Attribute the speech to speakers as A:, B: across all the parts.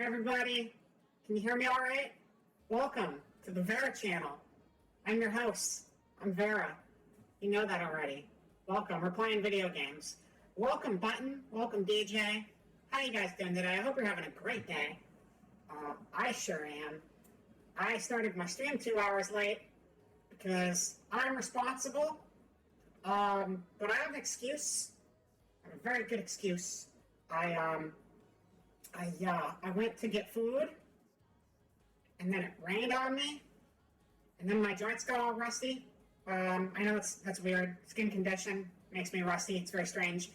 A: Hey everybody, can you hear me all right? Welcome to the Vera channel. I'm your host. I'm Vera. You know that already. Welcome. We're playing video games. Welcome Button. Welcome DJ. How you guys doing today? I hope you're having a great day. I sure am. I started my stream 2 hours late because I'm responsible. But I have an excuse. I have a very good excuse. I went to get food, and then it rained on me, and then my joints got all rusty. I know that's weird. Skin condition makes me rusty. It's very strange.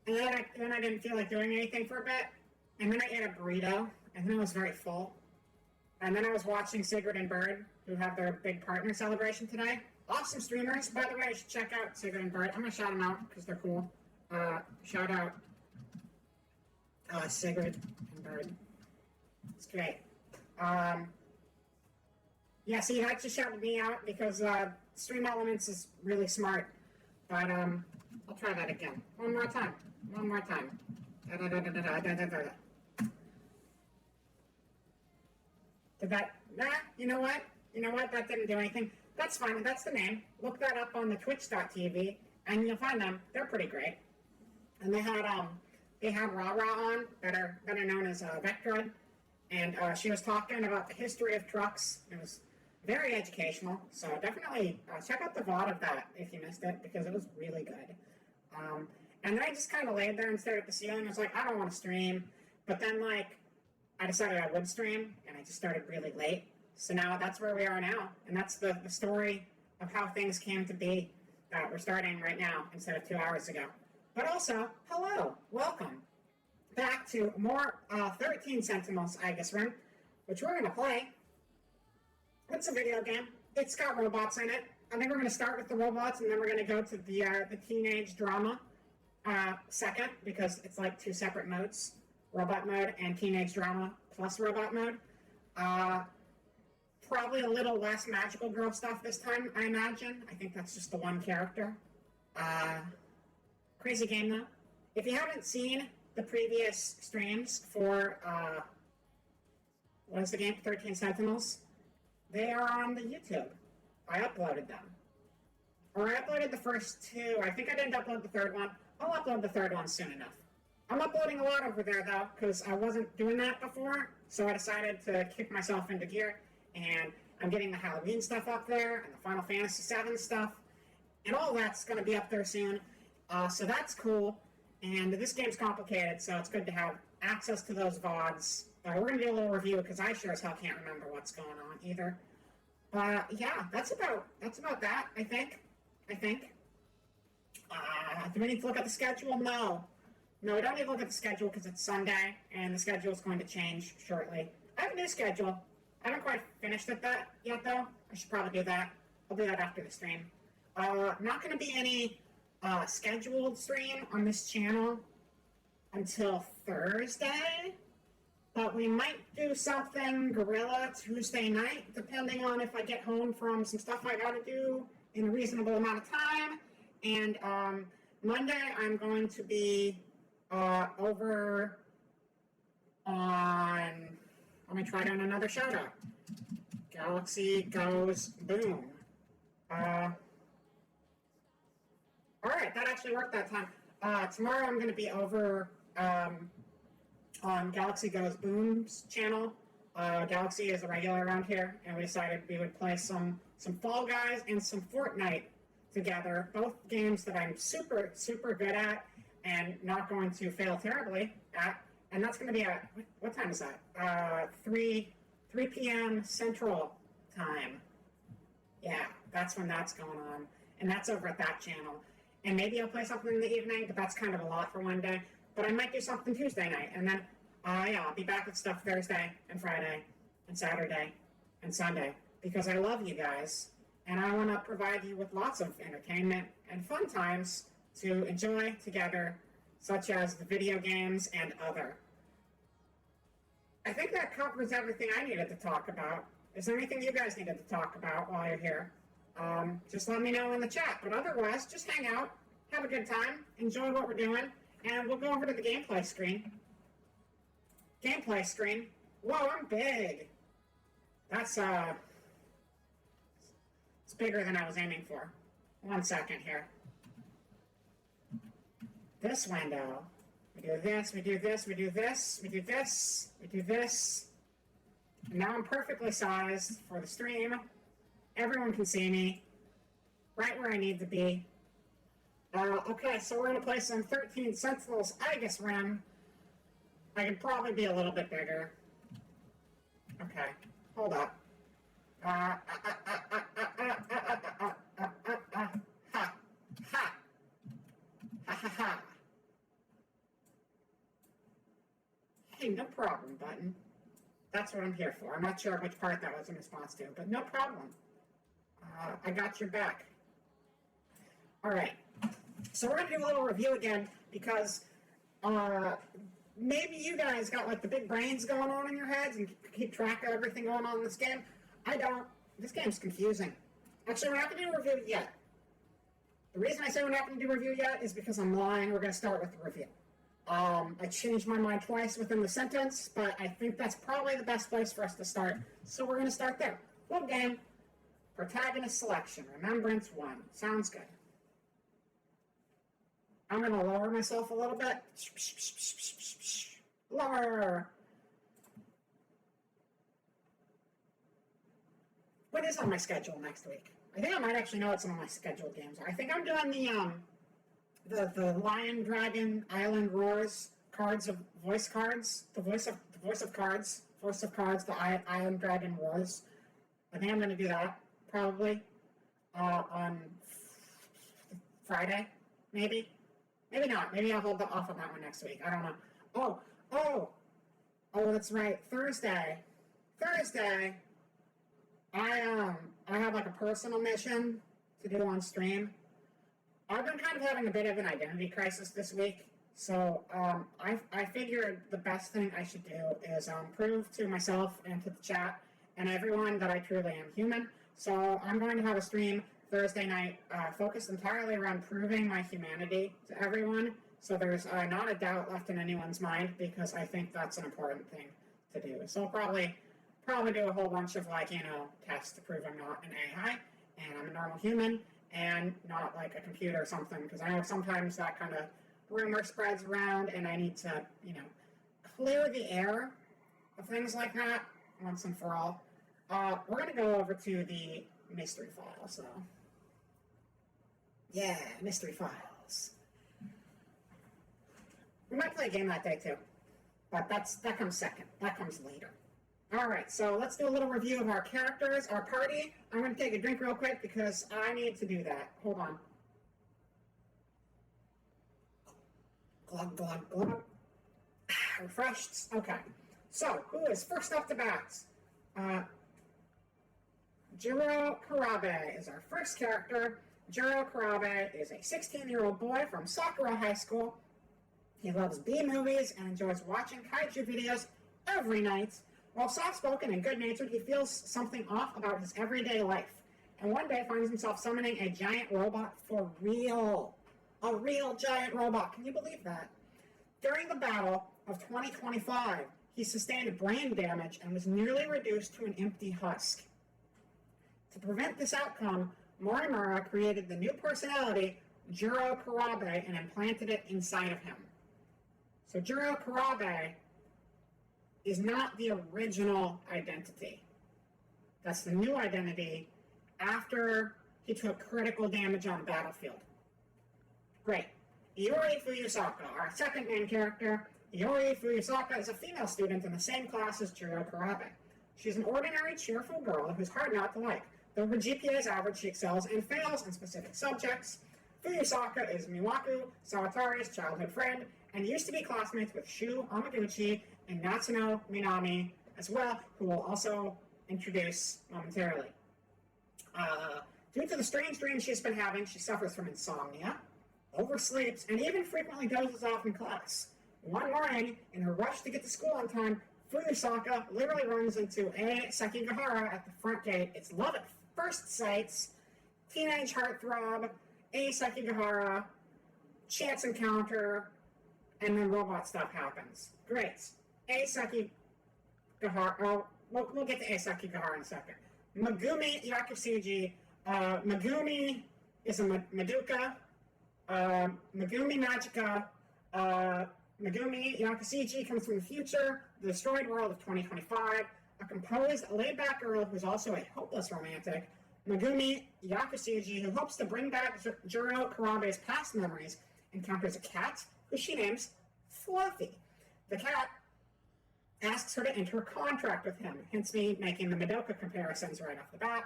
A: And then I didn't feel like doing anything for a bit, and then I ate a burrito, and then I was very full. And then I was watching Sigrid and Bird, who have their big partner celebration today. Awesome streamers. By the way, you should check out Sigrid and Bird. I'm going to shout them out because they're cool. Shout out Sigrid and Bird. It's great. Yeah, see, that just shouted me out because Stream Elements is really smart. But I'll try that again. One more time. One more time. Did that? Nah, you know what? You know what? That didn't do anything. That's fine. That's the name. Look that up on the twitch.tv and you'll find them. They're pretty great. And they had Ra Ra on, better known as Vectroid. And she was talking about the history of trucks. It was very educational. So definitely check out the VOD of that if you missed it, because it was really good. And then I just kind of laid there and stared at the ceiling. I was like, I don't want to stream. But then, I decided I would stream, and I just started really late. So now that's where we are now. And that's the story of how things came to be that we're starting right now instead of 2 hours ago. But also, hello, welcome back to more 13 Sentinels Aegis Rim, which we're going to play. It's a video game. It's got robots in it. I think we're going to start with the robots, and then we're going to go to the teenage drama second, because it's like two separate modes. Robot mode and teenage drama plus robot mode. Probably a little less magical girl stuff this time, I imagine. I think that's just the one character. Crazy game, though. If you haven't seen the previous streams for, what is the game? 13 Sentinels. They are on the YouTube. I uploaded them. Or I uploaded the first two. I think I didn't upload the third one. I'll upload the third one soon enough. I'm uploading a lot over there, though, because I wasn't doing that before, so I decided to kick myself into gear, and I'm getting the Halloween stuff up there, and the Final Fantasy VII stuff, and all that's going to be up there soon, so that's cool, and this game's complicated, so it's good to have access to those VODs. We're going to do a little review, because I sure as hell can't remember what's going on, either. Yeah, that's about that, I think. Do we need to look at the schedule? No, we don't need to look at the schedule because it's Sunday, and the schedule is going to change shortly. I have a new schedule. I haven't quite finished it yet, though. I should probably do that. I'll do that after the stream. Not going to be any scheduled stream on this channel until Thursday, but we might do something guerrilla Tuesday night, depending on if I get home from some stuff I got to do in a reasonable amount of time. And Monday, I'm going to be over on, let me try down another shout out. Galaxy Goes Boom. Alright, that actually worked that time. Tomorrow I'm going to be over on Galaxy Goes Boom's channel. Galaxy is a regular around here, and we decided we would play some Fall Guys and some Fortnite together. Both games that I'm super, super good at and not going to fail terribly at. And that's going to be at, what time is that? 3 p.m. Central Time. Yeah, that's when that's going on. And that's over at that channel. And maybe I'll play something in the evening, but that's kind of a lot for one day. But I might do something Tuesday night. And then, I'll be back with stuff Thursday and Friday and Saturday and Sunday. Because I love you guys. And I want to provide you with lots of entertainment and fun times to enjoy together, such as the video games and other. I think that covers everything I needed to talk about. Is there anything you guys needed to talk about while you're here? Just let me know in the chat. But otherwise, just hang out, have a good time, enjoy what we're doing, and we'll go over to the gameplay screen. gameplay screen. Whoa, I'm big. That's, it's bigger than I was aiming for. 1 second here. This window. We do this, we do this, we do this, we do this, we do this. And now I'm perfectly sized for the stream. Everyone can see me. Right where I need to be. Okay, so we're going to play some 13 Sentinels Aegis Rim. I can probably be a little bit bigger. Okay, hold up. Ha! Ha! Ha ha ha! Hey, no problem, button. That's what I'm here for. I'm not sure which part that was in response to, but no problem. I got your back. All right. So we're going to do a little review again because maybe you guys got like the big brains going on in your heads and keep track of everything going on in this game. I don't. This game's confusing. Actually, we're not going to do a review yet. The reason I say we're not going to do a review yet is because I'm lying. We're going to start with the review. I changed my mind twice within the sentence, but I think that's probably the best place for us to start. So we're going to start there. Full game. Protagonist selection. Remembrance 1. Sounds good. I'm going to lower myself a little bit. Lower. What is on my schedule next week? I think I might actually know what some of my scheduled games are. I think I'm doing the Lion Dragon Island Roars cards of voice cards. The voice of cards. The Island Dragon Roars. I think I'm going to do that probably on Friday, maybe. Maybe not. Maybe I'll hold off on that one next week. I don't know. Oh, that's right. Thursday. I have like a personal mission to do on stream. I've been kind of having a bit of an identity crisis this week, so I figured the best thing I should do is prove to myself and to the chat and everyone that I truly am human. So I'm going to have a stream Thursday night focused entirely around proving my humanity to everyone. So there's not a doubt left in anyone's mind because I think that's an important thing to do. So I'll probably do a whole bunch of tests to prove I'm not an AI and I'm a normal human and not like a computer or something, because I know sometimes that kind of rumor spreads around and I need to, clear the air of things like that once and for all. We're going to go over to the mystery file, so. Yeah, mystery files. We might play a game that day too, but that comes second. That comes later. All right, so let's do a little review of our characters, our party. I'm going to take a drink real quick because I need to do that. Hold on. Glug, glug, glug. Refreshed. Okay. So, who is first up to bat? Jiro Karabe is our first character. Jiro Karabe is a 16-year-old boy from Sakura High School. He loves B-movies and enjoys watching kaiju videos every night. While soft-spoken and good-natured, he feels something off about his everyday life, and one day finds himself summoning a giant robot for real. A real giant robot. Can you believe that? During the battle of 2025, he sustained brain damage and was nearly reduced to an empty husk. To prevent this outcome, Morimura created the new personality, Jiro Karabe, and implanted it inside of him. So Jiro Karabe is not the original identity. That's the new identity after he took critical damage on the battlefield. Great. Iori Fuyusaka, our second main character. Iori Fuyusaka is a female student in the same class as Jiro Karabe. She's an ordinary, cheerful girl who's hard not to like. Though her GPA is average, she excels and fails in specific subjects. Fuyusaka is Miwaku, Sawatari's childhood friend, and used to be classmates with Shu Amaguchi and Natsuno Minami as well, who will also introduce momentarily. Due to the strange dreams she's been having, she suffers from insomnia, oversleeps, and even frequently dozes off in class. One morning, in her rush to get to school on time, Fuyusaka literally runs into A. Sekigahara at the front gate. It's love at first sight, teenage heartthrob, A. Sekigahara, chance encounter, and then robot stuff happens. Great. Aesaki Gahara. Oh, we'll get to Aesaki Gahara in a second. Megumi Yakusuji. Megumi is a Madoka. Megumi Magica. Megumi Yakusuji comes from the future, the destroyed world of 2025. A composed, laid-back girl who's also a hopeless romantic. Megumi Yakusuji, who hopes to bring back Juro Kurabe's past memories, encounters a cat who she names Fluffy. The cat asks her to enter a contract with him, hence me making the Madoka comparisons right off the bat.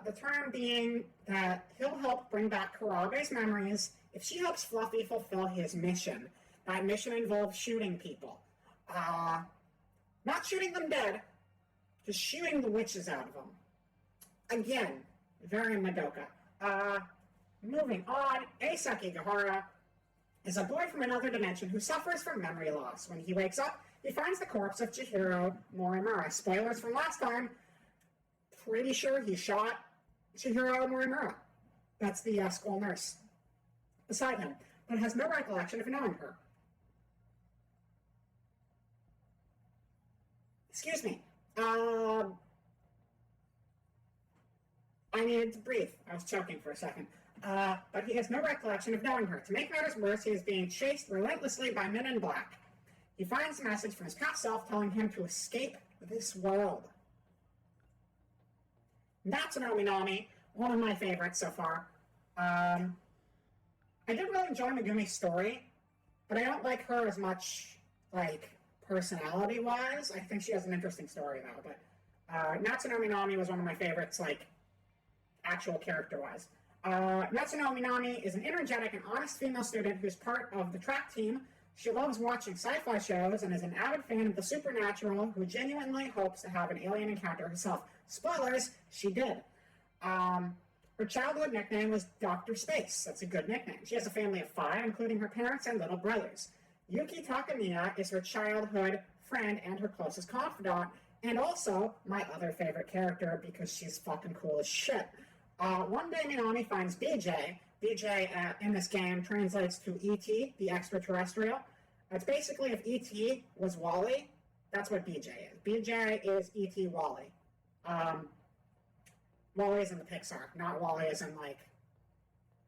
A: The term being that he'll help bring back Kurabe's memories if she helps Fluffy fulfill his mission. That mission involves shooting people. Not shooting them dead, just shooting the witches out of them. Again, very Madoka. Moving on, Aesaki Gahara is a boy from another dimension who suffers from memory loss. When he wakes up, he finds the corpse of Chihiro Morimura. Spoilers from last time. Pretty sure he shot Chihiro Morimura. That's the school nurse beside him, but has no recollection of knowing her. Excuse me. I needed to breathe. I was choking for a second. But he has no recollection of knowing her. To make matters worse, he is being chased relentlessly by men in black. He finds a message from his past self telling him to escape this world. Natsuno Minami, one of my favorites so far. I did really enjoy Megumi's story, but I don't like her as much, like, personality-wise. I think she has an interesting story, though. But Natsuno Minami was one of my favorites, like, actual character-wise. Natsuno Minami is an energetic and honest female student who's part of the track team. She loves watching sci-fi shows and is an avid fan of the supernatural who genuinely hopes to have an alien encounter herself. Spoilers, she did. Her childhood nickname was Dr. Space. That's a good nickname. She has a family of 5, including her parents and little brothers. Yuki Takamiya is her childhood friend and her closest confidant, and also my other favorite character because she's fucking cool as shit. One day Minami finds BJ. BJ in this game translates to E.T., the extraterrestrial. It's basically if E.T. was Wall-E, that's what BJ is. BJ is E.T. Wall-E. Wall-E is in the Pixar, not Wall-E as in, like,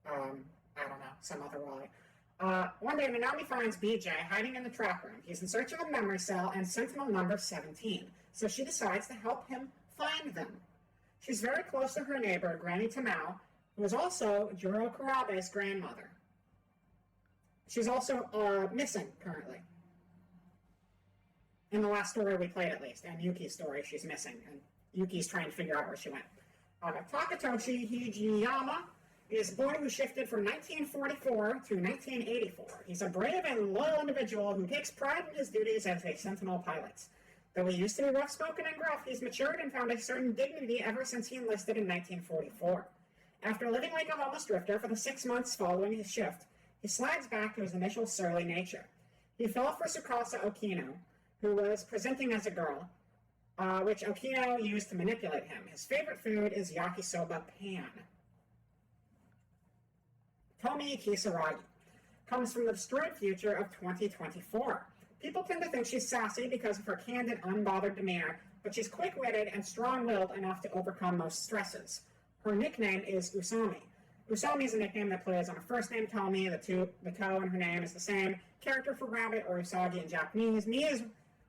A: I don't know, some other Wall-E. One day, Minami finds BJ hiding in the track room. He's in search of a memory cell and Sentinel number 17, so she decides to help him find them. She's very close to her neighbor, Granny Tamao, who is also Juro Kurabe's grandmother. She's also missing currently. In the last story we played, at least, and Yuki's story, she's missing, and Yuki's trying to figure out where she went. Takatoshi Hijiyama is a boy who shifted from 1944 to 1984. He's a brave and loyal individual who takes pride in his duties as a Sentinel pilot. Though he used to be rough-spoken and gruff, he's matured and found a certain dignity ever since he enlisted in 1944. After living like a homeless drifter for the 6 months following his shift, he slides back to his initial surly nature. He fell for Tsukasa Okino, who was presenting as a girl, which Okino used to manipulate him. His favorite food is yakisoba pan. Tomi Kisaragi comes from the destroyed future of 2024. People tend to think she's sassy because of her candid, unbothered demeanor, but she's quick-witted and strong-willed enough to overcome most stresses. Her nickname is Usami. Usami is a nickname that plays on a first name Tomi. The to in her name is the same. Character for rabbit or Usagi in Japanese. Mi is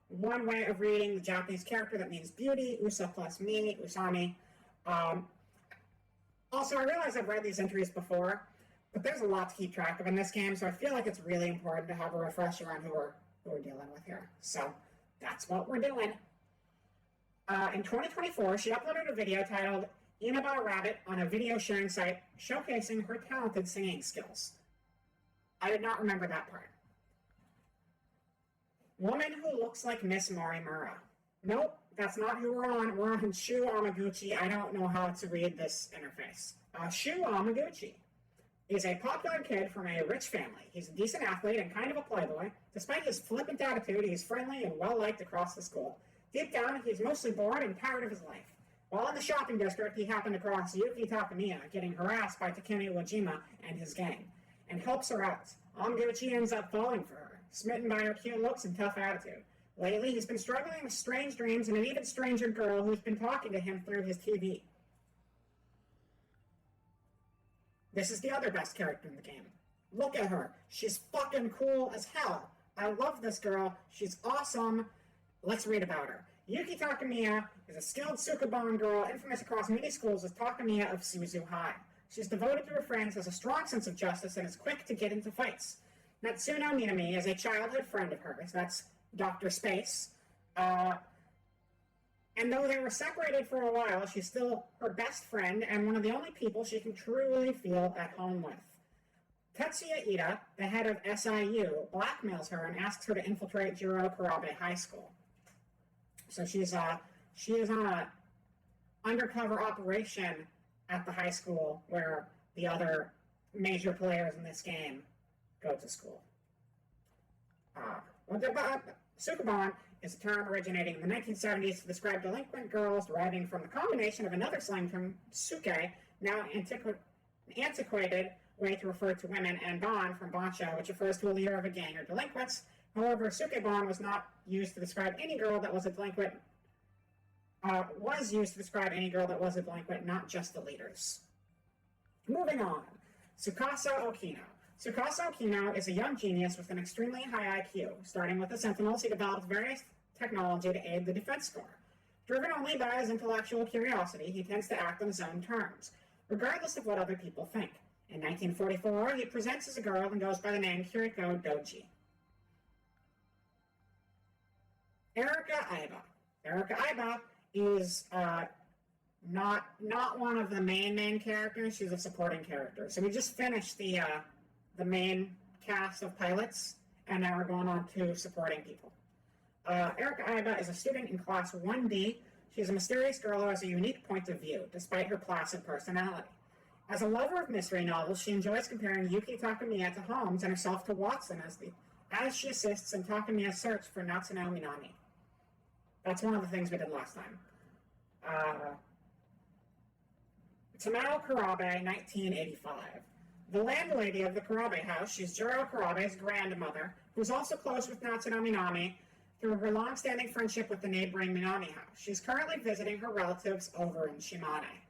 A: one way of reading the Japanese character that means beauty. Usa plus mi, Usami. Also, I realize I've read these entries before, but there's a lot to keep track of in this game, so I feel like it's really important to have a refresher on who we're dealing with here. So that's what we're doing. In 2024, she uploaded a video titled Inaba Rabbit on a video sharing site showcasing her talented singing skills. I did not remember that part. Woman who looks like Miss Morimura. Nope, that's not who we're on. We're on Shu Amaguchi. I don't know how to read this interface. Shu Amaguchi is a popular kid from a rich family. He's a decent athlete and kind of a playboy. Despite his flippant attitude, he's friendly and well-liked across the school. Deep down, he's mostly bored and tired of his life. While in the shopping district, he happened across Yuki Takamiya getting harassed by Takemi Wajima and his gang, and helps her out. Amaguchi ends up falling for her, smitten by her cute looks and tough attitude. Lately, he's been struggling with strange dreams and an even stranger girl who's been talking to him through his TV. This is the other best character in the game. Look at her. She's fucking cool as hell. I love this girl. She's awesome. Let's read about her. Yuki Takamiya is a skilled Sukuban girl infamous across many schools as Takamiya of Suzu High. She's devoted to her friends, has a strong sense of justice, and is quick to get into fights. Natsuno Minami is a childhood friend of hers. That's Dr. Space. And though they were separated for a while, she's still her best friend and one of the only people she can truly feel at home with. Tetsuya Ida, the head of SIU, blackmails her and asks her to infiltrate Jiro Kurabe High School. So she is on an undercover operation at the high school where the other major players in this game go to school. Sukuban is a term originating in the 1970s to describe delinquent girls deriving from the combination of another slang term, suke, now antiquated way to refer to women, and ban from bansha, which refers to a leader of a gang or delinquents. However, sukeban was not used to describe any girl that was a delinquent, not just the leaders. Moving on, Tsukasa Okino. Tsukasa Okino is a young genius with an extremely high IQ. Starting with the Sentinels, he develops various technology to aid the defense score. Driven only by his intellectual curiosity, he tends to act on his own terms, regardless of what other people think. In 1944, he presents as a girl and goes by the name Kiriko Doji. Erika Aiba. Erika Aiba is not one of the main characters. She's a supporting character. So we just finished the main cast of pilots, and now we're going on to supporting people. Erika Aiba is a student in Class 1D. She's a mysterious girl who has a unique point of view, despite her placid personality. As a lover of mystery novels, she enjoys comparing Yuki Takamiya to Holmes and herself to Watson as she assists in Takamiya's search for Natsuno Minami. That's one of the things we did last time. Tamao Kurabe, 1985. The landlady of the Kurabe house, she's Jiro Kurabe's grandmother, who's also close with Natsuno Minami through her long-standing friendship with the neighboring Minami house. She's currently visiting her relatives over in Shimane.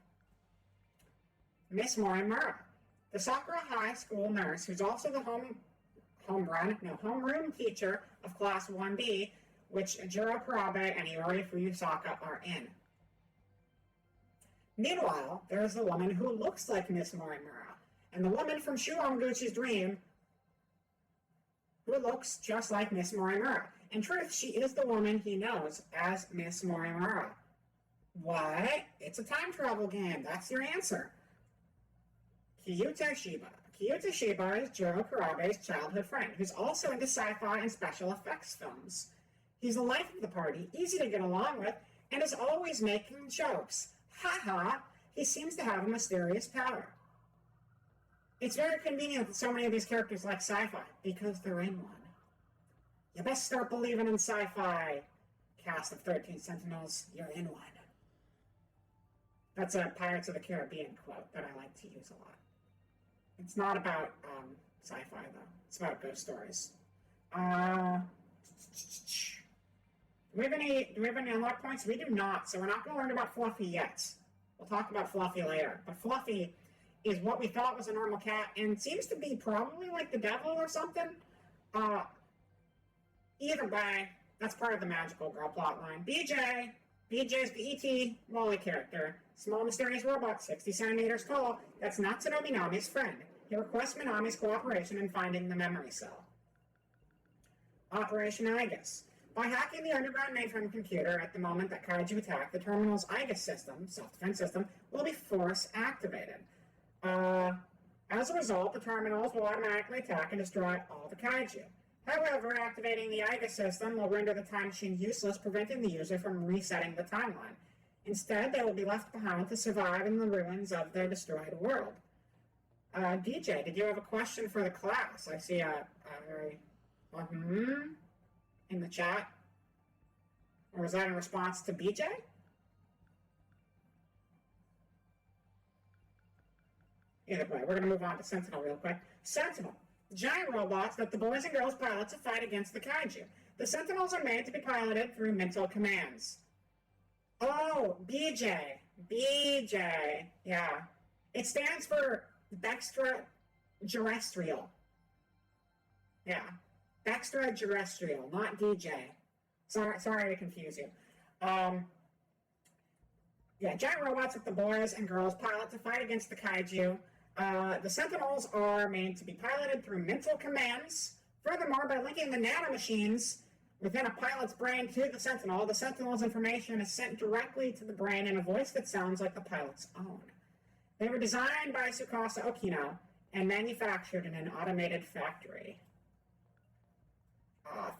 A: Miss Morimura, the Sakura High School nurse, who's also the homeroom teacher of Class 1B, which Jiro Kurabe and Iori Fuyusaka are in. Meanwhile, there is the woman who looks like Miss Morimura, and the woman from Shu Onguchi's dream who looks just like Miss Morimura. In truth, she is the woman he knows as Miss Morimura. What? It's a time travel game. That's your answer. Kyuta Shiba. Kyuta Shiba is Jiro Kurabe's childhood friend, who's also into sci-fi and special effects films. He's the life of the party, easy to get along with, and is always making jokes. Ha! He seems to have a mysterious power. It's very convenient that so many of these characters like sci-fi, because they're in one. You best start believing in sci-fi, cast of 13 Sentinels. You're in one. That's a Pirates of the Caribbean quote that I like to use a lot. It's not about sci-fi, though. It's about ghost stories. Do we have any unlock points? We do not, so we're not going to learn about Fluffy yet. We'll talk about Fluffy later. But Fluffy is what we thought was a normal cat, and seems to be probably like the devil or something. Either way, that's part of the Magical Girl plotline. BJ's the E.T. Wally character. Small mysterious robot, 60 centimeters tall. That's Natsuno Minami's friend. He requests Minami's cooperation in finding the memory cell. Operation Aegis. By hacking the underground mainframe computer at the moment that Kaiju attack, the terminal's Aegis system, self-defense system, will be force activated. As a result, the terminals will automatically attack and destroy all the Kaiju. However, activating the Aegis system will render the time machine useless, preventing the user from resetting the timeline. Instead, they will be left behind to survive in the ruins of their destroyed world. DJ, did you have a question for the class? I see a very in the chat. Or was that in response to BJ? Either way, we're going to move on to Sentinel real quick. Sentinel. Giant robots that the boys and girls pilots to fight against the Kaiju. The Sentinels are made to be piloted through mental commands. Oh, BJ. BJ. Yeah. It stands for Bextraterrestrial. Yeah. Bextraterrestrial, not DJ. Sorry to confuse you. Giant robots that the boys and girls pilot to fight against the kaiju. The Sentinels are made to be piloted through mental commands. Furthermore, by linking the nanomachines within a pilot's brain to the Sentinel's information is sent directly to the brain in a voice that sounds like the pilot's own. They were designed by Tsukasa Okino and manufactured in an automated factory.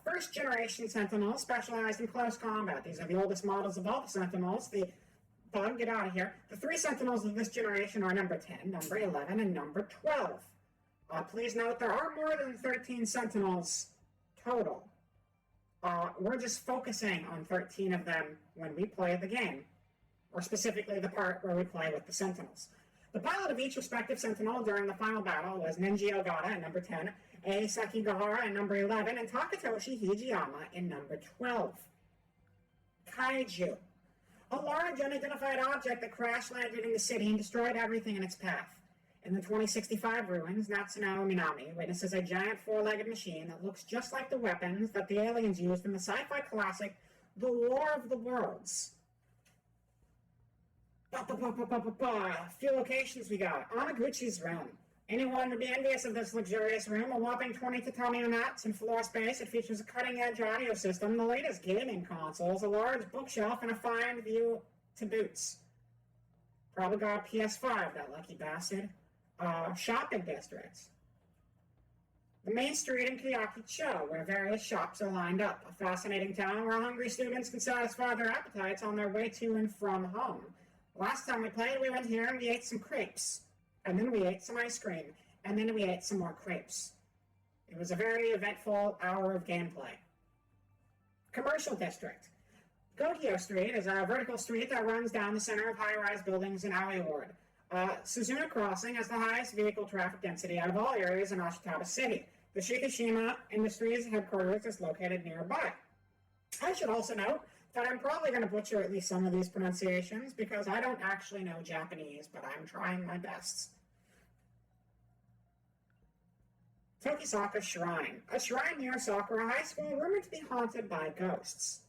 A: First generation Sentinels specialized in close combat. These are the oldest models of all the Sentinels. Get out of here. The 3 Sentinels of this generation are number 10, number 11, and number 12. Please note there are more than 13 Sentinels total. We're just focusing on 13 of them when we play the game, or specifically the part where we play with the Sentinels. The pilot of each respective Sentinel during the final battle was Nenji Ogata at number 10, Ei Sekigahara at number 11, and Takatoshi Hijiyama in number 12. Kaiju. A large unidentified object that crash-landed in the city and destroyed everything in its path. In the 2065 ruins, Natsuno Minami witnesses a giant 4-legged machine that looks just like the weapons that the aliens used in the sci-fi classic The War of the Worlds. Few locations we got. Amaguchi's room. Anyone would be envious of this luxurious room. A whopping 20 tatami mats and floor space. It features a cutting-edge audio system, the latest gaming consoles, a large bookshelf, and a fine view to boots. Probably got a PS5, that lucky bastard. Shopping districts. The main street in Kyoto, where various shops are lined up. A fascinating town where hungry students can satisfy their appetites on their way to and from home. Last time we played, we went here and we ate some crepes. And then we ate some ice cream. And then we ate some more crepes. It was a very eventful hour of gameplay. Commercial district. Gogyo Street is a vertical street that runs down the center of high-rise buildings in Aoi Ward. Suzuna Crossing has the highest vehicle traffic density out of all areas in Ashitaba City. The Shikishima Industries headquarters is located nearby. I should also note that I'm probably going to butcher at least some of these pronunciations because I don't actually know Japanese, but I'm trying my best. Tokisaka Shrine. A shrine near Sakura High School rumored to be haunted by ghosts.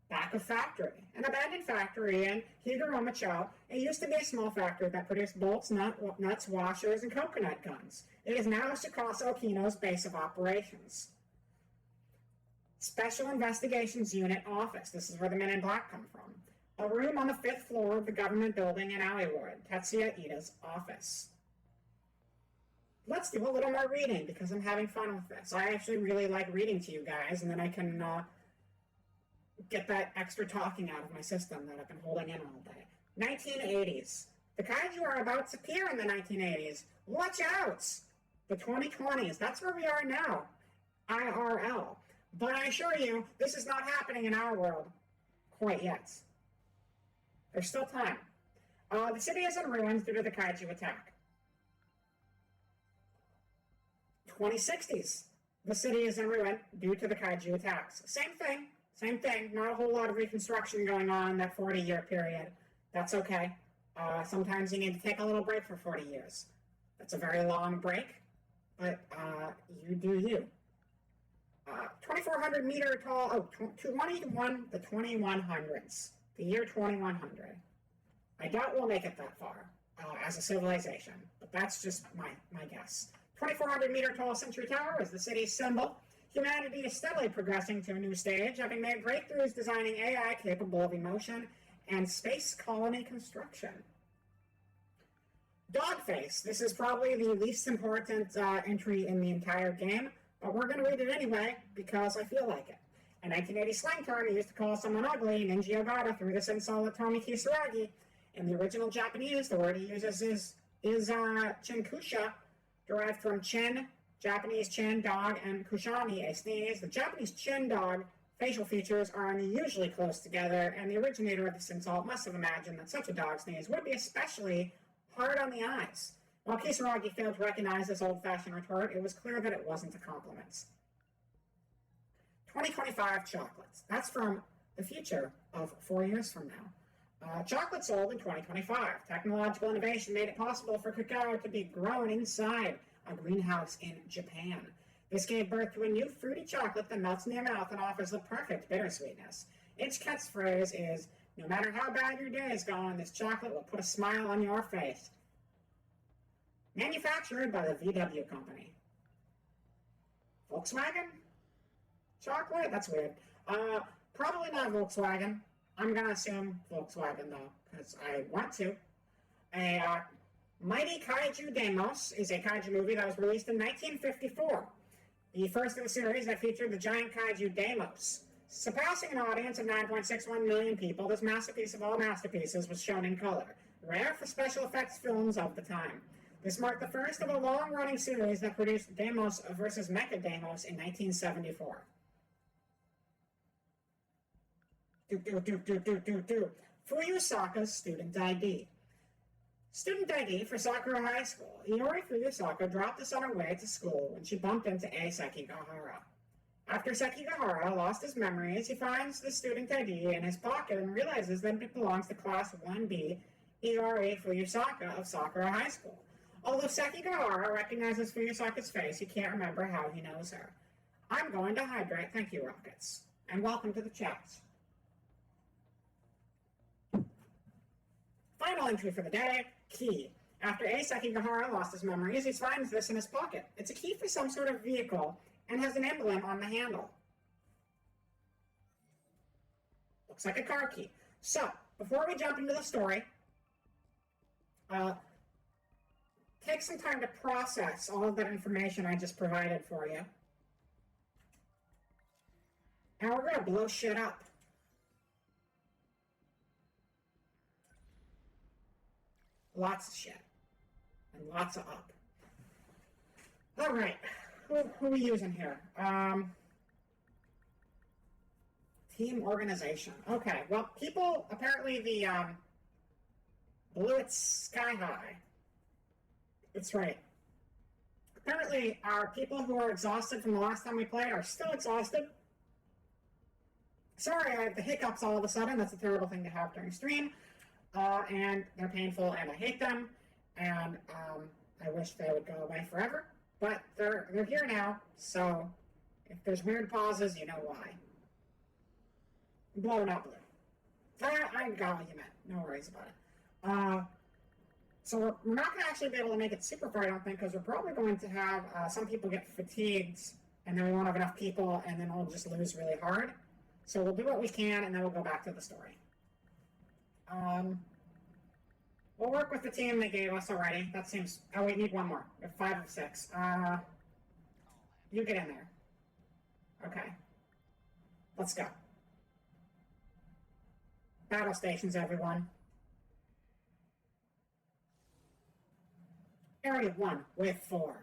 A: Back of factory. An abandoned factory in Higuromacho. It used to be a small factory that produced bolts, nuts, washers, and coconut guns. It is now Tsukasa Okino's base of operations. Special Investigations Unit Office. This is where the Men in Black come from. A room on the 5th floor of the government building in Aoi Ward. Tetsuya Ida's office. Let's do a little more reading because I'm having fun with this. I actually really like reading to you guys, and then I can get that extra talking out of my system that I've been holding in all day. 1980s. The kaiju are about to appear in the 1980s. Watch out! The 2020s. That's where we are now. IRL. But I assure you, this is not happening in our world quite yet. There's still time. The city is in ruins due to the kaiju attack. 2060s. The city is in ruin due to the kaiju attacks. Same thing. Not a whole lot of reconstruction going on in that 40-year period. That's okay. Sometimes you need to take a little break for 40 years. That's a very long break, but you do you. 2,400 meter tall, 2100s. The year 2100. I doubt we'll make it that far as a civilization, but that's just my guess. 2,400 meter tall Century Tower is the city's symbol. Humanity is steadily progressing to a new stage, having made breakthroughs designing AI capable of emotion and space colony construction. Dogface. This is probably the least important entry in the entire game, but we're going to read it anyway because I feel like it. A 1980 slang term used to call someone ugly, Nenji Ogata threw this insult at Tomi Kisaragi. In the original Japanese, the word he uses is chinkusha, derived from chin, Japanese chin, dog, and kushani, a sneeze. The Japanese chin dog facial features are unusually close together, and the originator of this insult must have imagined that such a dog sneeze would be especially hard on the eyes. While Kisaragi failed to recognize this old-fashioned retort, it was clear that it wasn't a compliment. 2025 chocolates. That's from the future of 4 years from now. Chocolate sold in 2025. Technological innovation made it possible for cacao to be grown inside a greenhouse in Japan. This gave birth to a new fruity chocolate that melts in your mouth and offers the perfect bittersweetness. Its catchphrase is, no matter how bad your day is going, this chocolate will put a smile on your face. Manufactured by the VW company. Volkswagen? Chocolate? That's weird. Probably not Volkswagen. I'm going to assume Volkswagen, though, because I want to. Mighty Kaiju Demos is a kaiju movie that was released in 1954. The first of the series that featured the giant kaiju Demos. Surpassing an audience of 9.61 million people, this masterpiece of all masterpieces was shown in color, rare for special effects films of the time. This marked the first of a long-running series that produced Demos versus Mecha Demos in 1974. Fuyusaka's Student ID. Student ID for Sakura High School. Iori Fuyusaka dropped us on her way to school when she bumped into A. Sekigahara. After Sekigahara lost his memories, he finds the student ID in his pocket and realizes that it belongs to Class 1B Iori Fuyusaka of Sakura High School. Although Sekigahara recognizes Fuyusaka's face, he can't remember how he knows her. I'm going to hydrate. Thank you, Rockets. And welcome to the chat. Final entry for the day, key. After A. Sekigahara lost his memories, he finds this in his pocket. It's a key for some sort of vehicle and has an emblem on the handle. Looks like a car key. So, before we jump into the story, take some time to process all of that information I just provided for you. And we're going to blow shit up. Lots of shit. And lots of up. All right. Who are we using here? Team organization. Okay. Well, people, apparently blew it sky high. That's right. Apparently, our people who are exhausted from the last time we played are still exhausted. Sorry, I have the hiccups all of a sudden. That's a terrible thing to have during stream. And they're painful, and I hate them, and I wish they would go away forever. But they're here now, so if there's weird pauses, you know why. Blue, not blue. I got what you meant. No worries about it. So we're not going to actually be able to make it super far, I don't think, because we're probably going to have some people get fatigued, and then we won't have enough people, and then we'll just lose really hard. So we'll do what we can, and then we'll go back to the story. We'll work with the team they gave us already. That seems... Oh, we need one more. We have 5 of 6. You get in there. Okay. Let's go. Battle stations, everyone. Area 1 with 4.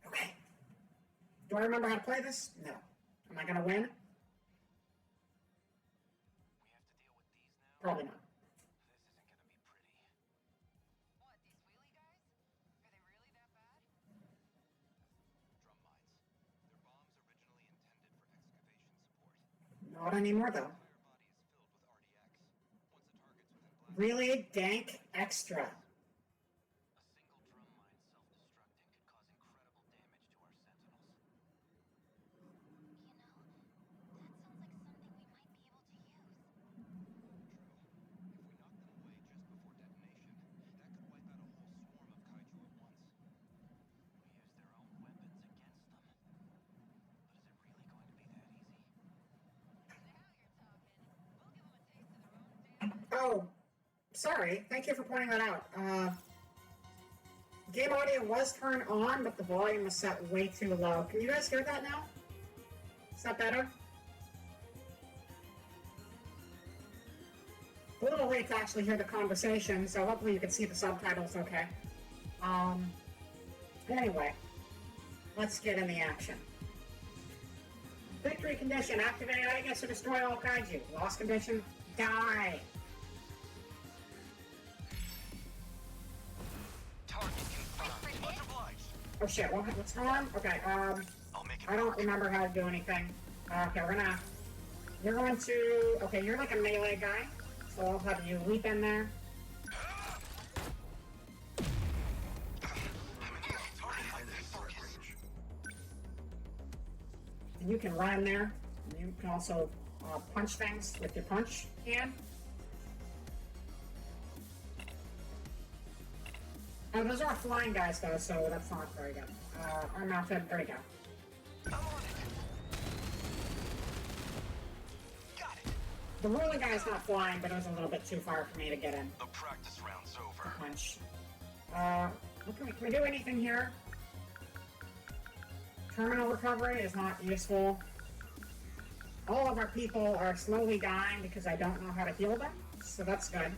A: Okay. Do I remember how to play this? No. Am I going to win? Probably not.
B: This isn't gonna be pretty.
C: What, these wheelie guys? Are they really that bad?
B: Drum mines. They're bombs originally intended for excavation support.
A: Not anymore, though.
B: The entire body is filled with RDX. Once a target's within blast...
A: Really dank extra.
B: A single drum mine self-destructing could cause incredible damage to our Sentinels.
C: You know, that sounds like something we might be able to use.
A: Oh, sorry. Thank you for pointing that out. Game audio was turned on, but the volume was set way too low. Can you guys hear that now? Is that better? A little late to actually hear the conversation, so hopefully you can see the subtitles okay. Anyway, let's get in the action. Victory condition, activate Aegis to destroy all kaiju. Loss condition, die.
B: Target confirmed. Much obliged.
A: Oh shit, what's going on? Okay,
B: I'll make it
A: I don't
B: work.
A: remember how to do anything. Okay, you're going to, okay, you're like a melee guy, so I'll have you leap in there. And you can run in there. And you can also punch things with your punch hand. Oh, those are flying guys though, so that's not very good. Arm mounted, there we go.
B: I'm on it. Got it.
A: The whirly guy's not flying, but it was a little bit too far for me to get in.
B: The practice round's over.
A: Punch. Can we do anything here? Terminal recovery is not useful. All of our people are slowly dying because I don't know how to heal them, so that's good.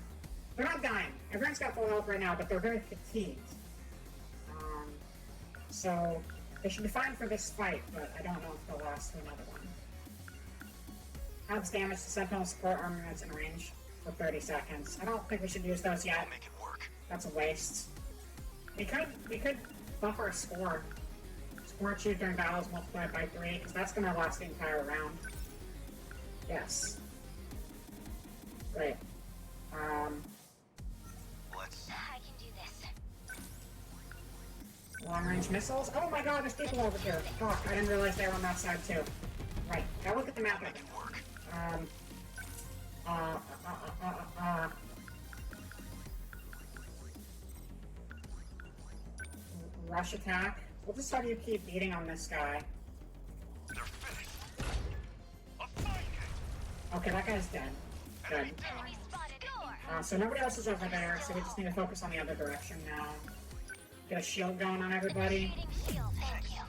A: They're not dying. Everyone's got full health right now, but they're very fatigued. So they should be fine for this fight, but I don't know if they'll last to another one. Adds damage to Sentinel support armaments in range for 30 seconds. I don't think we should use those yet.
B: I'll make it work.
A: That's a waste. We could buff our score. Score achieved during battles multiplied by 3, because that's gonna last the entire round. Yes. Great.
B: Let's.
C: I can do this.
A: Long-range missiles. Oh my god, there's people over here. Fuck, I didn't realize they were on that side too. Right, now look at the map.
B: Make it work.
A: Rush attack. We'll just have you keep beating on this guy.
B: They're finished. A fine hit.
A: Okay, that guy's dead. Good.
B: Enemy down.
C: Enemy spotted. Score.
A: So nobody else is over there, so we just need to focus on the other direction now. Get a shield going on everybody.
C: Initiating shield. Thank you.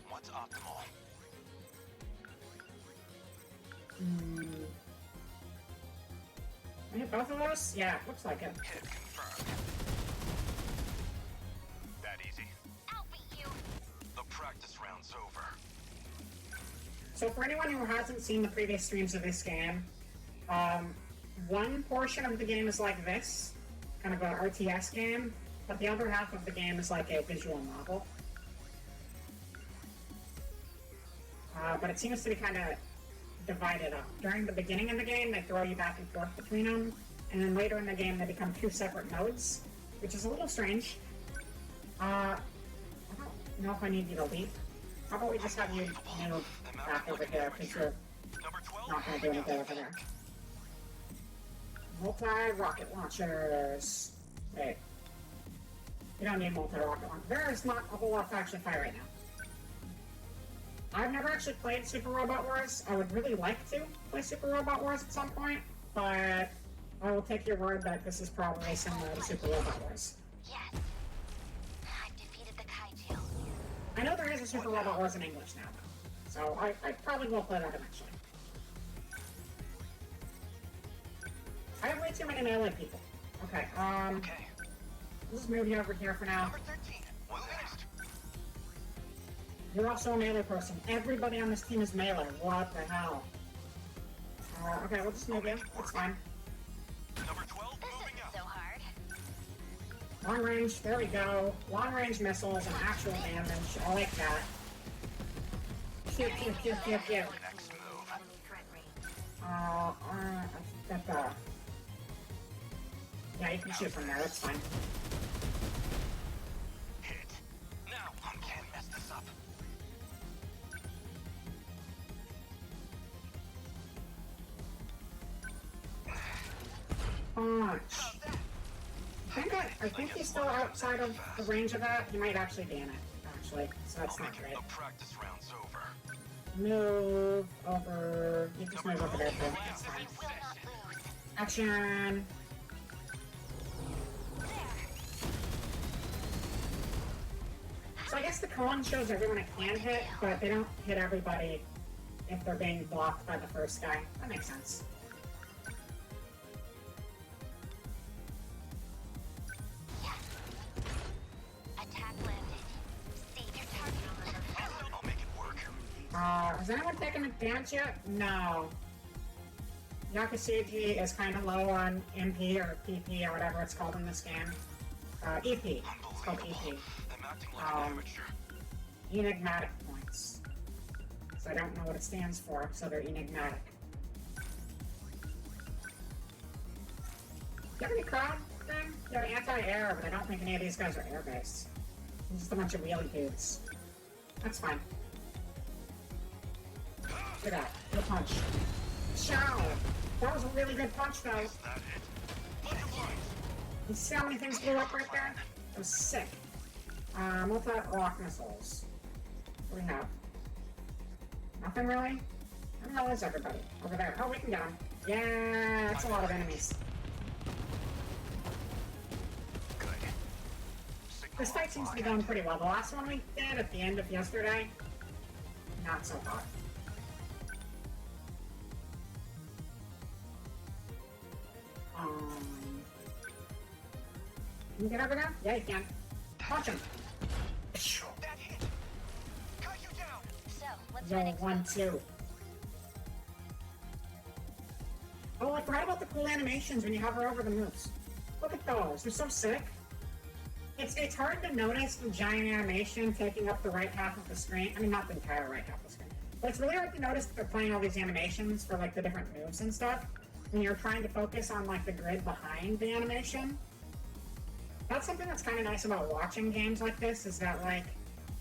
B: What's optimal?
A: I hit both of those? Yeah, looks like it.
B: Hit confirmed. That easy.
C: I'll beat you.
B: The practice round's over.
A: So for anyone who hasn't seen the previous streams of this game, one portion of the game is like this, kind of a RTS game, but the other half of the game is like a visual novel. But it seems to be kind of divided up. During the beginning of the game, they throw you back and forth between them, and then later in the game, they become two separate modes, which is a little strange. I don't know if I need you to leap. How about we just have you move back over here, because you're
B: Number 12.
A: not going to do anything over there. Multi-rocket launchers. Wait. You don't need multi-rocket launchers. There's not a whole lot to actually fight right now. I've never actually played Super Robot Wars. I would really like to play Super Robot Wars at some point, but I will take your word that this is probably similar to Super Robot Wars.
C: Yes. I've defeated the kaiju.
A: I know there is a Super Robot Wars in English now, though, so I probably will play that eventually. I have way too many melee people. Okay,
B: Okay.
A: we'll just move you over here for now.
B: Number 13. What's next?
A: You're also a melee person. Everybody on this team is melee. What the hell? Okay, we'll just move you. That's fine.
B: Number 12.
C: This
B: Moving
C: isn't
B: out.
C: so hard.
A: Long range, there we go. Long range missiles and actual damage. I like that. Pew, pew, pew, pew, pew.
B: Next move.
C: Enemy threat range.
A: Yeah, you can shoot from there. That's fine.
B: Hit. Now I can't mess this up.
A: Punch.
B: How's that?
A: I think he's still outside of the range of that. He might actually be in it, actually. So that's
B: I'll
A: not
B: make
A: great.
B: it. The practice round's over.
A: Move over. You just move over there, too. That's fine.
C: We will not lose.
A: Action.
C: There.
A: So I guess the cone shows everyone it can hit, but they don't hit everybody if they're being blocked by the first guy. That makes sense.
C: Yes. Attack landed. Save your target on number 4.
B: I'll make it work.
A: Has anyone taken a dance yet? No. Yakusuji is kind of low on MP or PP or whatever it's called in this game. EP. It's called EP.
B: I'm acting like an amateur.
A: Enigmatic points. So I don't know what it stands for, so they're enigmatic. Do you have any crowd thing? You have anti-air, but I don't think any of these guys are air-based. They're just a bunch of wheelie dudes. That's fine. Look at that. Good punch. Chow! That was a really good punch, though.
B: Is that it? Butterflies!
A: You see how many things blew up right there? That was sick. Multi-rock missiles. What do we have? Nothing really? Where the hell is everybody? Over there. Oh, we can get them. Yeah, that's a lot of enemies.
B: Good. Signal
A: This fight seems to be going pretty well. The last one we did at the end of yesterday, not so hot. Can you get over there? Yeah, you can. Punch him.
B: That hit! Cut you down!
C: So, what's
A: Yo,
C: my next
A: 1, 2. Oh, I forgot about the cool animations when you hover over the moves. Look at those. They're so sick. It's hard to notice the giant animation taking up the right half of the screen. I mean, not the entire right half of the screen. But it's really hard to notice that they're playing all these animations for, like, the different moves and stuff when you're trying to focus on, like, the grid behind the animation. That's something that's kind of nice about watching games like this, is that, like,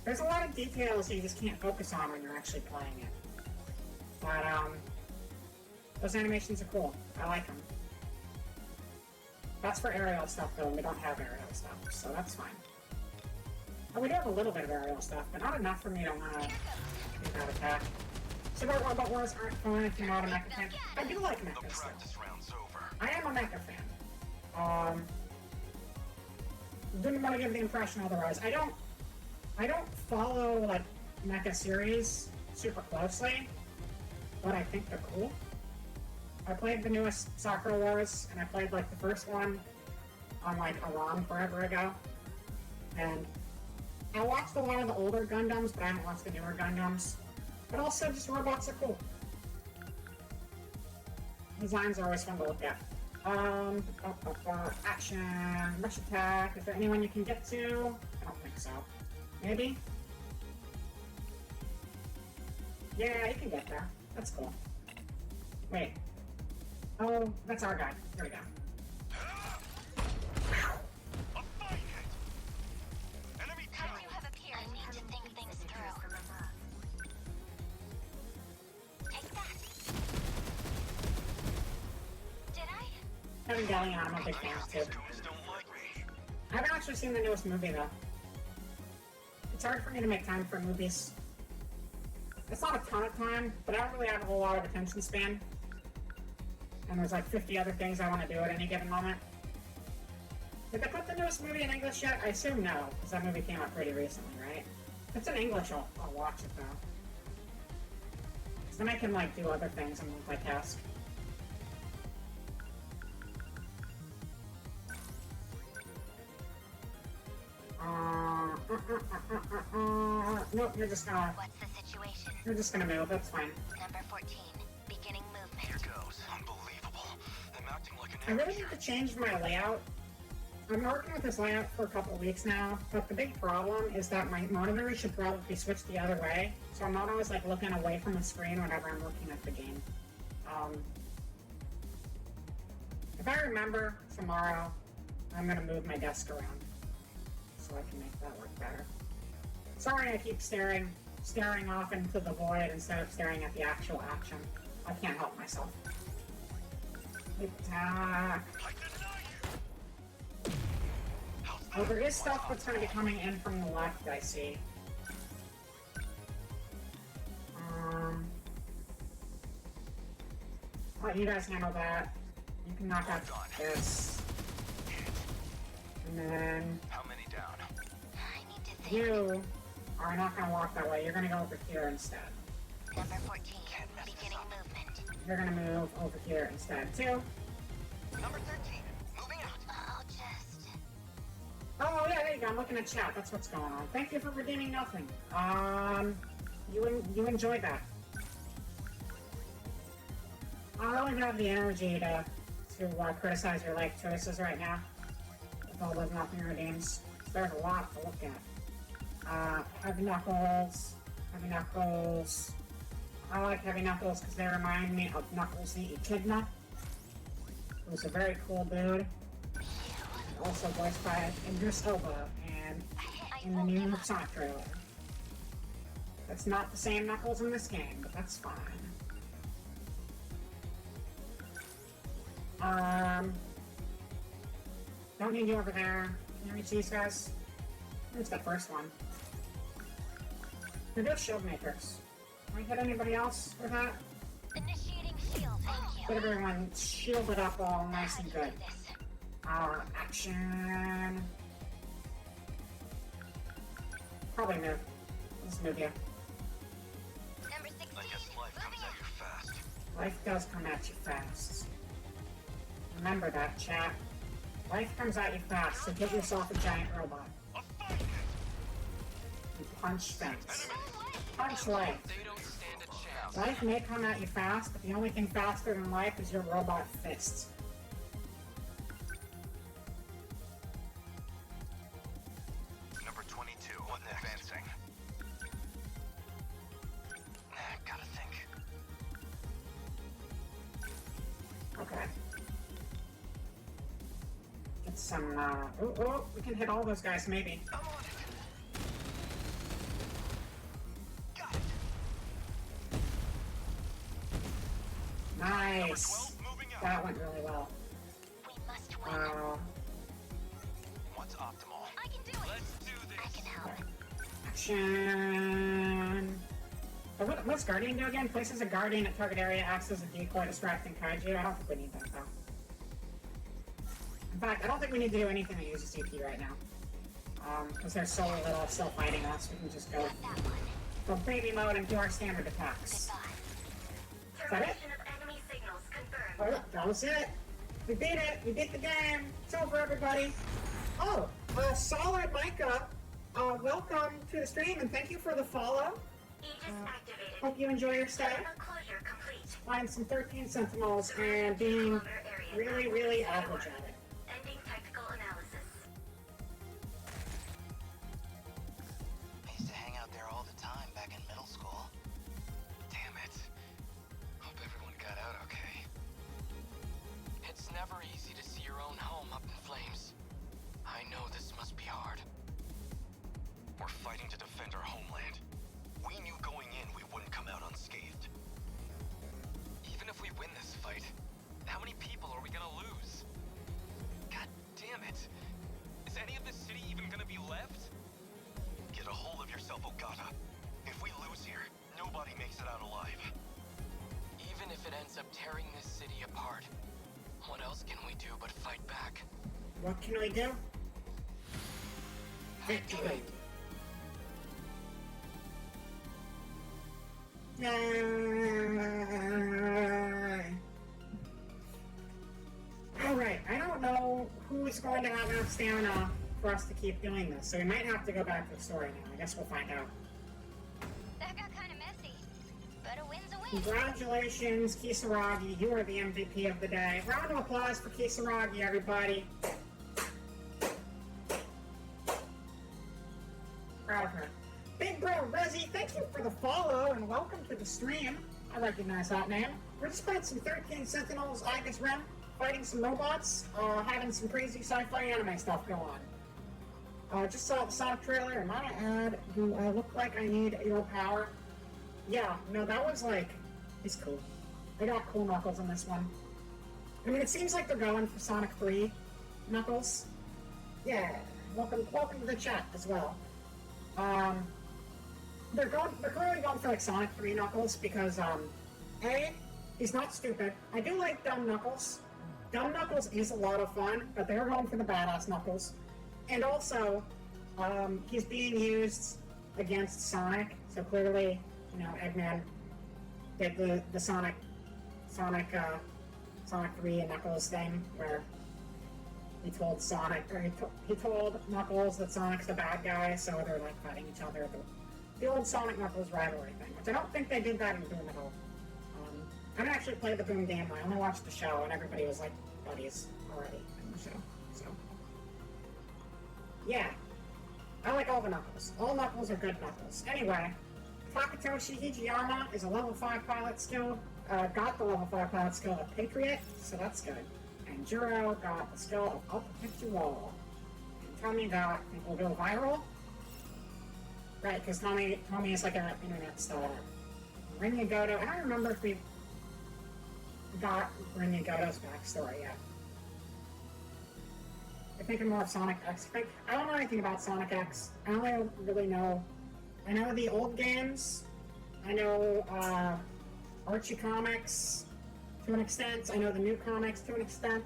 A: there's a lot of details you just can't focus on when you're actually playing it. But, those animations are cool. I like them. That's for aerial stuff, though, and we don't have aerial stuff, so that's fine. Oh, we do have a little bit of aerial stuff, but not enough for me to want to do that attack. Super Robot Wars aren't fun if you're not a mecha fan. I do like
B: The
A: mechas, though.
B: practice round's over.
A: I am a mecha fan. Didn't want to give the impression otherwise. I don't follow, like, mecha series super closely, but I think they're cool. I played the newest Sakura Wars, and I played, like, the first one on, like, a ROM forever ago. And I watched a lot of the older Gundams, but I haven't watched the newer Gundams. But also, just robots are cool. Designs are always fun to look at. Action, rush attack. Is there anyone you can get to? I don't think so. Maybe? Yeah, you can get there. That's cool. Wait. Oh, that's our guy. There we go.
B: A fine hit! Enemy
C: How
B: down!
C: you have appeared? I need to think things through. Take that. Did I?
A: Evangelion, I'm a big fan of too.
B: These goons don't like me.
A: I haven't actually seen the newest movie though. It's hard for me to make time for movies. It's not a ton of time, but I don't really have a whole lot of attention span. And there's like 50 other things I want to do at any given moment. Did they put the newest movie in English yet? I assume no, because that movie came out pretty recently, right? If it's in English, I'll watch it though. So then I can like do other things and multitask. Nope, you're just gonna
C: What's the situation?
A: move, that's fine.
C: Number 14. Beginning
B: Here
C: movement.
B: goes. Unbelievable. I'm acting like an
A: I really
B: amateur.
A: need to change my layout. I'm working with this layout for a couple of weeks now, but the big problem is that my monitor should probably be switched the other way, so I'm not always like looking away from the screen whenever I'm looking at the game. If I remember tomorrow, I'm gonna move my desk around so I can make that work better. Sorry, I keep staring off into the void instead of staring at the actual action. I can't help myself. Attack.
B: I deny you! How's that?
A: Oh, there is stuff that's going to be coming in from the left, I see. Let you guys handle that. You can knock out this. And then
B: How many down?
C: I need to think.
A: you are not going to walk that way. You're going to go over here instead.
C: Number 14.
B: Can't mess this
C: Beginning
B: up.
C: movement.
A: You're going to move over here instead, too.
B: Number 13. Moving out.
C: I'll just...
A: Oh, yeah, there you go. I'm looking at chat. That's what's going on. Thank you for redeeming nothing. You enjoyed that. I don't really have the energy to criticize your life choices right now. all those nothing redeems. There's a lot to look at. Heavy Knuckles. Heavy Knuckles. I like Heavy Knuckles because they remind me of Knuckles the Echidna, who's a very cool dude. Also voiced by Idris Elba and in the new Sonic trailer. That's not the same Knuckles in this game, but that's fine. Don't need you over there. Can you reach these guys? Here's the first one. They're just shield makers. Can I hit anybody else with that?
C: Initiating shield. Thank you.
A: Get everyone shielded up all nice and good. Action. Probably move. Let's move you.
C: Number 16.
B: I guess life comes at you fast.
A: Life does come at you fast. Remember that, chat. Life comes at you fast, so get yourself a giant robot.
B: A fight!
A: And punch things. Punch life.
B: They don't stand a chance.
A: Life may come at you fast, but the only thing faster than life is your robot fists.
B: Number 22. What next? Advancing. Gotta think.
A: Okay. Get some, we can hit all those guys, maybe.
B: I'm on it. Got it. Number
A: Nice.
B: 12, moving up.
A: That went really well.
C: We must win.
B: What's optimal?
C: I can do it.
B: Let's do this.
C: I can help.
A: Action. So what's Guardian do again? Places a Guardian at target area, acts as a decoy, distracting Kaiju. I don't think we need that though. In fact, I don't think we need to do anything that uses CP right now. Because there's so little still fighting us, we can just go
C: Got that one.
A: from baby mode and do our standard attacks.
C: Goodbye.
A: Is that it?
D: Termination of enemy signals confirmed.
A: Oh, look, that was it. We beat it. We beat the game. It's over, everybody. Oh, Solid Micah, welcome to the stream and thank you for the follow.
D: Aegis activated.
A: Hope you enjoy your stay.
D: Terminal closure complete.
A: Find some 13 Sentinels and being really, really average at it.
D: Ending technical analysis.
B: I used to hang out there all the time back in middle school. Damn it. Hope everyone got out okay. It's never easy to see your own home up in flames. I know this must be hard. We're fighting to defend our homeland. We knew going in we wouldn't come out unscathed. Even if we win this fight, how many people are we gonna lose? God damn it. Is any of this city even gonna be left? Get a hold of yourself, Okata. If we lose here, nobody makes it out alive. Even if it ends up tearing this city apart, what else can we do but fight back?
A: What can we do? Victory. Yay! Alright, I don't know who's going to have enough stamina for us to keep doing this, so we might have to go back to the story now. I guess we'll find out.
C: That got kind of messy. But a win's a win.
A: Congratulations, Kisaragi. You are the MVP of the day. Round of applause for Kisaragi, everybody. Proud of her. Big Bro Resi, thank you for the follow and welcome to the stream. I recognize that name. We're just playing some 13 Sentinels, Aegis Rim, fighting some robots, having some crazy sci-fi anime stuff go on. Just saw the Sonic trailer. Am I add? Do I look like I need your power? Yeah, no, that was like, he's cool. They got cool Knuckles in this one. I mean, it seems like they're going for Sonic 3 Knuckles. Yeah, welcome to the chat as well. They're clearly going for like Sonic 3 Knuckles because, A, he's not stupid. I do like Dumb Knuckles. Dumb Knuckles is a lot of fun, but they're going for the badass Knuckles. And also, he's being used against Sonic, so clearly, you know, Eggman did the Sonic 3 and Knuckles thing, where he told Sonic, or he told Knuckles that Sonic's the bad guy, so they're like fighting each other. The old Sonic Knuckles rivalry thing, which I don't think they did that in Boom at all. I didn't actually play the Boom game, I only watched the show, and everybody was like buddies already in the show, so. Yeah. I like all the Knuckles. All Knuckles are good Knuckles. Anyway, Takatoshi Hijiyama is a level 5 pilot skill. Got the level 5 pilot skill of Patriot, so that's good. And Juro got the skill of Perpetual. And Tommy got, I think we'll go viral. Right, because Tommy is like an internet star. Rin Yagoto, I don't remember if we got Rin Yagoto's backstory yet. I'm thinking more of Sonic X. I don't know anything about Sonic X. I only really know... I know the old games. I know Archie comics to an extent. I know the new comics to an extent.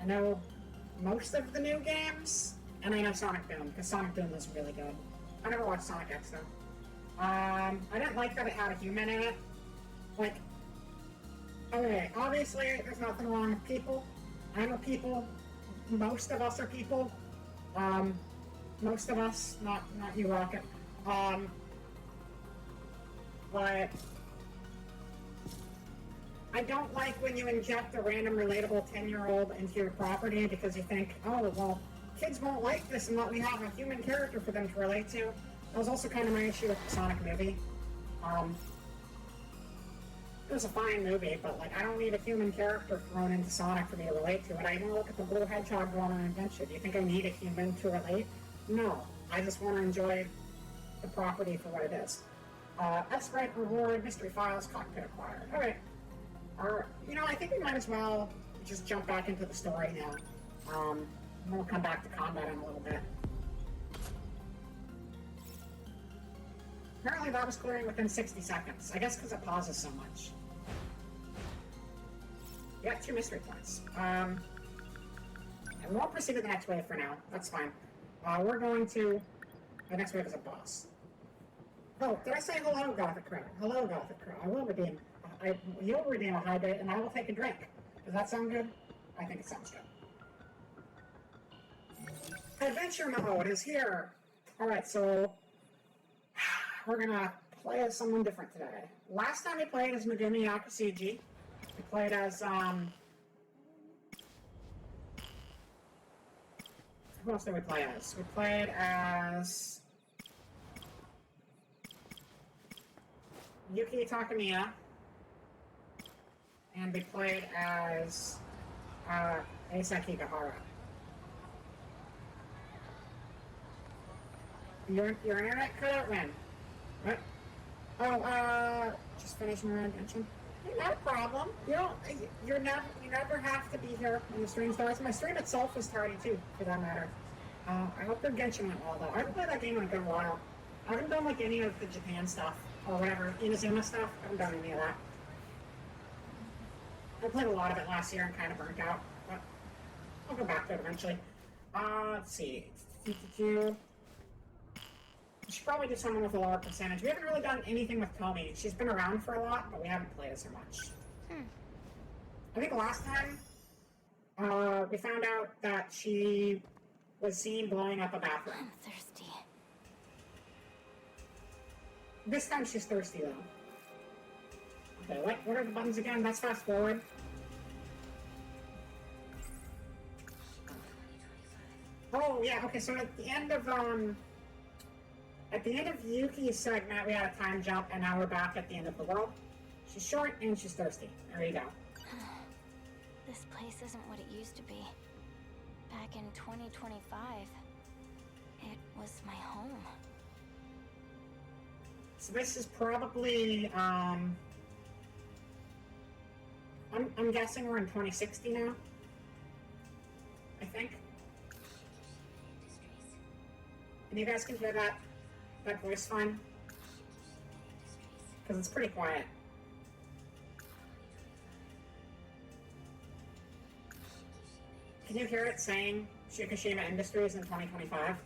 A: I know most of the new games. And I know Sonic Boom, because Sonic Boom was really good. I never watched Sonic X though. I didn't like that it had a human in it. Like, okay, obviously there's nothing wrong with people. I'm a people. Most of us are people. Most of us, not you, Rocket. But I don't like when you inject a random relatable 10-year-old into your property because you think, oh, well, kids won't like this and let me have a human character for them to relate to. That was also kind of my issue with the Sonic movie. It was a fine movie, but like I don't need a human character thrown into Sonic for me to relate to it. I even look at the blue hedgehog going on an adventure. Do you think I need a human to relate? No. I just want to enjoy the property for what it is. X-Rank reward, mystery files, cockpit acquired. Alright. You know, I think we might as well just jump back into the story now. And we'll come back to combat in a little bit. Apparently that was clearing within 60 seconds. I guess because it pauses so much. You got 2 mystery points. And we won't proceed to the next wave for now. That's fine. We're going to... The next wave is a boss. Oh, did I say hello, Gothic Crow? Hello, Gothic Crow. I will redeem... you'll redeem a hydrate, and I will take a drink. Does that sound good? I think it sounds good. Adventure mode is here! Alright, so... We're gonna play as someone different today. Last time we played as Megumi Yakusuji. We played as, who else did we play as? We played as... Yuki Takamiya. And we played as, Eisaki Gahara. Your internet cut out when? What? Oh, just finishing my invention. Not a problem. You never have to be here when the stream starts. My stream itself is tardy too, for that matter. I hope their Genshin went well though. I haven't played that game in a good while. I haven't done like any of the Japan stuff or whatever, Inazuma stuff. I haven't done any of that. I played a lot of it last year and kind of burnt out, but I'll go back to it eventually. Let's see. 52. We should probably do someone with a lower percentage. We haven't really done anything with Tomi. She's been around for a lot, but we haven't played as her much. I think last time, we found out that she was seen blowing up a bathroom.
C: I'm thirsty.
A: This time she's thirsty, though. Okay, what are the buttons again? That's fast forward. Oh, yeah, okay, so at the end of Yuki's segment, we had a time jump, and now we're back at the end of the world. She's short, and she's thirsty. There you go.
C: This place isn't what it used to be. Back in 2025, it was my home.
A: So this is probably, I'm guessing we're in 2060 now. I think. And you guys can hear that voice fine? Because it's pretty quiet. Can you hear it saying Fukushima Industries in 2025?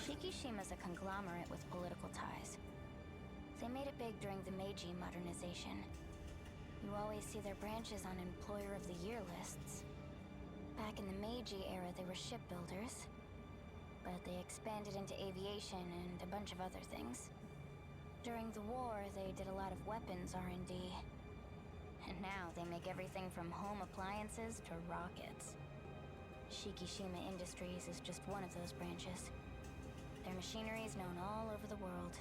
C: Shikishima's a conglomerate with political ties. They made it big during the Meiji modernization. You always see their branches on Employer of the Year lists. Back in the Meiji era, they were shipbuilders. but they expanded into aviation and a bunch of other things. During the war, they did a lot of weapons R&D. And now they make everything from home appliances to rockets. Shikishima Industries is just one of those branches. Their machinery is known all over the world.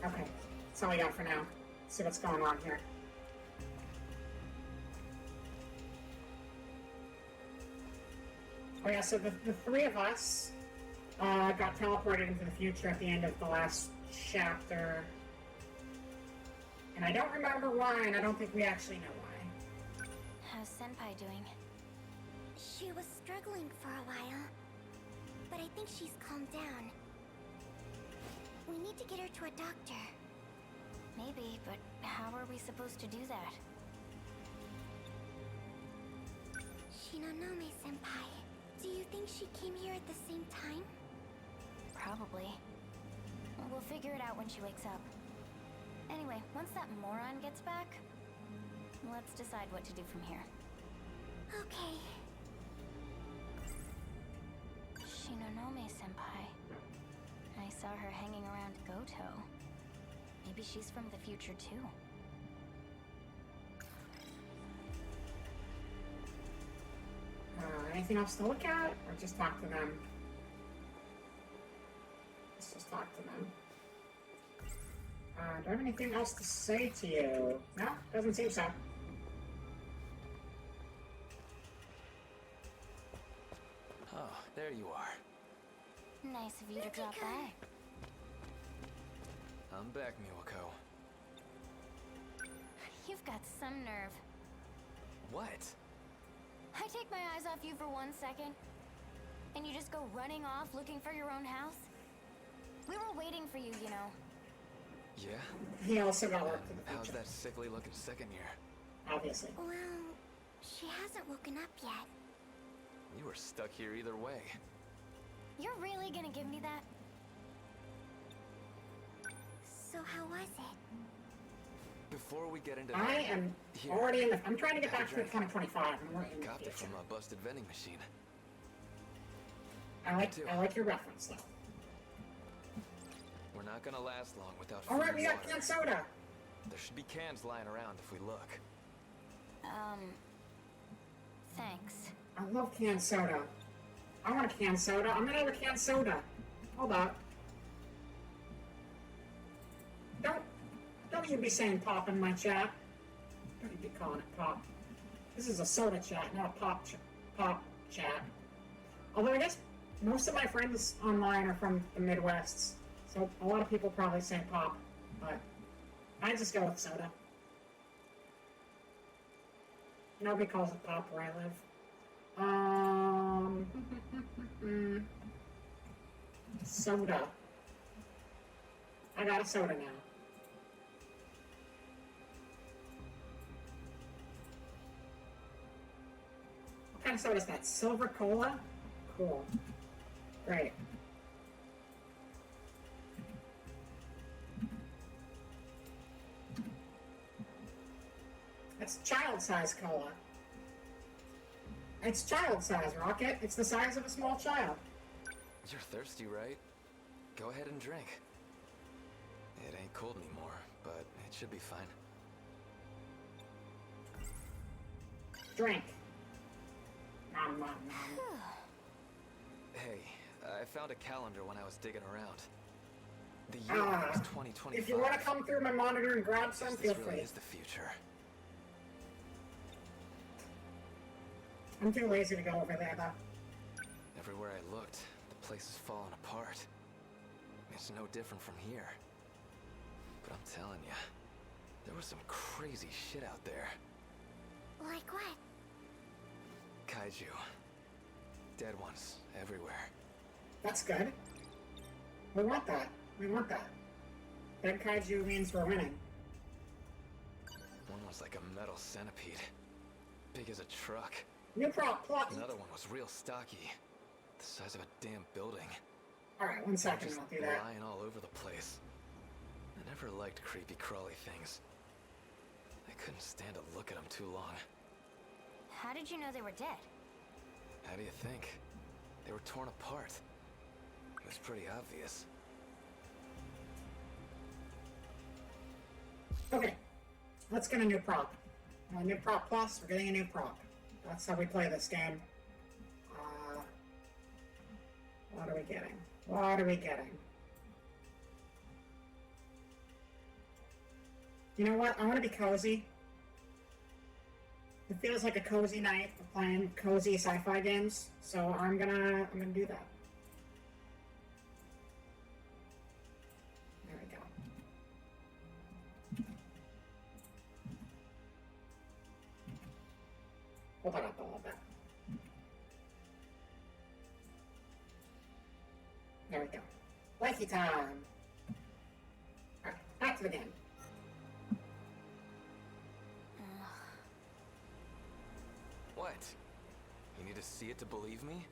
A: Okay, that's all we got for now. Let's see what's going on here. Oh yeah, so the three of us got teleported into the future at the end of the last chapter. And I don't remember why, and I don't think we actually know why.
C: How's Senpai doing?
E: She was struggling for a while, but I think she's calmed down. We need to get her to a doctor.
C: Maybe, but how are we supposed to do that?
E: Shinonome-senpai, do you think she came here at the same time?
C: Probably. We'll figure it out when she wakes up. Anyway, once that moron gets back, let's decide what to do from here.
E: Okay.
C: Shinonome-senpai. I saw her hanging around Goto. Maybe she's from the future too.
A: Anything else to look at, or just talk to them? Let's just talk to them. Do I have anything else to say to you? No, doesn't seem so.
B: Oh, there you are.
C: Nice of you to drop by.
B: I'm back, Miwako.
C: You've got some nerve.
B: What?
C: I take my eyes off you for 1 second, and you just go running off looking for your own house? We were waiting for you, you know.
B: Yeah?
A: He also got work for the
B: How's
A: future,
B: that sickly looking second year?
A: obviously.
E: Well, she hasn't woken up yet.
B: You were stuck here either way.
C: You're really gonna give me that?
E: So how was it?
B: Before we get into
A: I am
B: Here.
A: already in the. I'm trying to get
B: Have a
A: back to
B: drink.
A: 2025, and we're in the
B: Got it
A: future.
B: from a busted vending machine.
A: I
B: too.
A: like your reference though.
B: We're not gonna last long without
A: All right,
B: free
A: we got
B: water.
A: canned soda.
B: There should be cans lying around if we look.
C: Thanks.
A: I love canned soda. I want a canned soda. I'm gonna have a canned soda. Hold up. Don't you be saying pop in my chat. Don't you be calling it pop. This is a soda chat, not a pop chat. Although I guess most of my friends online are from the Midwest, so a lot of people probably say pop, but I just go with soda. Nobody calls it pop where I live. Soda. I got a soda now. What kind of soda is that? Silver Cola? Cool. Great. That's child-size cola. It's child-size, Rocket. It's the size of a small child.
B: You're thirsty, right? Go ahead and drink. It ain't cold anymore, but it should be fine.
A: Drink. Nom, nom, nom.
B: Hey, I found a calendar when I was digging around. The year was 2025.
A: If you want to come through my monitor and grab some,
B: This
A: feel
B: really
A: free.
B: is the future.
A: I'm too lazy to go over there, though.
B: Everywhere I looked, the place is falling apart. It's no different from here. But I'm telling you, there was some crazy shit out there.
E: Like what?
B: Kaiju. Dead ones everywhere.
A: That's good. We want that. We want that. Dead kaiju means we're winning.
B: One was like a metal centipede. Big as a truck.
A: New plot.
B: Another one was real stocky. The size of a damn building.
A: Alright, 1 second,
B: Just
A: I'll do that.
B: lying all over the place. I never liked creepy crawly things. I couldn't stand to look at them too long.
C: How did you know they were dead?
B: How do you think? They were torn apart. It was pretty obvious.
A: Okay, let's get a new prop. New prop plus, we're getting a new prop. That's how we play this game. What are we getting? What are we getting? You know what? I want to be cozy. It feels like a cozy night of playing cozy sci-fi games, so I'm gonna do that. There we go. Hold that up a little bit. There we go. Likey time. Alright, back to the game.
B: What? You need to see it to believe me?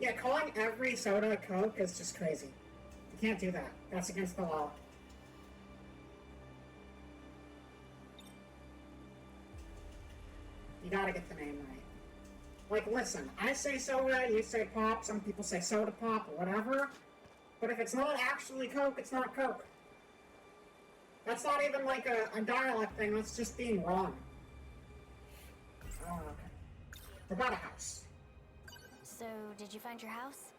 A: Yeah, calling every soda Coke is just crazy. You can't do that. That's against the law. You gotta get the name right. Like, listen, I say soda, you say pop, some people say soda pop, or whatever. But if it's not actually Coke, it's not Coke. That's not even like a dialect thing, that's just being wrong. Oh, okay. We got a house.
C: So, did you find your house?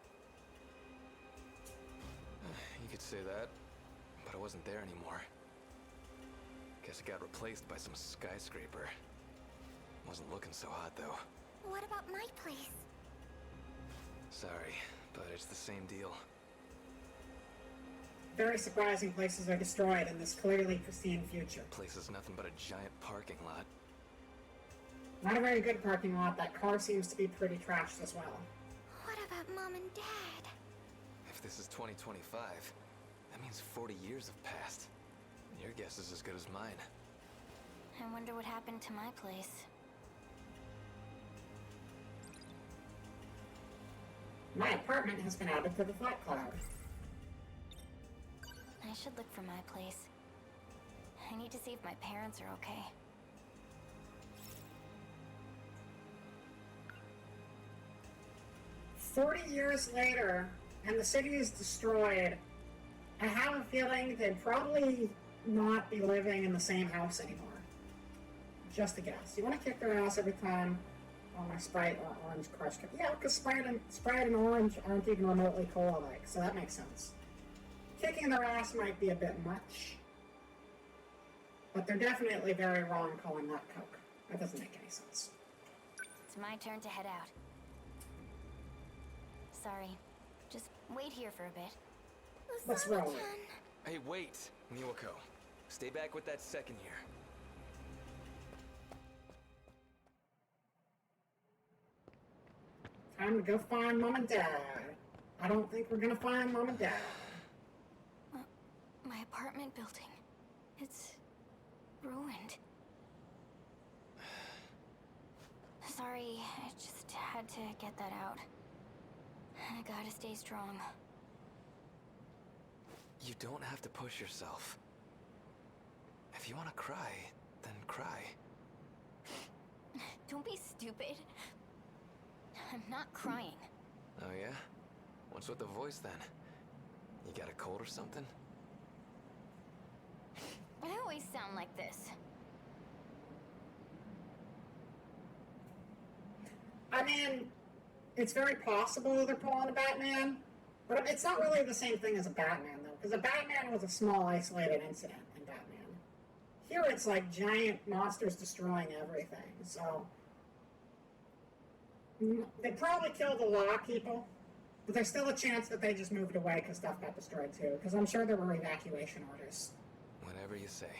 B: You could say that, but I wasn't there anymore. Guess it got replaced by some skyscraper. Wasn't looking so hot, though.
E: What about my place?
B: Sorry, but it's the same deal.
A: Very surprising places are destroyed in this clearly pristine future.
B: Place is nothing but a giant parking lot.
A: Not a very good parking lot. That car seems to be pretty trashed as well.
E: What about Mom and Dad?
B: If this is 2025, that means 40 years have passed. Your guess is as good as mine.
C: I wonder what happened to my place.
A: My apartment has been added to the thought cloud.
C: I should look for my place. I need to see if my parents are okay.
A: "40 years later, and the city is destroyed. I have a feeling they'd probably not be living in the same house anymore. Just a guess. You want to kick their ass every time my Sprite or Orange Crush Cup. Yeah, because Sprite and Orange aren't even remotely cola-like, so that makes sense. Kicking their ass might be a bit much, but they're definitely very wrong calling that Coke. That doesn't make any sense.
C: It's my turn to head out. Sorry. Just wait here for a bit.
A: Let's roll it.
B: Hey, wait, Miwako. Stay back with that second year.
A: Time to go find Mom and Dad. I don't think we're gonna find Mom and Dad.
C: My apartment building. It's ruined. Sorry, I just had to get that out. I gotta stay strong.
B: You don't have to push yourself. If you want to cry, then cry.
C: Don't be stupid. I'm not crying.
B: Oh yeah? What's with the voice then? You got a cold or something?
C: I always sound like this.
A: I mean, it's very possible they're pulling a Batman, but it's not really the same thing as a Batman, though, because a Batman was a small, isolated incident in Batman. Here it's like giant monsters destroying everything, so... They probably killed a lot of people, but there's still a chance that they just moved away because stuff got destroyed too, because I'm sure there were evacuation orders.
B: Whatever you say.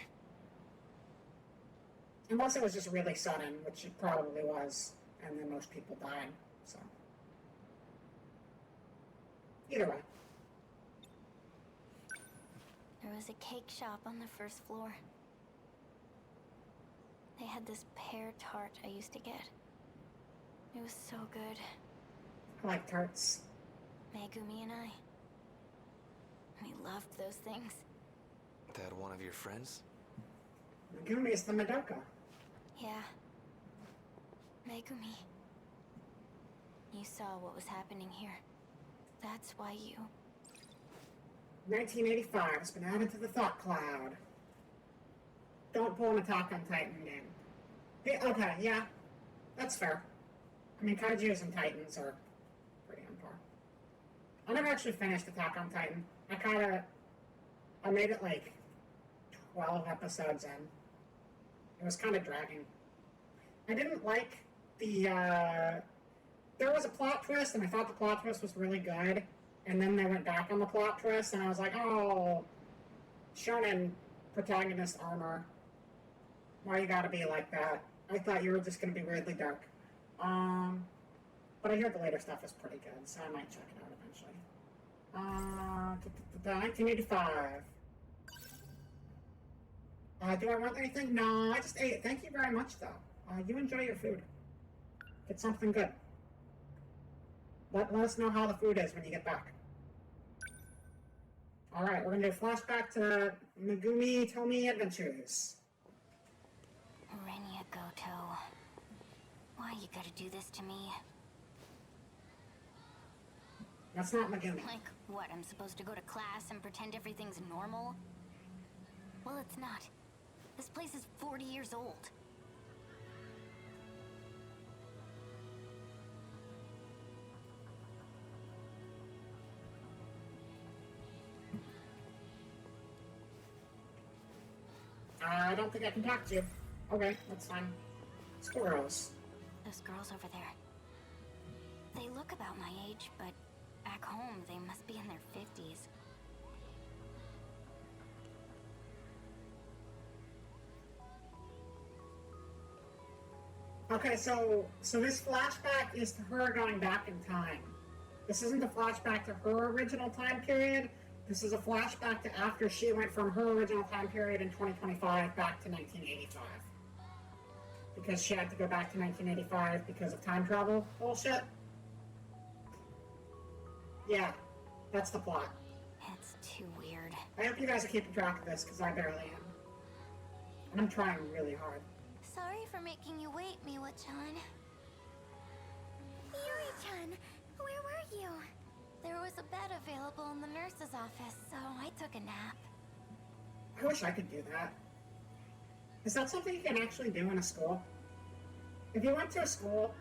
A: Unless it was just really sudden, which it probably was, and then most people died, so... Either way.
C: There was a cake shop on the first floor. They had this pear tart I used to get. It was so good.
A: I like tarts.
C: Megumi and I. We loved those things.
B: That one of your friends?
A: Megumi is the Madoka.
C: Yeah. Megumi. You saw what was happening here. That's why you...
A: 1985 has been added to the thought cloud. Don't pull an Attack on Titan game. Hey, okay, yeah. That's fair. I mean, Kaijus and Titans are pretty on par. I never actually finished Attack on Titan. I made it like 12 episodes in. It was kind of dragging. I didn't like the, there was a plot twist, and I thought the plot twist was really good, and then they went back on the plot twist, and I was like, oh, shonen protagonist armor. Why you gotta be like that? I thought you were just gonna be weirdly dark. But I hear the later stuff is pretty good, so I might check it out eventually. 1985. Do I want anything? No, I just ate. Thank you very much, though. You enjoy your food. Get something good. Let us know how the food is when you get back. Alright, we're gonna do a flashback to Megumi Tomi Adventures.
C: Renya Goto. Why you gotta do this to me?
A: That's not Megumi.
C: Like, what, I'm supposed to go to class and pretend everything's normal? Well, it's not. This place is 40 years old.
A: I don't think I can talk to you. Okay, that's fine. Squirrels.
C: Those girls over there. They look about my age, but back home they must be in their 50s.
A: Okay, so this flashback is to her going back in time. This isn't a flashback to her original time period. This is a flashback to after she went from her original time period in 2025 back to 1985. Because she had to go back to 1985 because of time travel bullshit. Yeah, that's the plot.
C: It's too weird.
A: I hope you guys are keeping track of this, because I barely am. And I'm trying really hard.
E: Sorry for making you wait, Miwa-chan. Yuri-chan, where were you? There was a bed available in the nurse's office, so I took a nap.
A: I wish I could do that. Is that something you can actually do in a school? If you went to a school,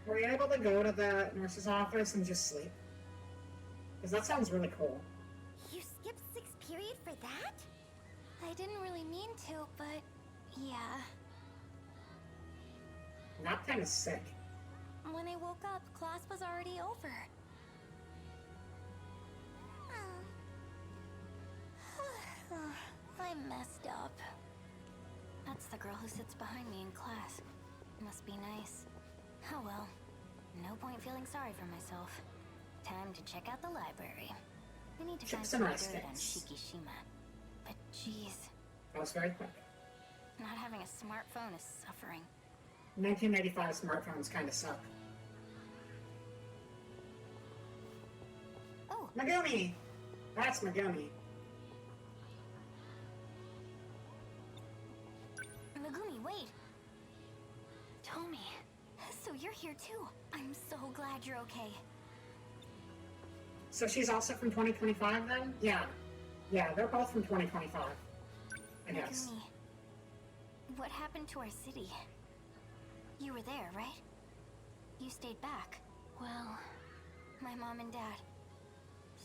A: were you able to go to the nurse's office and just sleep? Because that sounds really cool.
E: You skipped 6th period for that? I didn't really mean to, but yeah.
A: Nap time is sick.
E: When I woke up, class was already over. I messed up.
C: That's the girl who sits behind me in class. Must be nice. Oh well. No point feeling sorry for myself. Time to check out the library. I need to find
A: Chips
C: some
A: and
C: good
A: rice
C: on
A: cakes.
C: Shikishima. But jeez,
A: That was very quick.
C: not having a smartphone is suffering.
A: 1985 smartphones kind of suck.
C: Oh,
A: Megumi! That's Megumi.
C: Megumi, wait! Tomi, so you're here too. I'm so glad you're okay.
A: So she's also from 2025 then? Yeah. Yeah, they're both from 2025. I guess.
C: Megumi, what happened to our city? You were there, right? You stayed back. Well, my mom and dad.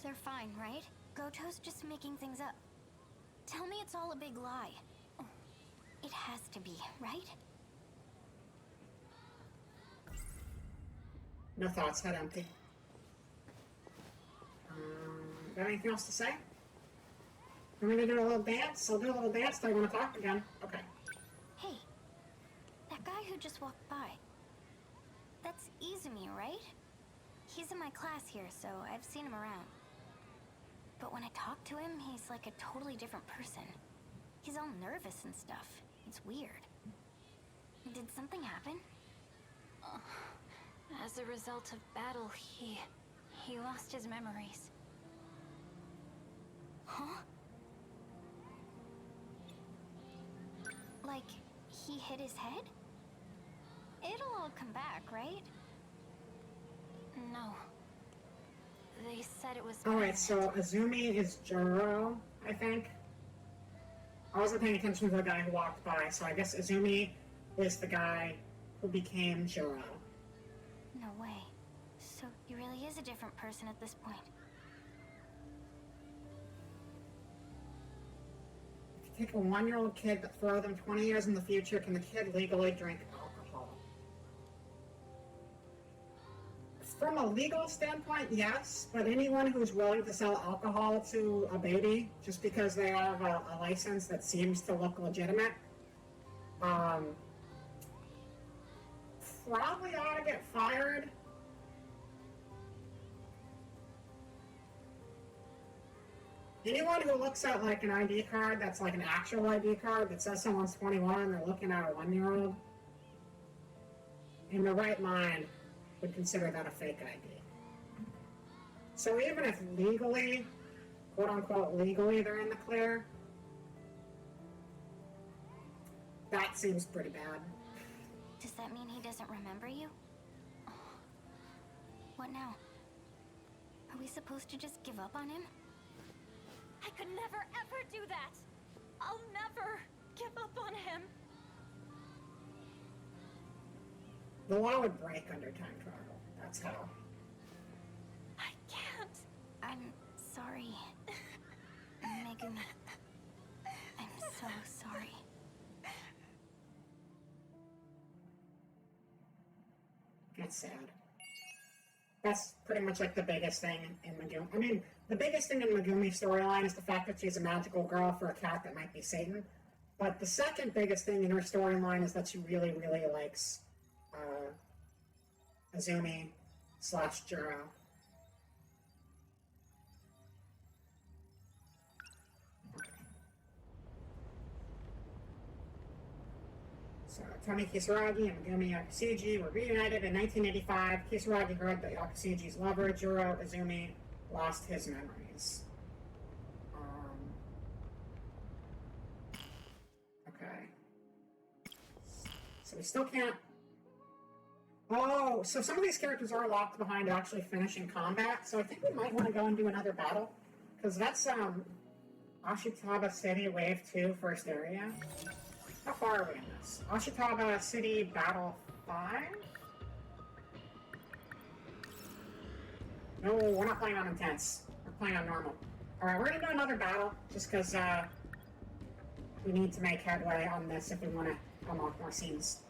C: They're fine, right? Goto's just making things up. Tell me it's all a big lie. Oh, it has to be, right?
A: No thoughts, head empty. Got anything else to say? I'm gonna do a little dance. I'll do a little dance till I want to talk again. Okay.
C: Hey, that guy who just walked by. That's Izumi, right? He's in my class here, so I've seen him around. But when I talk to him, he's like a totally different person. He's all nervous and stuff. It's weird. Did something happen?
F: As a result of battle, he lost his memories.
C: Huh? Like, he hit his head? It'll all come back, right?
F: said it was.
A: Alright, so Azumi is Juro, I think. I wasn't paying attention to the guy who walked by, so I guess Azumi is the guy who became Juro.
C: No way. So he really is a different person at this point.
A: If you take a 1-year-old kid but throw them 20 years in the future, can the kid legally drink alcohol? From a legal standpoint, yes, but anyone who's willing to sell alcohol to a baby just because they have a license that seems to look legitimate, probably ought to get fired. Anyone who looks at like an ID card that's like an actual ID card that says someone's 21 and they're looking at a 1-year-old, in their right mind, would consider that a fake ID. So even if legally, quote unquote legally, they're in the clear, that seems pretty bad.
C: Does that mean he doesn't remember you? What now? Are we supposed to just give up on him?
F: I could never ever do that. I'll never give up on him.
A: The law would break under time travel. That's how.
F: I can't.
C: I'm sorry. Megumi. I'm so sorry.
A: That's sad. That's pretty much like the biggest thing in Megumi. I mean, the biggest thing in Megumi's storyline is the fact that she's a magical girl for a cat that might be Satan. But the second biggest thing in her storyline is that she really, really likes Azumi / Juro. So Tomi Kisaragi and Megumi Yakushiji were reunited in 1985. Kisaragi heard that Yakushiji's lover, Juro Azumi, lost his memories. Okay. So we still can't... Oh, so some of these characters are locked behind actually finishing combat, so I think we might want to go and do another battle. Because that's, Ashitaba City Wave 2 first area. How far are we in this? Ashitaba City Battle 5? No, we're not playing on intense. We're playing on normal. Alright, we're gonna do another battle, just because, we need to make headway on this if we want to unlock more scenes.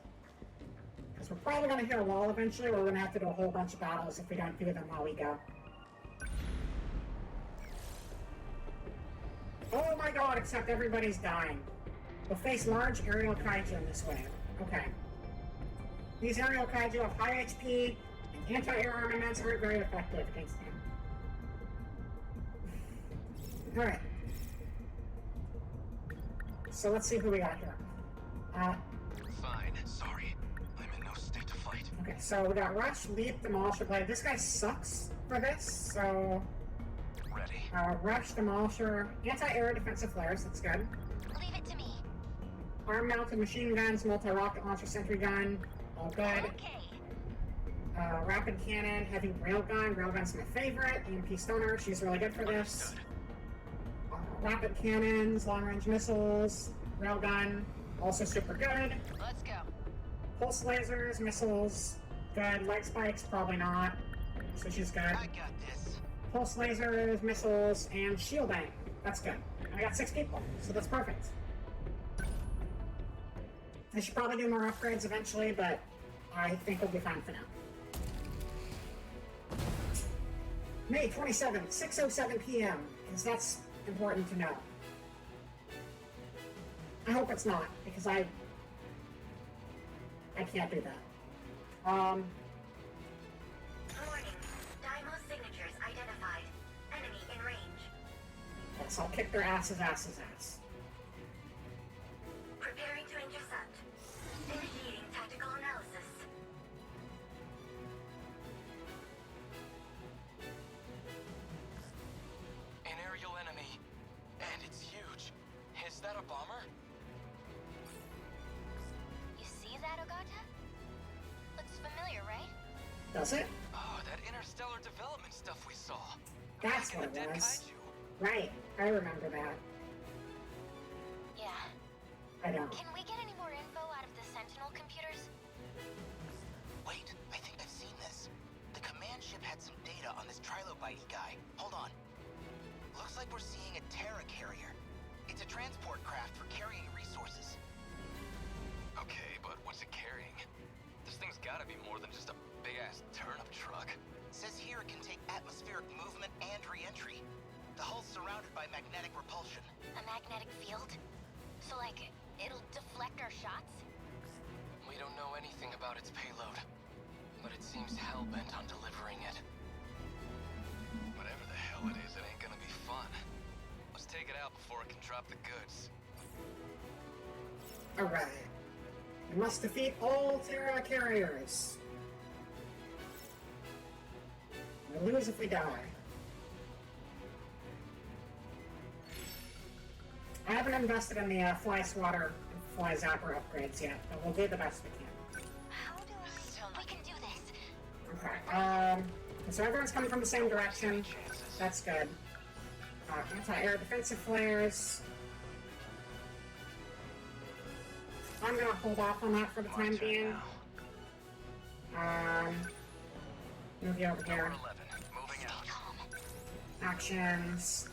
A: Because we're probably going to hit a wall eventually, or we're going to have to do a whole bunch of battles if we don't do them while we go. Oh my god, except everybody's dying. We'll face large aerial kaiju in this wave. Okay. These aerial kaiju have high HP, and anti-air armaments aren't very effective against them. Alright. So let's see who we got here.
B: Fine, sorry. I'm in no state to fight.
A: Okay, so we got Rush, Leap, Demolisher, Blade. This guy sucks for this, so...
B: Ready.
A: Rush, Demolisher, anti-air defensive flares, that's good.
C: Leave it to me.
A: Arm-mounted machine guns, multi-rocket launcher, sentry gun, all good.
C: Okay.
A: Rapid cannon, heavy railgun. Railgun's my favorite. EMP Stoner, she's really good for this.
B: Understood.
A: Rapid cannons, long-range missiles, railgun, also super good.
C: Let's go.
A: Pulse lasers, missiles, good. Light spikes, probably not. So she's good.
B: I got this.
A: Pulse lasers, missiles, and shielding. That's good. I got 6 people, so that's perfect. I should probably do more upgrades eventually, but I think we'll be fine for now. May 27th, 6:07 p.m., because that's important to know. I hope it's not, because I can't do that.
D: Warning. Daimo signatures identified. Enemy in range.
A: Yes, I'll kick their ass.
D: Preparing to intercept. Initiating tactical analysis.
B: An aerial enemy. And it's huge. Is that a bomber?
C: You see that, Ogata? Looks familiar, right?
A: Does it?
B: Oh, that interstellar development stuff we saw.
A: That's
B: Taking
A: what
B: the
A: it
B: dead
A: was.
B: kaiju.
A: Right, I remember that.
C: Yeah.
A: I don't.
C: Can we get any more info out of the Sentinel computers?
B: Wait, I think I've seen this. The command ship had some data on this trilobite guy. Hold on. Looks like we're seeing a Terra carrier. It's a transport craft for carrying resources. Okay, but what's it carrying? This thing's gotta be more than just a big-ass turnip truck. Says here it can take atmospheric movement and re-entry. The hull's surrounded by magnetic repulsion.
C: A magnetic field? So, like, it'll deflect our shots?
B: We don't know anything about its payload, but it seems hell-bent on delivering it. Whatever the hell it is, it ain't gonna be fun. Let's take it out before it can drop the goods.
A: Alright. We must defeat all Terra carriers. We lose if we die. I haven't invested in the fly swatter and fly zapper upgrades yet, but we'll do the best we can.
C: How do we can do this?
A: Okay, so everyone's coming from the same direction. That's good. Anti-air defensive flares. I'm gonna hold off on that for the time being. Move you over here.
B: Moving out.
A: Actions.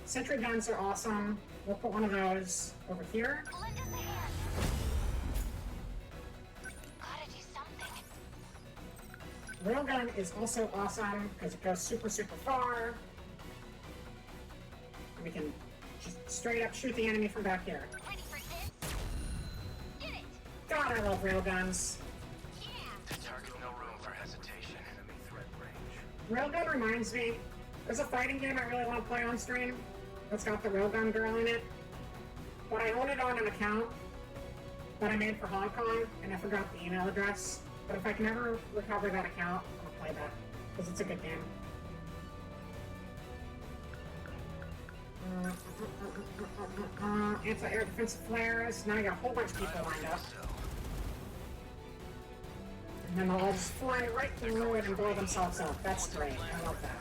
A: Sentry guns are awesome. We'll put one of those over here.
C: Lend us a hand. Gotta do something.
A: Railgun is also awesome because it goes super, super far. We can just straight up shoot the enemy from back here.
C: Ready for this? Get it!
A: God, I love railguns.
C: Yeah!
B: The target, no room for hesitation.
A: Railgun reminds me, there's a fighting game I really want to play on stream that's got the Railgun girl in it. But I own it on an account that I made for Hong Kong, and I forgot the email address. But if I can ever recover that account, I'll play that, because it's a good game. Anti-air defensive flares. Now I got a whole bunch of people lined up. And then they'll all just fly right through it and blow themselves up. That's great. I love that.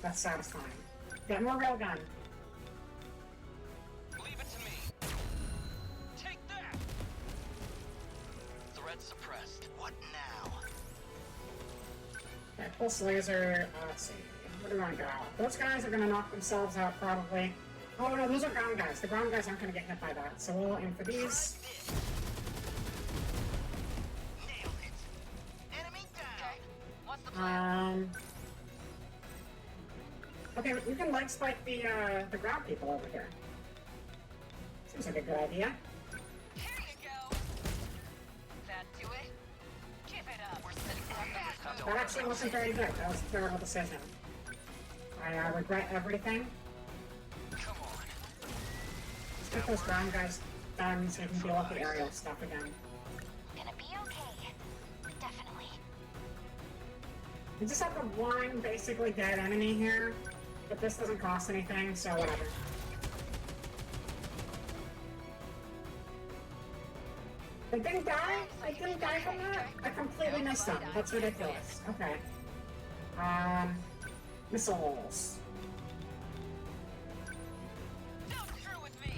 A: That's satisfying. Got more railgun.
B: Leave it to me. Take that. Threat suppressed. What now?
A: Okay, pulse laser. Let's see. Where do we want to go? Those guys are going to knock themselves out probably. Oh no, those are ground guys. The ground guys aren't going to get hit by that. So we'll aim for these.
B: Nailed it. Enemy down. What's the plan?
A: Okay, we can leg spike the ground people over here. Seems like a good idea.
F: Here you go. That do it? Give it up. We're sitting fast.
A: That actually wasn't very good. That was a terrible decision. I regret everything.
B: Come on.
A: Let's get those ground guys done so we can deal with the aerial stuff again.
C: Gonna be okay. Definitely.
A: We just have the one basically dead enemy here, but this doesn't cost anything, so whatever. They didn't die? They didn't die from that? I completely missed them. That's ridiculous. Okay. Missiles.
F: Don't screw with me.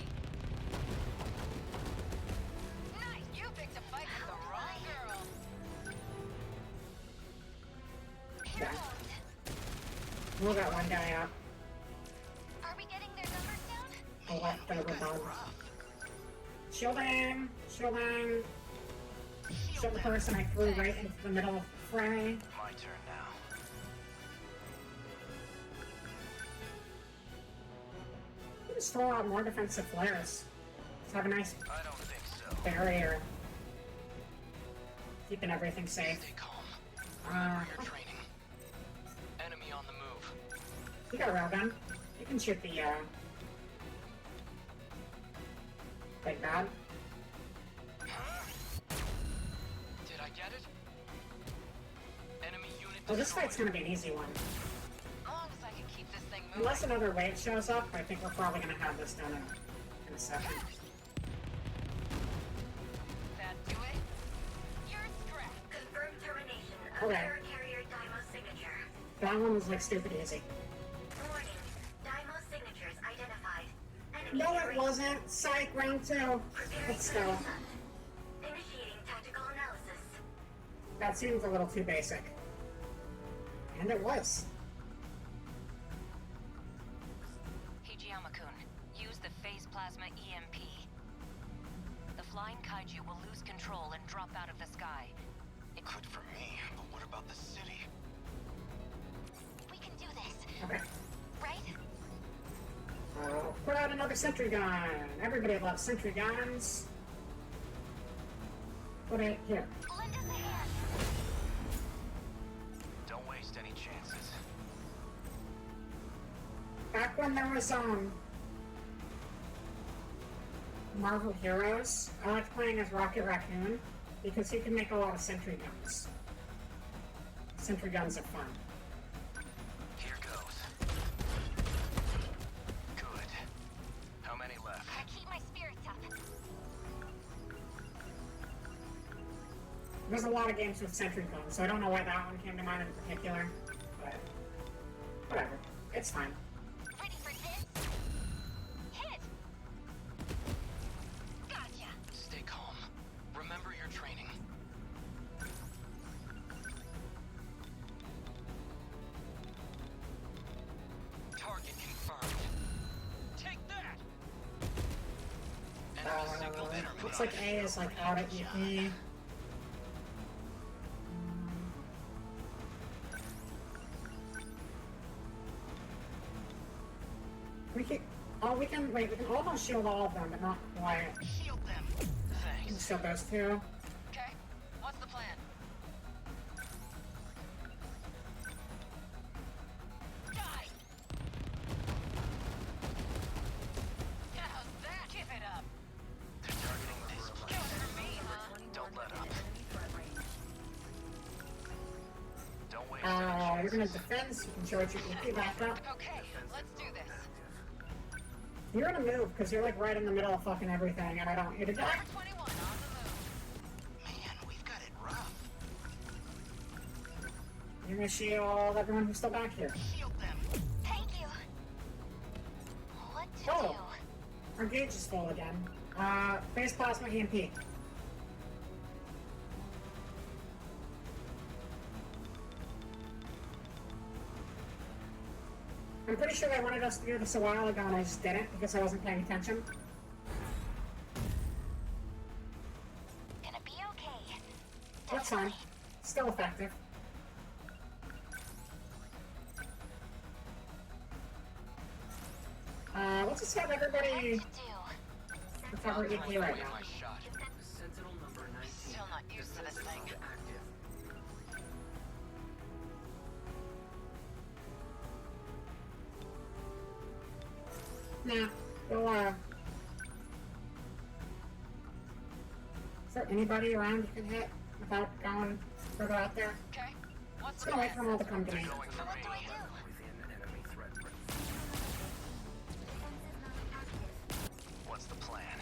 F: Nice. You picked a fight with the wrong girl.
A: Okay. We'll get one guy up.
C: Are we getting their numbers down?
A: I'll let the rebel. Shielding! Shielding! Shield the person I threw right into the middle of the fray.
B: My turn now.
A: Just throw out more defensive flares. Just have a nice
B: I don't think so.
A: barrier. Keeping everything safe.
B: Stay calm.
A: Uh,
B: Your training. Enemy on the move.
A: you got a railgun. You can shoot the, big bad.
B: Did I get it? Enemy unit
A: Well, this fight's
B: destroyed.
A: gonna be an easy one.
F: As long as I can keep this thing moving.
A: Unless another wave shows up, I think we're probably gonna have this done in a second.
F: That do it? You're strapped.
D: Confirmed termination of
A: Okay.
D: Terra Carrier Dymo signature.
A: That one was like stupid easy. No, it wasn't. Psych, round 2. Let's go.
D: Initiating tactical analysis.
A: That seems a little too basic. And it was.
F: Hijiyama-kun, use the phase plasma EMP. The flying kaiju will lose control and drop out of the sky.
B: Good for me, but what about the city?
E: We can do this,
A: Okay.
E: right?
A: Put out another sentry gun. Everybody loves sentry guns. Put it here.
E: Lend us a hand.
B: Don't waste any chances.
A: Back when there was Marvel Heroes, I liked playing as Rocket Raccoon because he can make a lot of sentry guns. Sentry guns are fun.
B: Here goes. Good. How many left?
E: Gotta keep my spirits up.
A: There's a lot of games with sentry guns, so I don't know why that one came to mind in particular, but whatever. It's fine.
E: Ready for this? Hit! Gotcha!
B: Stay calm. Remember your training. Target confirmed. Take that! Enemy signal intermittent.
A: Looks like A is like out at EP. We can wait, we can almost shield all of them, but not quite.
B: Shield them.
A: We can
B: Thanks.
A: shield those two.
F: Okay, what's the plan? Die! How's that? Give it up!
B: They're targeting this place.
F: Kills for me, huh?
B: Don't let up. Don't waste
A: You're gonna defend, so you can charge your EP back up.
F: Okay, let's do this.
A: You're gonna move, because you're like right in the middle of fucking everything, and I don't want you to die.
F: Number 21 on the move.
B: Man, we've got it rough.
A: You're gonna shield everyone who's still back here.
B: Shield them.
E: Thank you. What to
A: Oh.
E: do?
A: Our gauge is full again. Phase plasma EMP. I'm pretty sure they wanted us to do this a while ago and I just didn't because I wasn't paying attention.
E: Gonna be okay.
A: That's fine. Still effective. Let's just have everybody
E: What to do?
A: recover EP right now.
B: My shot.
G: Sentinel number 19.
F: Still not used to this thing.
G: Active.
A: Nah, go, is there anybody around you can hit without going further out there?
F: Okay, what's
A: Just
F: the
A: gonna wait
F: plan?
A: for them all to come to me.
B: They're going for
E: What do I
B: me.
E: do?
G: Within enemy threat range.
B: What's the plan?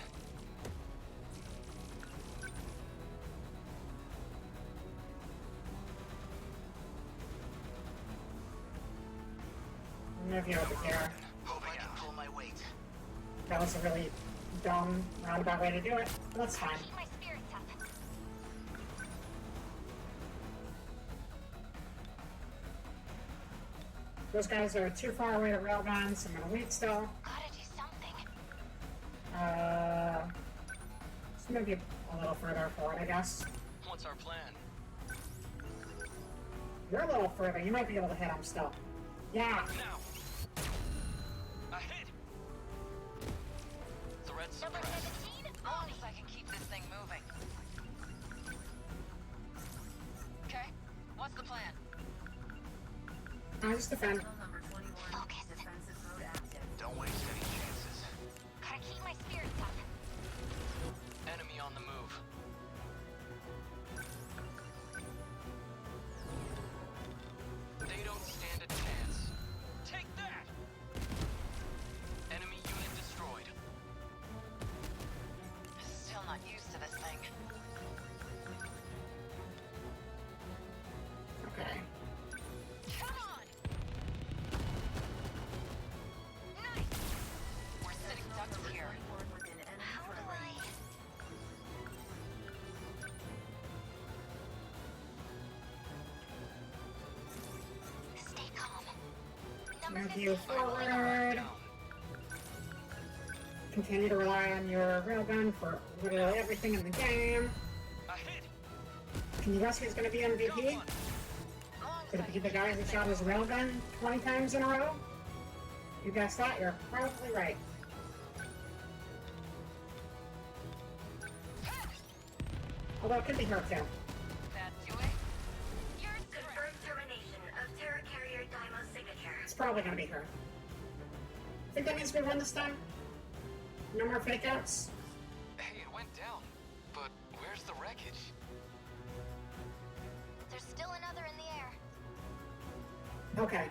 A: Move you over here.
B: Hope I can pull my weight.
A: That was a really dumb, roundabout way to do it. But that's fine.
E: Keep my spirits up.
A: Those guys are too far away to railgun, so I'm gonna wait still.
E: Gotta do something.
A: Just maybe a little further forward, I guess.
B: What's our plan?
A: You're a little further. You might be able to hit them still. Yeah.
B: Now! A hit! Threat
E: Number
B: suppressed.
E: 17?
F: Long as I can keep this thing moving. Okay, what's the plan?
A: I just defend.
G: Sentinel number 21.
E: Focus.
G: Defensive mode active.
B: Don't waste any chances.
E: Gotta keep my spirits up.
B: Enemy on the move. They don't stand a chance. Take that! Enemy unit destroyed.
F: Still not used to this thing.
A: Okay.
F: Come on!
A: Move you forward. Continue to rely on your railgun for literally everything in the game.
B: A hit.
A: Can you guess who's going to be MVP? Could it be the guy who shot his railgun 20 times in a row? You guessed that, you're probably right. Although it could be her too.
F: That do it? You're
D: Confirmed termination of Terra Carrier Dymo signature.
A: It's probably going to be her. Think that means we won this time? No more fake outs?
B: Hey, it went down. But where's the wreckage?
C: There's still another in the air.
A: Okay.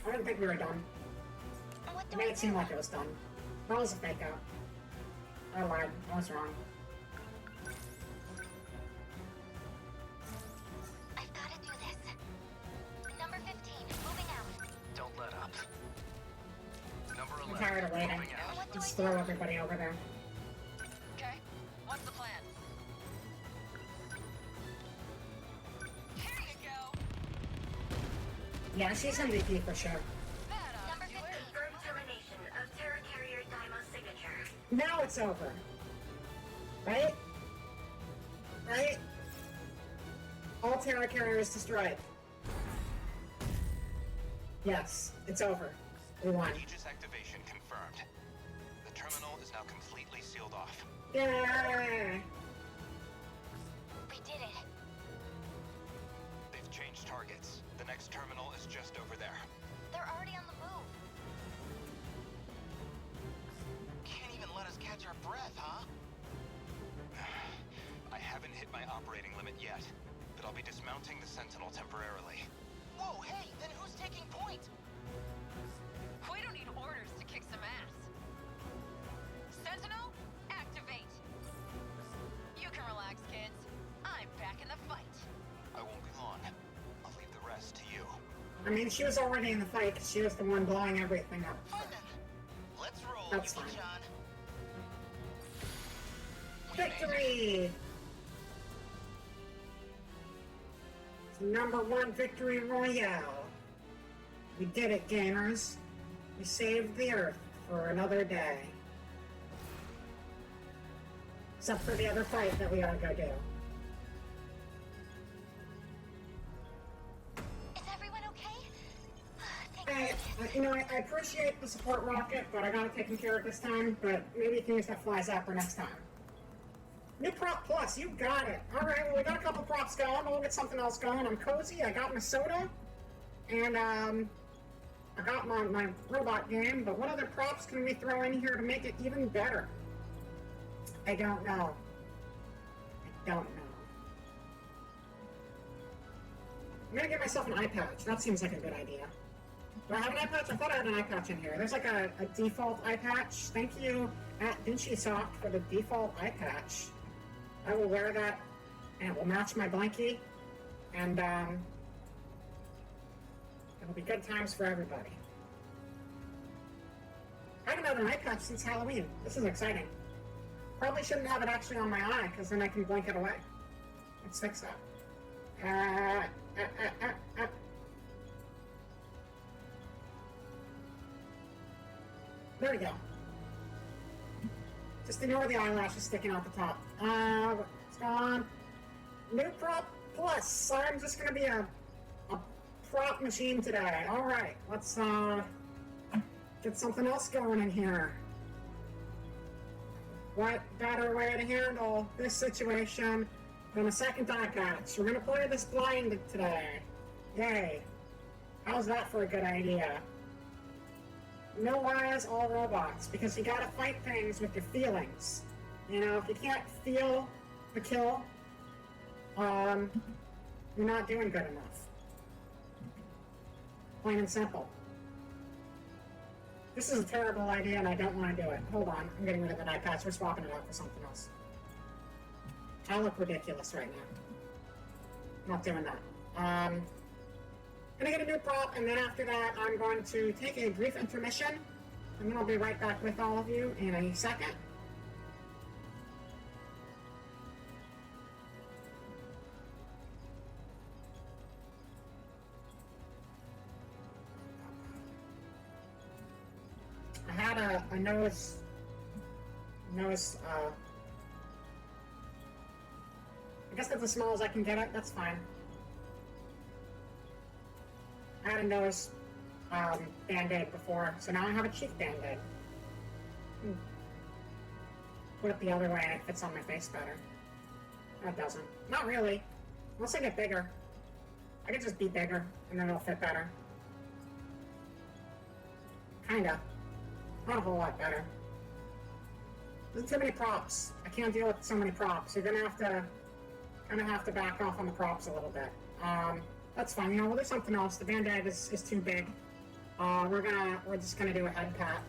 A: I didn't think we were done.
C: What
A: It
C: do
A: made
C: I
A: it seem
C: do?
A: like it was done. That was a fake out. I lied. I was wrong.
C: I've got to do this. Number 15, moving out.
B: Don't let up. Number
A: I'm
B: 11.
A: tired of waiting.
B: moving out.
C: What do
A: Let's
C: I
A: throw
C: do?
A: everybody over there.
F: okay. What's the plan? Here you go.
A: Yeah, she's MVP for sure.
F: That ought
C: Number
F: to do it.
C: 15.
D: Confirmed termination of Terra Carrier Dymo signature.
A: Now it's over. Right? Right? All Terra carriers destroyed. Yes, it's over. We won.
H: Aegis activation confirmed. The terminal is now completely sealed off.
A: Yay!
C: We did it.
H: They've changed targets. The next terminal is just over there.
C: They're already on the move.
H: Can't even let us catch our breath, huh? I haven't hit my operating limit yet, but I'll be dismounting the Sentinel temporarily.
B: Whoa, hey, then who's taking point?
F: We don't need orders to kick some ass. Sentinel, activate. You can relax, kids. I'm back in the fight.
H: I won't be long. I'll leave the rest to you.
A: I mean, she was already in the fight 'cause she was the one blowing everything up.
B: Fine then. Let's roll,
A: That's
B: Yuki
A: fine.
B: Chan. We made it.
A: Victory! It's #1 victory royale. We did it, gamers. We saved the Earth for another day. Except for the other fight that we gotta go do.
C: Is everyone okay?
A: Hey,
C: Thank
A: you know, I appreciate the support rocket, but I got it taken care of this time. But maybe you can use that fly zapper next time. New prop plus, you got it. All right, well we got a couple props going. We'll get something else going. I'm cozy. I got my soda, and I got my robot game. But what other props can we throw in here to make it even better? I don't know. I don't know. I'm gonna get myself an eye patch. That seems like a good idea. Do I have an eye patch? I thought I had an eye patch in here. There's like a default eye patch. Thank you at DinciSoft for the default eye patch. I will wear that and it will match my blankie. And it'll be good times for everybody. I haven't had an eye patch since Halloween. This is exciting. Probably shouldn't have it actually on my eye because then I can blink it away. Let's fix that. There we go. Just ignore the eyelashes sticking out the top. It's gone. New prop plus. I'm just gonna be a prop machine today. Alright, let's get something else going in here. What better way to handle this situation than a second eye patch? We're gonna play this blind today. Yay. How's that for a good idea? No eyes, all robots, because you gotta fight things with your feelings. You know, if you can't feel the kill, you're not doing good enough. Plain and simple. This is a terrible idea and I don't want to do it. Hold on, I'm getting rid of that eye patch. We're swapping it out for something else. I look ridiculous right now. Not doing that. Gonna get a new prop, and then after that, I'm going to take a brief intermission, and then I'll be right back with all of you in a second. add a nose, I guess that's as small as I can get it, that's fine. I had a nose, band-aid before, so now I have a cheek band-aid. Put it the other way and it fits on my face better. No, it doesn't. Not really. Unless I get bigger. I could just be bigger, and then it'll fit better. Kinda. Not a whole lot better. There's too many props. I can't deal with so many props. You're gonna have to back off on the props a little bit. That's fine. You know, we'll do something else. The band-aid is too big. We're just gonna do a head pat.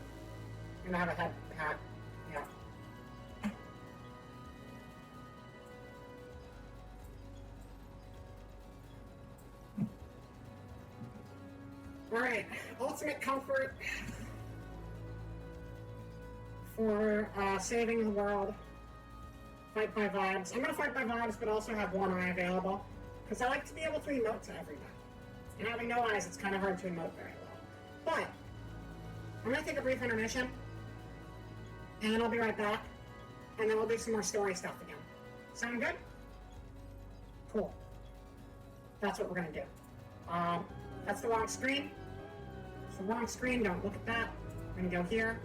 A: We're gonna have a head pat. Yeah. Alright, ultimate comfort for saving the world. Fight by vibes. I'm gonna fight by vibes, but also have one eye available. Because I like to be able to emote to everybody. And having no eyes, it's kind of hard to emote very well. But, I'm gonna take a brief intermission. And then I'll be right back. And then we'll do some more story stuff again. Sound good? Cool. That's what we're gonna do. That's the wrong screen. It's the wrong screen, don't look at that. I'm gonna go here.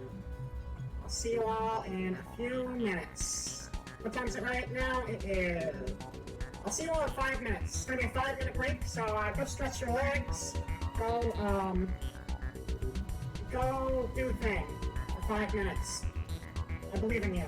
A: I'll see you all in a few minutes. What time is it right now? It is... I'll see you all in 5 minutes. It's gonna be a 5-minute break, so go stretch your legs. Go do a thing for 5 minutes. I believe in you.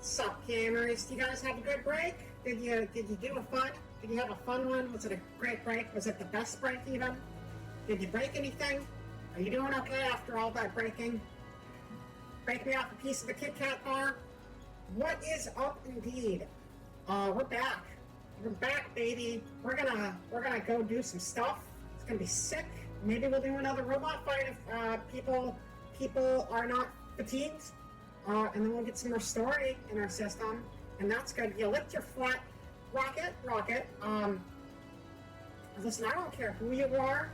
A: Sup, gamers? You guys have a good break? Did you have a fun one? Was it a great break? Was it the best break even? Did you break anything? Are you doing okay after all that breaking? Break me off a piece of the Kit Kat bar? What is up indeed? We're back. We're back, baby. We're gonna go do some stuff. It's gonna be sick. Maybe we'll do another robot fight if people are not fatigued. And then we'll get some more story in our system, and that's good. You lift your flat rocket. Listen, I don't care who you are.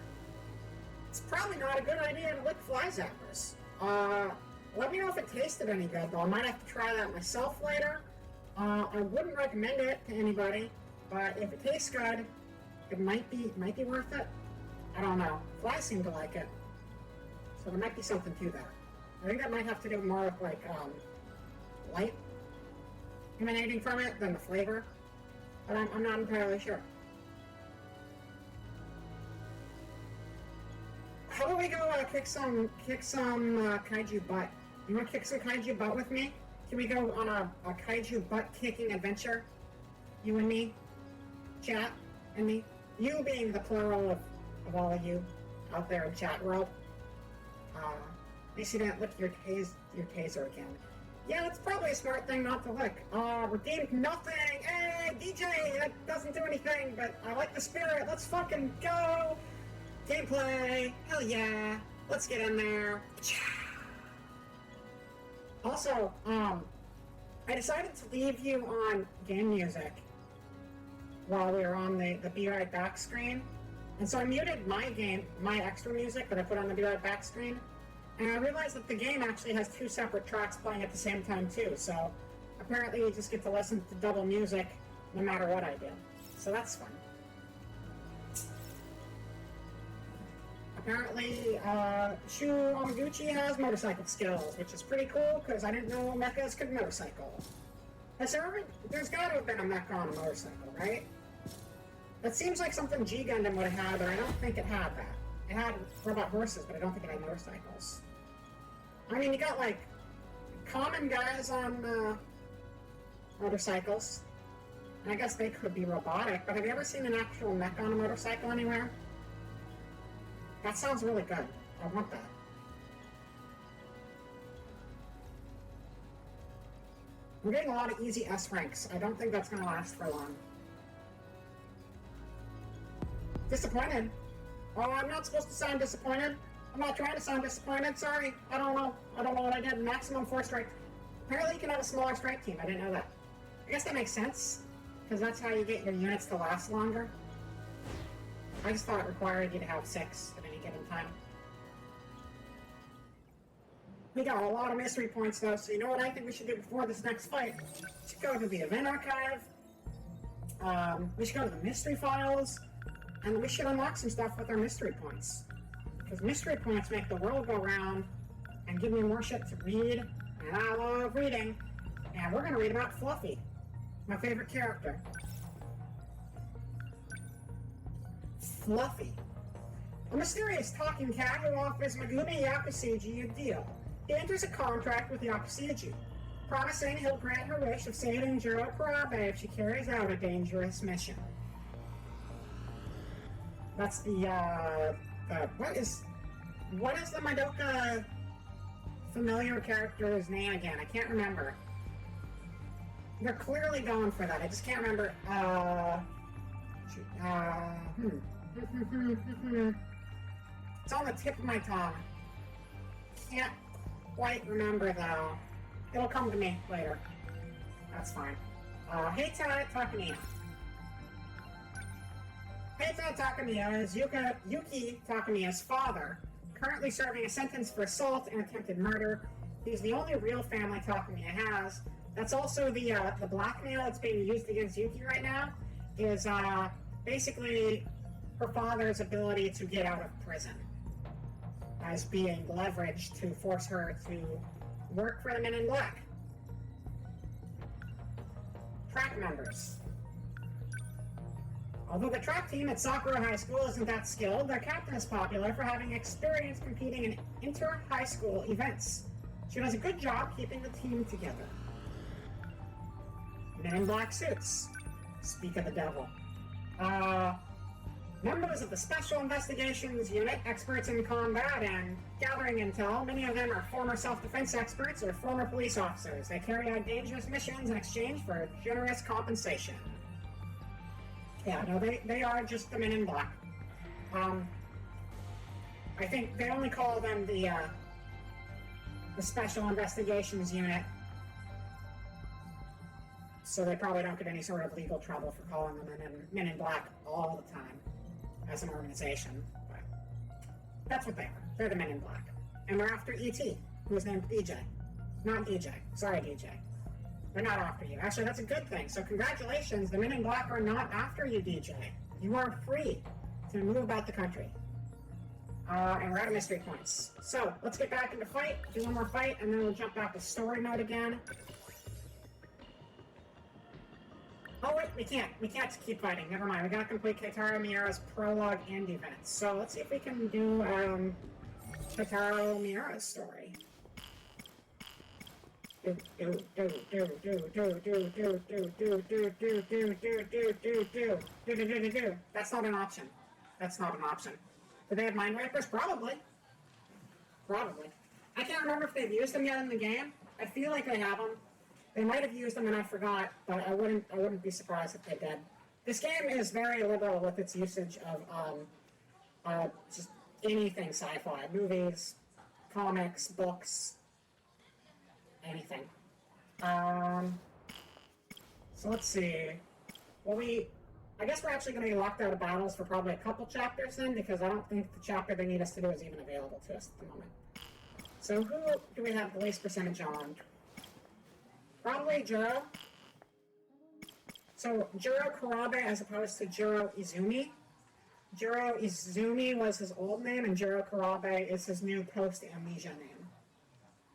A: It's probably not a good idea to lick fly zappers. Let me know if it tasted any good, though. I might have to try that myself later. I wouldn't recommend it to anybody, but if it tastes good, it might be worth it. I don't know. Flies seem to like it, so there might be something to that. I think that might have to do more with like light emanating from it than the flavor, but I'm not entirely sure. How about we go kick some kaiju butt? You want to kick some kaiju butt with me? Can we go on a kaiju butt kicking adventure? You and me, chat, and me. You being the plural of all of you out there in chat world. At least you didn't lick your taser again. Yeah, it's probably a smart thing not to lick. Redeemed nothing! Hey, DJ, that doesn't do anything, but I like the spirit. Let's fucking go! Gameplay! Hell yeah! Let's get in there. Also, I decided to leave you on game music while we were on the Be Right Back screen. And so I muted my extra music that I put on the Be Right Back screen. And I realized that the game actually has two separate tracks playing at the same time too, so apparently you just get to listen to double music no matter what I do. So that's fun. Apparently, Shu Omaguchi has motorcycle skills, which is pretty cool, because I didn't know mechas could motorcycle. There's got to have been a mecha on a motorcycle, right? That seems like something G Gundam would have had, but I don't think it had that. It had robot horses, but I don't think it had motorcycles. I mean, you got, like, common guys on motorcycles. And I guess they could be robotic, but have you ever seen an actual mech on a motorcycle anywhere? That sounds really good. I want that. We're getting a lot of easy S ranks. I don't think that's going to last for long. Disappointed. Oh, I'm not supposed to sound disappointed. I'm not trying to sound disappointed. Sorry. I don't know what I did. Maximum 4 strike. Apparently you can have a smaller strike team. I didn't know that. I guess that makes sense, because that's how you get your units to last longer. I just thought it required you to have 6 at any given time. We got a lot of mystery points though, so you know what I think we should do before this next fight? We should go to the event archive. We should go to the mystery files. And we should unlock some stuff with our mystery points. Because mystery points make the world go round and give me more shit to read. And I love reading. And we're going to read about Fluffy, my favorite character. Fluffy. A mysterious talking cat who offers Megumi Yakuseiji a deal. He enters a contract with Yakuseiji, promising he'll grant her wish of saving Jiro Kurabe if she carries out a dangerous mission. That's the, what is the Madoka familiar character's name again? I can't remember. They're clearly going for that. I just can't remember. It's on the tip of my tongue. Can't quite remember though. It'll come to me later. That's fine. Heita Takamiya. Heita Takamiya is Yuki Takamiya's father, currently serving a sentence for assault and attempted murder. He's the only real family Takamiya has. That's also the blackmail that's being used against Yuki right now, is basically her father's ability to get out of prison as being leveraged to force her to work for the Men in Black. Track members. Although the track team at Sakura High School isn't that skilled, their captain is popular for having experience competing in inter-high school events. She does a good job keeping the team together. Men in black suits. Speak of the devil. Members of the Special Investigations Unit, experts in combat and gathering intel. Many of them are former self-defense experts or former police officers. They carry out dangerous missions in exchange for generous compensation. Yeah, no, they are just the Men in Black. I think they only call them the Special Investigations Unit, so they probably don't get any sort of legal trouble for calling them Men in Black all the time as an organization. But that's what they are. They're the Men in Black. And they're after E.T., who is named DJ. Not DJ. Sorry, DJ. They're not after you. Actually, that's a good thing. So congratulations, the Men in Black are not after you, DJ. You are free to move about the country. And we're out of mystery points. So, let's get back into fight, do one more fight, and then we'll jump back to story mode again. Oh wait, we can't keep fighting. Never mind. We gotta complete Keitaro Miura's prologue and events. So let's see if we can do Keitaro Miura's story. That's not an option. That's not an option. Do they have Mind Wipers? Probably. Probably. I can't remember if they've used them yet in the game. I feel like they have them. They might have used them and I forgot, but I wouldn't be surprised if they did. This game is very liberal with its usage of just anything sci-fi. Movies, comics, books, anything. So let's see. Well, I guess we're actually going to be locked out of battles for probably a couple chapters then, because I don't think the chapter they need us to do is even available to us at the moment. So who do we have the least percentage on? Probably Juro. So Juro Kurabe as opposed to Juro Izumi. Juro Izumi was his old name, and Juro Kurabe is his new post-amnesia name.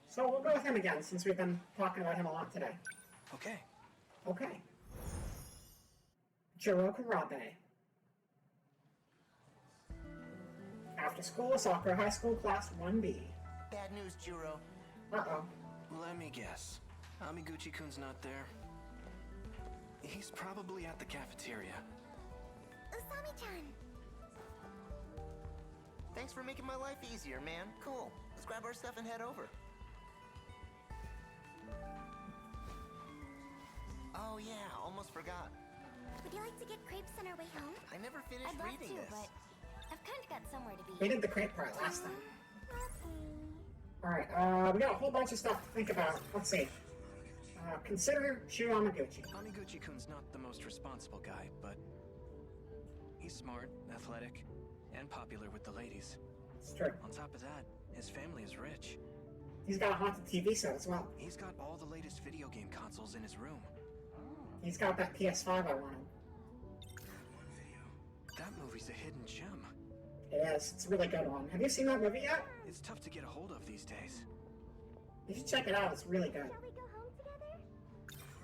A: So we'll go with him again, since we've been talking about him a lot today.
H: Okay.
A: Okay. Juro Kurabe. After school, Sakura High School, Class 1B.
I: Bad news, Juro.
A: Uh-oh.
H: Let me guess. Amiguchi-kun's not there. He's probably at the cafeteria.
E: Usami-chan.
I: Thanks for making my life easier, man. Cool. Let's grab our stuff and head over. Oh yeah, almost forgot.
E: Would you like to get crepes on our way home?
I: I never finished
C: I'd love
I: reading
C: to,
I: this.
C: but I've kind of got somewhere to be.
A: We did the crepe part last time. Alright, we got a whole bunch of stuff to think about. Let's see. Consider Shu Amaguchi.
H: Amiguchi-kun's not the most responsible guy, but he's smart, athletic, and popular with the ladies.
A: It's true.
H: On top of that, his family is rich.
A: He's got a haunted TV set as well.
H: He's got all the latest video game consoles in his room.
A: He's got that PS5 I wanted.
H: That movie's a hidden gem.
A: It is. It's a really good one. Have you seen that movie yet?
H: It's tough to get a hold of these days.
A: You should check it out. It's really good.
E: Shall we go home together?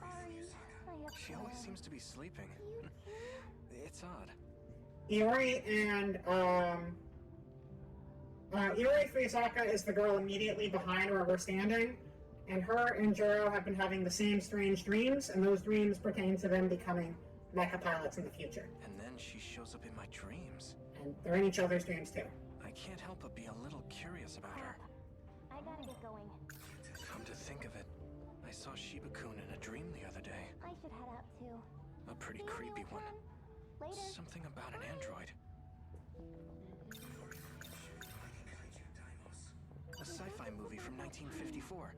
C: Sorry, I have
H: She
C: to
H: always
C: go.
H: seems to be sleeping. It's odd.
A: Iori and, Iori Fuyusaka is the girl immediately behind where we're standing, and her and Juro have been having the same strange dreams, and those dreams pertain to them becoming mecha pilots in the future.
H: And then she shows up in my dreams.
A: And they're in each other's dreams too.
H: I can't help but be a little curious about her.
C: I gotta get going.
H: Come to think of it, I saw Shiba-kun in a dream the other day.
C: I should head out too.
H: A pretty
C: See you,
H: creepy one.
C: Later.
H: Something about an android. A sci-fi movie from 1954.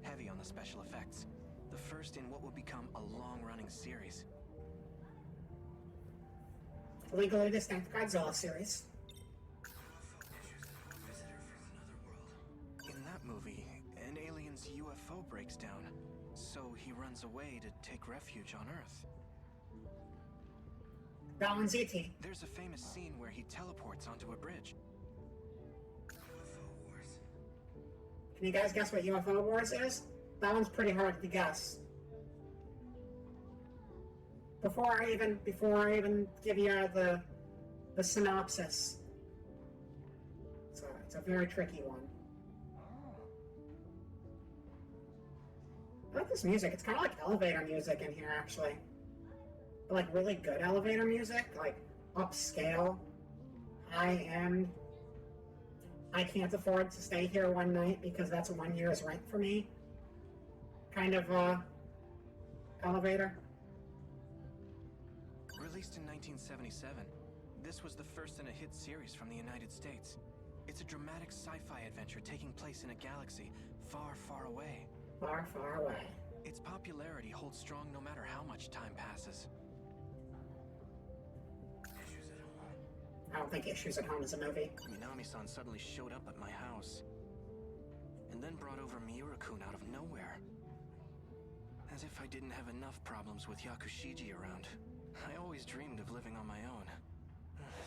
H: Heavy on the special effects. The first in what would become a long-running series.
A: Legally distinct Godzilla series.
H: In that movie, an alien's UFO breaks down, so he runs away to take refuge on Earth.
A: That one's E.T.
H: There's a famous scene where he teleports onto a bridge.
A: Can you guys guess what UFO Wars is? That one's pretty hard to guess. Before I even give you the synopsis. It's a very tricky one. I like this music. It's kind of like elevator music in here, actually. But like really good elevator music, like upscale, high-end. I can't afford to stay here one night because that's 1 year's rent for me. Kind of, elevator.
H: Released in 1977, this was the first in a hit series from the United States. It's a dramatic sci-fi adventure taking place in a galaxy far, far away.
A: Far, far away.
H: Its popularity holds strong no matter how much time passes.
A: I don't think Issues at Home is a movie.
H: Minami-san suddenly showed up at my house. And then brought over Miura-kun out of nowhere. As if I didn't have enough problems with Yakushiji around. I always dreamed of living on my own.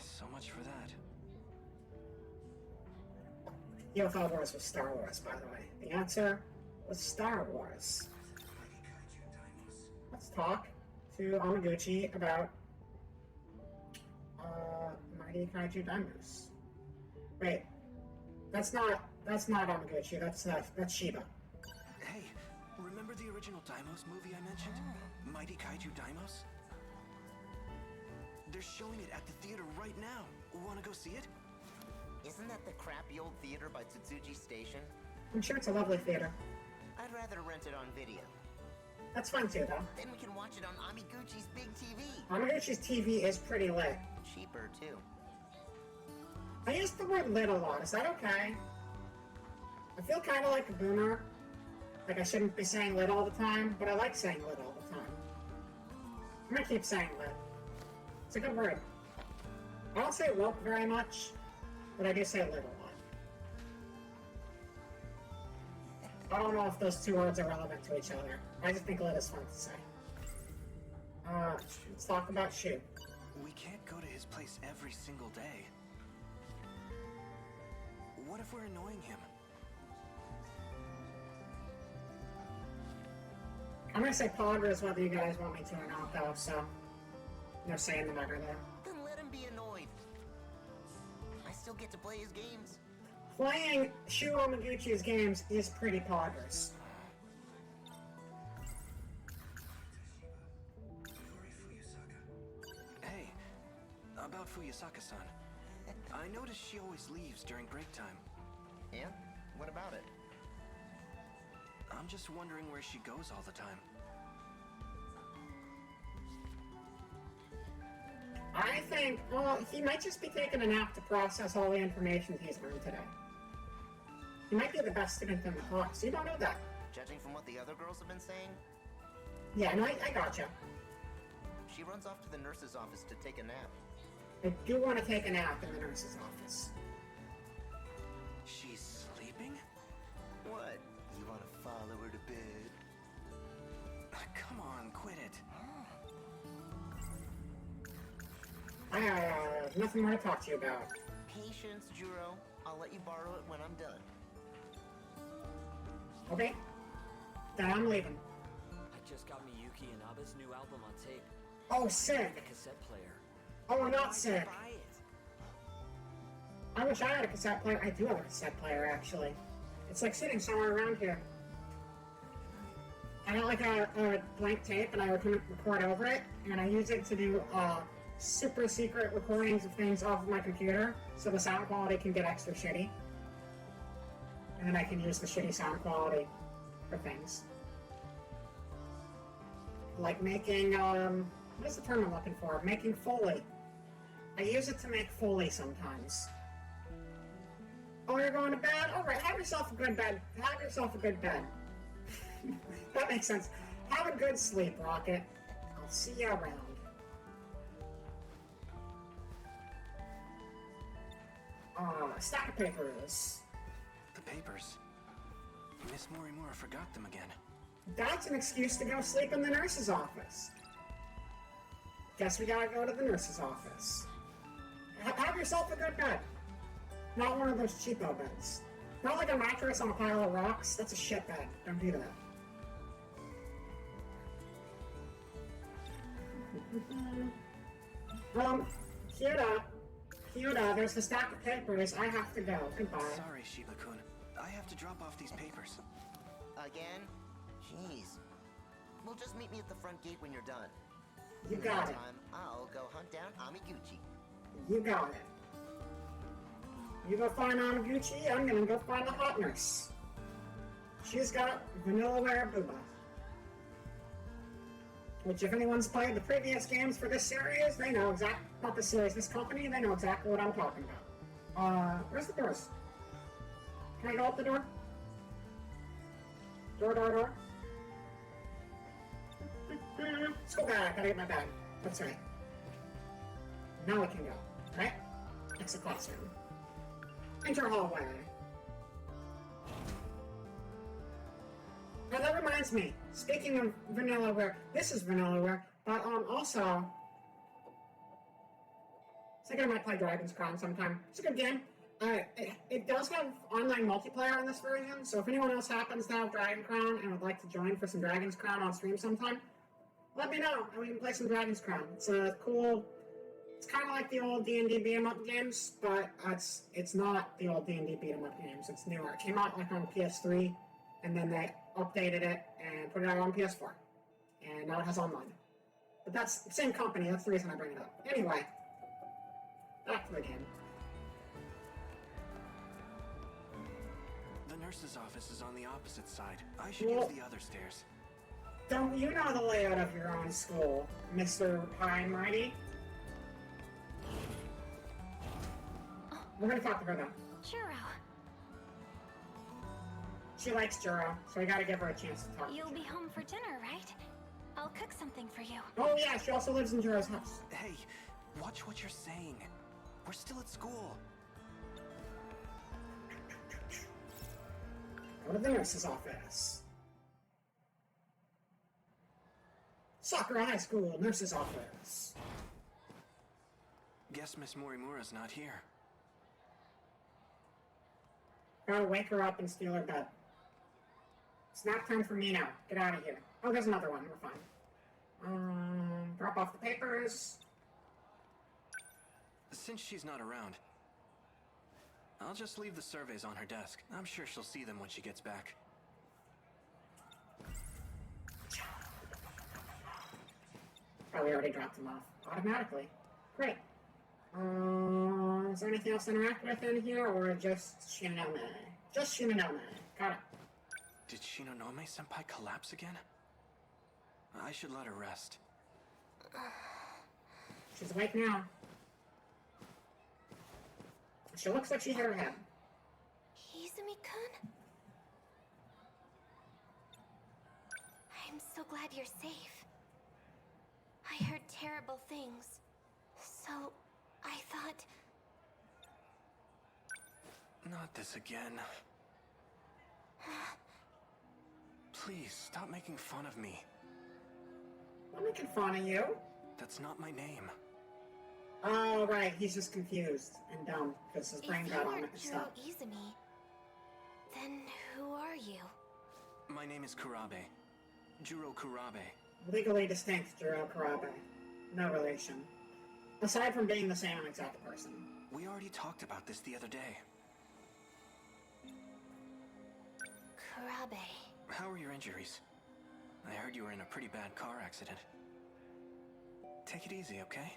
H: So much for that.
A: UFO Wars was Star Wars, by the way. The answer was Star Wars. Let's talk to Amaguchi about Mighty Kaiju Daimos. Wait, that's not Amaguchi. That's Shiba.
H: Hey, remember the original Daimos movie I mentioned? Mighty Kaiju Daimos? They're showing it at the theater right now. Wanna go see it?
I: Isn't that the crappy old theater by Tsutsuji Station?
A: I'm sure it's a lovely theater.
I: I'd rather rent it on video.
A: That's fun too, though.
I: Then we can watch it on Amiguchi's big TV.
A: Amaguchi's TV is pretty lit.
I: Cheaper, too.
A: I use the word lit a lot. Is that okay? I feel kind of like a boomer. Like I shouldn't be saying lit all the time, but I like saying lit all the time. I'm gonna keep saying lit. It's a good word. I don't say woke very much, but I do say lit a lot. I don't know if those two words are relevant to each other. I just think lit is fun to say. Let's talk about Shu.
H: We can't go to his place every single day. What if we're annoying him?
A: I'm gonna say poggers whether you guys want me to or not, though, so no say in the matter there.
I: Then let him be annoyed. I still get to play his games.
A: Playing Shu Amaguchi's games is pretty poggers.
H: Hey, about Fuyusaka-san. I noticed she always leaves during break time.
I: Yeah? What about it?
H: I'm just wondering where she goes all the time.
A: I think, well, he might just be taking a nap to process all the information he's learned today. He might be the best student in the class. You don't know that.
I: Judging from what the other girls have been saying,
A: Yeah, no, I gotcha.
I: she runs off to the nurse's office to take a nap.
A: I do want to take a nap in the nurse's office.
H: She's sleeping?
I: What? You want to follow her to bed?
H: Come on, quit it.
A: I have nothing more to talk to you about.
I: Patience, Juro. I'll let you borrow it when I'm done.
A: Okay? Then I'm leaving.
J: I just got Miyuki and Aba's new album on tape.
A: Oh, sick!
J: The cassette player.
A: Oh, not sick.
J: Buy it.
A: I wish I had a cassette player. I do have a cassette player, actually. It's like sitting somewhere around here. I got like a blank tape, and I record over it, and I use it to do super secret recordings of things off of my computer, so the sound quality can get extra shitty. And then I can use the shitty sound quality for things. Like making, what is the term I'm looking for? Making Foley. I use it to make Foley sometimes. Oh, you're going to bed? Alright, have yourself a good bed. Have yourself a good bed. That makes sense. Have a good sleep, Rocket. I'll see you around. Stack of papers.
H: The papers. Miss Morimura forgot them again.
A: That's an excuse to go sleep in the nurse's office. Guess we gotta go to the nurse's office. Have yourself a good bed. Not one of those cheapo beds. Not like a mattress on a pile of rocks. That's a shit bed. Don't do that. Kyuda, there's the stack of papers. I have to go. Goodbye.
H: Sorry, Shiba-kun. I have to drop off these papers.
I: Again? Jeez. Well, just meet me at the front gate when you're done.
A: You
I: In the
A: got it.
I: meantime, I'll go hunt down Amiguchi.
A: You got it. You go find Amaguchi, I'm gonna go find the hot nurse. She's got vanillaware booba. Which, if anyone's played the previous games for this series, they know not the series, this company, they know exactly what I'm talking about. Where's the doors? Can I go up the door? Door. Let's go back, I gotta get my bag. That's right. Now we can go, right? Exit classroom. Enter hallway. Now that reminds me, speaking of vanillaware, this is vanillaware, but also, I think I might play Dragon's Crown sometime. It's a good game. It does have online multiplayer in this version, so if anyone else happens to have Dragon Crown and would like to join for some Dragon's Crown on stream sometime, let me know, and we can play some Dragon's Crown. It's a cool... It's kind of like the old D&D beat-em-up games, but it's not the old D&D beat-em-up games. It's newer. It came out like on PS3, and then they updated it and put it out on PS4. And now it has online. But that's the same company. That's the reason I bring it up. Anyway, back to the game.
H: The nurse's office is on the opposite side. I should use the other stairs.
A: Don't you know the layout of your own school, Mr. High and Mighty? We're gonna talk to her though.
C: Churro,
A: She likes Juro, so we gotta give her a chance to talk.
C: you'll be home for dinner, right? I'll cook something for you.
A: Oh yeah, she also lives in Juro's house.
H: Hey, watch what you're saying. We're still at school.
A: Go to the nurse's office. Sakura High School, nurse's office.
H: Guess Miss Morimura's not here.
A: Gotta wake her up and steal her bed. It's nap time for me now. Get out of here. Oh, there's another one. We're fine. Drop off the papers.
H: Since she's not around, I'll just leave the surveys on her desk. I'm sure she'll see them when she gets back.
A: Probably already dropped them off automatically. Great. Is there anything else to interact with in here, or just Shinonome? Just Shinonome. Got it.
H: Did Shinonome-senpai collapse again? I should let her rest.
A: She's awake now. She looks like she hit her head.
E: Izumi-kun? I'm so glad you're safe. I heard terrible things. So, I thought...
H: Not this again. Please, stop making fun of me.
A: I'm making fun of you.
H: That's not my name.
A: Oh, right. He's just confused and dumb because his brain
E: If
A: got
E: you
A: on
E: aren't
A: it and stuff.
E: Juro Izumi, then who are you?
H: My name is Kurabe. Juro Kurabe.
A: Legally distinct Juro Kurabe. No relation. Aside from being the same exact person.
H: We already talked about this the other day.
E: Kurabe.
H: How are your injuries? I heard you were in a pretty bad car accident. Take it easy, okay?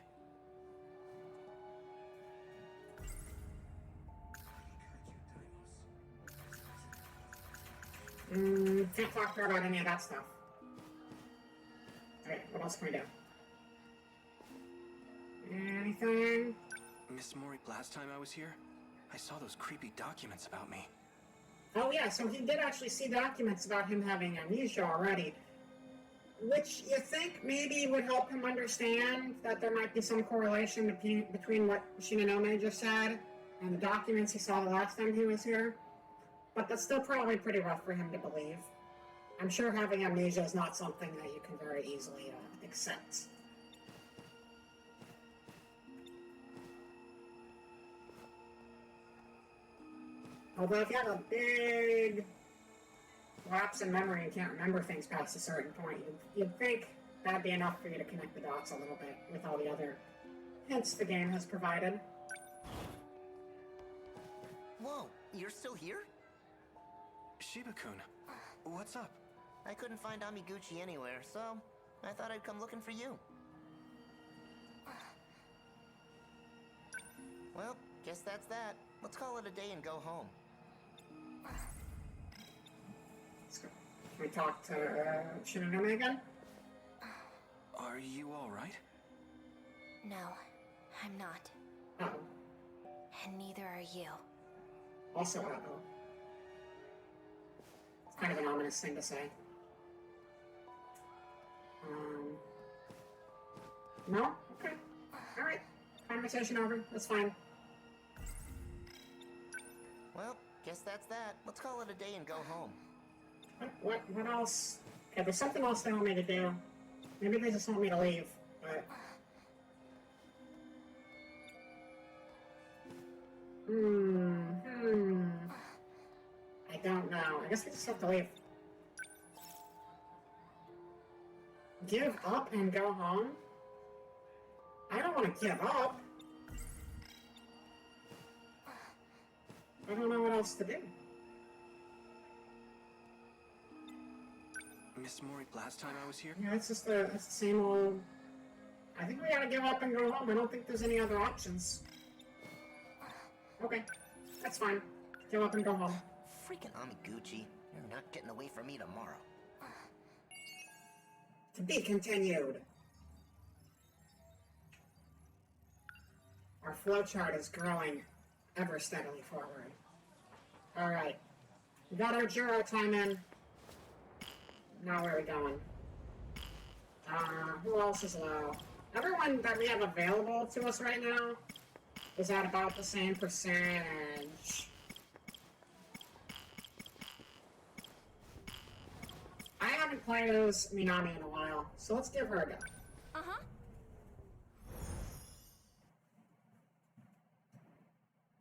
A: Can't talk to her about any of that stuff. Alright, what else can we do? Anything?
H: Miss Mori, last time I was here, I saw those creepy documents about me.
A: Oh yeah, so he did actually see documents about him having amnesia already. Which you think maybe would help him understand that there might be some correlation between what Shinonome just said and the documents he saw the last time he was here. But that's still probably pretty rough for him to believe. I'm sure having amnesia is not something that you can very easily accept. Although if you have a big lapse in memory and can't remember things past a certain point, you'd think that'd be enough for you to connect the dots a little bit with all the other hints the game has provided.
I: Whoa, you're still here?
H: Shiba-kun, what's up?
I: I couldn't find Amiguchi anywhere, so I thought I'd come looking for you. Well, guess that's that. Let's call it a day and go home.
A: Can we talk to Shinigami again?
H: Are you alright?
E: No, I'm not.
A: Uh-oh.
E: And neither are you.
A: Also uh-oh. It's kind of an ominous thing to say. No? Okay. Alright. Conversation over. That's fine.
I: Well, guess that's that. Let's call it a day and go home.
A: What else? Okay, there's something else they want me to do. Maybe they just want me to leave, but... I don't know. I guess we just have to leave. Give up and go home? I don't want to give up. I don't know what else to do.
H: Miss Mori, last time I was here?
A: Yeah, it's just it's the same old... I think we gotta give up and go home. I don't think there's any other options. Okay, that's fine. Give up and go home.
I: Freaking Amiguchi. You're not getting away from me tomorrow.
A: To be continued. Our flowchart is growing ever steadily forward. Alright. We got our Juro time in. Now where are we going? Who else is low? Everyone that we have available to us right now is at about the same percentage. I haven't played as Minami in a while, so let's give her a go.
E: Uh-huh.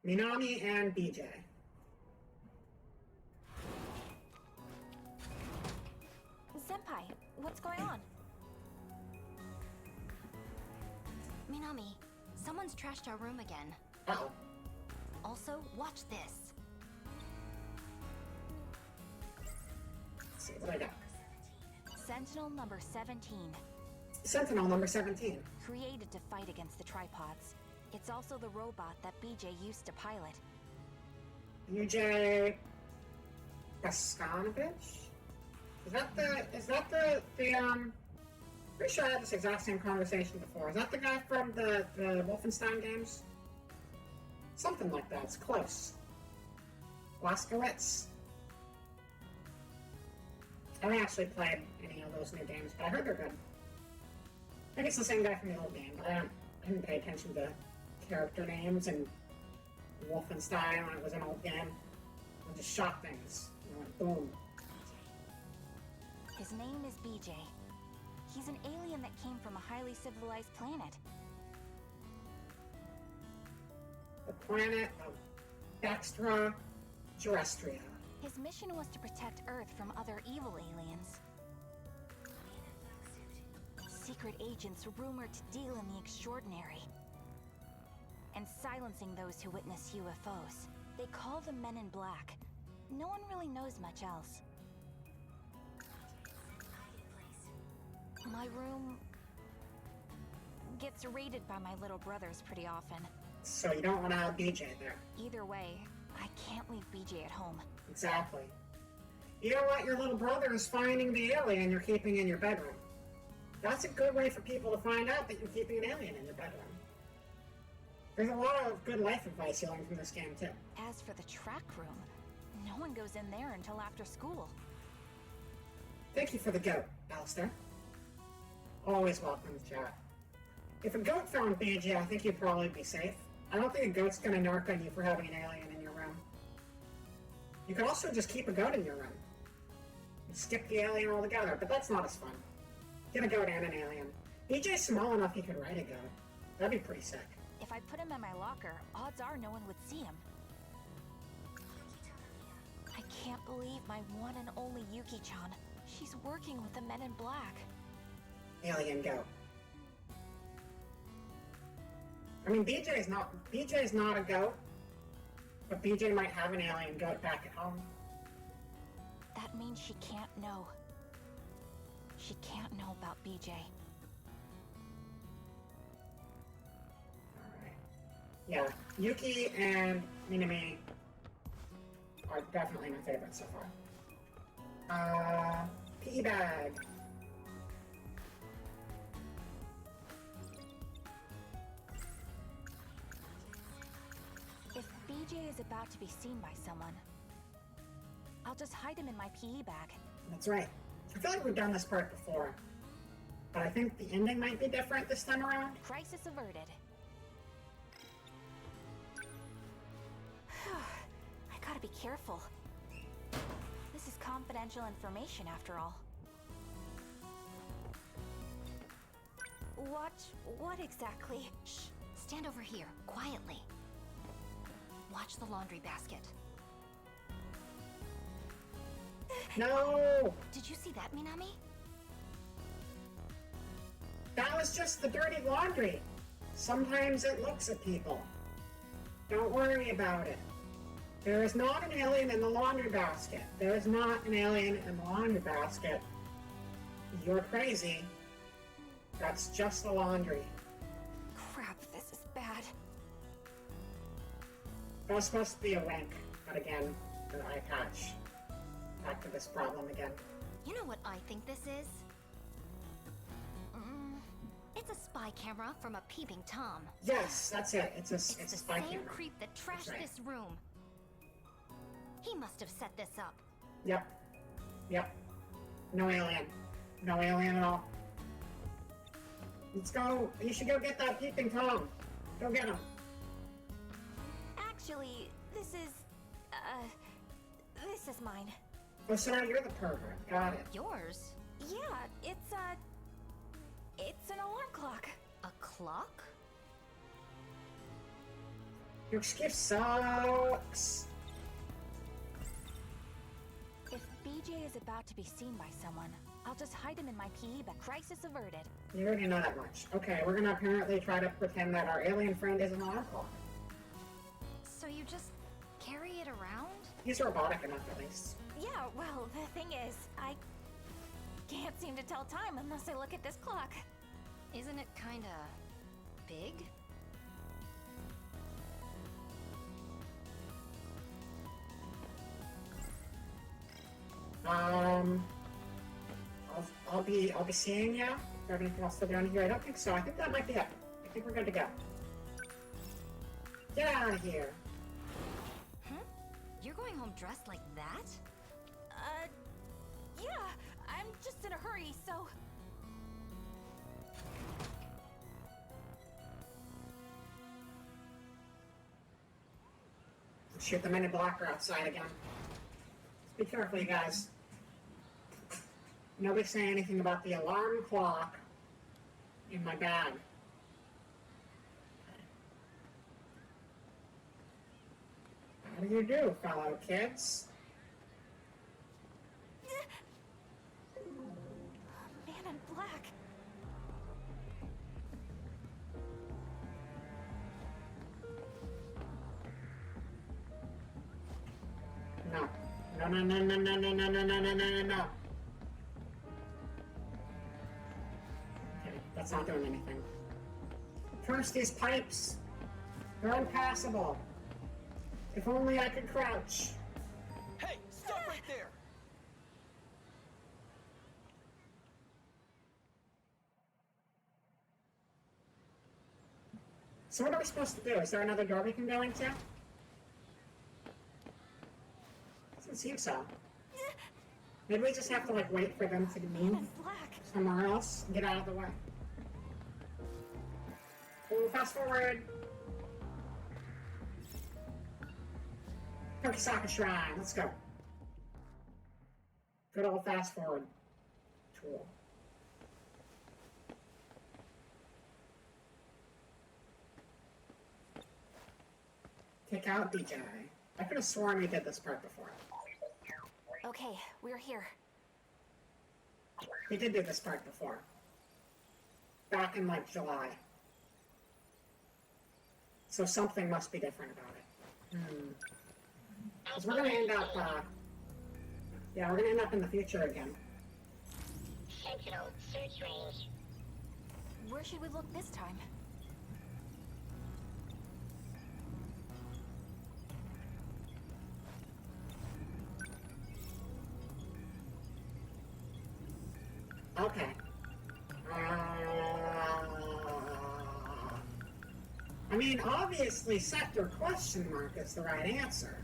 A: Minami and BJ.
E: Senpai, what's going on? Minami, someone's trashed our room again.
A: Uh-oh.
E: Also, watch this.
A: Let's see what I got.
C: Sentinel number 17.
A: Sentinel number 17.
C: Created to fight against the tripods. It's also the robot that BJ used to pilot.
A: UJ Gaskanovich? Is that the pretty sure I had this exact same conversation before. Is that the guy from the Wolfenstein games? Something like that, it's close. Laskowitz? I haven't actually played any of those new games, but I heard they're good. I think it's the same guy from the old game, but I didn't pay attention to character names and Wolfenstein when it was an old game. I just shot things. And went boom.
C: His name is BJ. He's an alien that came from a highly civilized planet.
A: The planet of Baxtra Terrestria.
C: His mission was to protect Earth from other evil aliens. Secret agents rumored to deal in the extraordinary. And silencing those who witness UFOs. They call them Men in Black. No one really knows much else. My room gets raided by my little brothers pretty often.
A: So you don't want to have BJ there.
C: Either way, I can't leave BJ at home.
A: Exactly. You don't want your little brother is finding the alien you're keeping in your bedroom. That's a good way for people to find out that you're keeping an alien in your bedroom. There's a lot of good life advice you learn from this game, too.
C: As for the track room, no one goes in there until after school.
A: Thank you for the goat, Alistair. Always welcome to chat. If a goat found BJ, I think you'd probably be safe. I don't think a goat's gonna narc on you for having an alien in your room. You could also just keep a goat in your room. And skip the alien altogether, but that's not as fun. Get a goat and an alien. BJ's small enough he could ride a goat. That'd be pretty sick.
C: If I put him in my locker, odds are no one would see him. I can't believe my one and only Yuki-chan. She's working with the Men in Black.
A: Alien goat. I mean, BJ's not a goat, but BJ might have an alien goat back at home.
C: That means she can't know.
K: She can't know about BJ.
A: Alright. Yeah, Yuki and Minami are definitely my favorites so far. PE bag.
K: If BJ is about to be seen by someone, I'll just hide him in my PE bag.
A: That's right. I feel like we've done this part before, but I think the ending might be different this time around.
K: Crisis averted. I gotta be careful. This is confidential information after all. What exactly?
C: Shh. Stand over here, quietly. Watch the laundry basket.
A: No!
C: Did you see that, Minami?
A: That was just the dirty laundry. Sometimes it looks at people. Don't worry about it. There is not an alien in the laundry basket. There is not an alien in the laundry basket. You're crazy. That's just the laundry.
K: Crap, this is bad.
A: That was supposed to be a wink, but again, an eye patch. Back to this problem again.
C: You know what I think this is? It's a spy camera from a peeping Tom.
A: Yes, that's it. It's a
C: It's the
A: spy
C: same
A: camera.
C: creep that trashed
A: right.
C: this room. He must have set this up.
A: Yep. Yep. No alien. No alien at all. Let's go. You should go get that peeping Tom. Go get him.
K: Actually, this is mine.
A: Oh, so now you're the pervert. Got it.
C: Yours?
K: Yeah, it's an alarm clock.
C: A clock?
A: Your excuse sucks.
K: If BJ is about to be seen by someone, I'll just hide him in my PE bag. Crisis averted.
A: You already know that much. Okay, we're gonna apparently try to pretend that our alien friend is an alarm clock.
C: So you just carry it around?
A: He's robotic enough, at least.
K: Yeah, well, the thing is, I can't seem to tell time unless I look at this clock.
C: Isn't it kinda big?
A: I'll be seeing you. Do you have anything else to do down here? I don't think so. I think that might be it. I think we're good to go. Get out of here.
C: You're going home dressed like that?
K: Yeah, I'm just in a hurry, so...
A: Shoot, the men in black are outside again. Be careful, you guys. Nobody say anything about the alarm clock in my bag. How do you do, fellow kids?
K: Man in black.
A: No. No, no, no, no, no, no, no, no, no, no, no, no. Okay, that's not doing anything. Curse these pipes. They're impassable. If only I could crouch.
J: Hey, stop right there!
A: So what are we supposed to do? Is there another door we can go into? Doesn't seem so. Maybe we just have to like wait for them to move somewhere else and get out of the way. Oh, fast forward. Tokisaka Shrine. Let's go. Good old fast forward tool. Take out BJ. I could have sworn we did this part before.
K: Okay, we're here.
A: We did do this part before. Back in like July. So something must be different about it. Because we're gonna end up, yeah, we're gonna end up in the future again.
E: Sentinel search range.
K: Where should we look this time?
A: Okay. I mean, obviously, sector question mark is the right answer.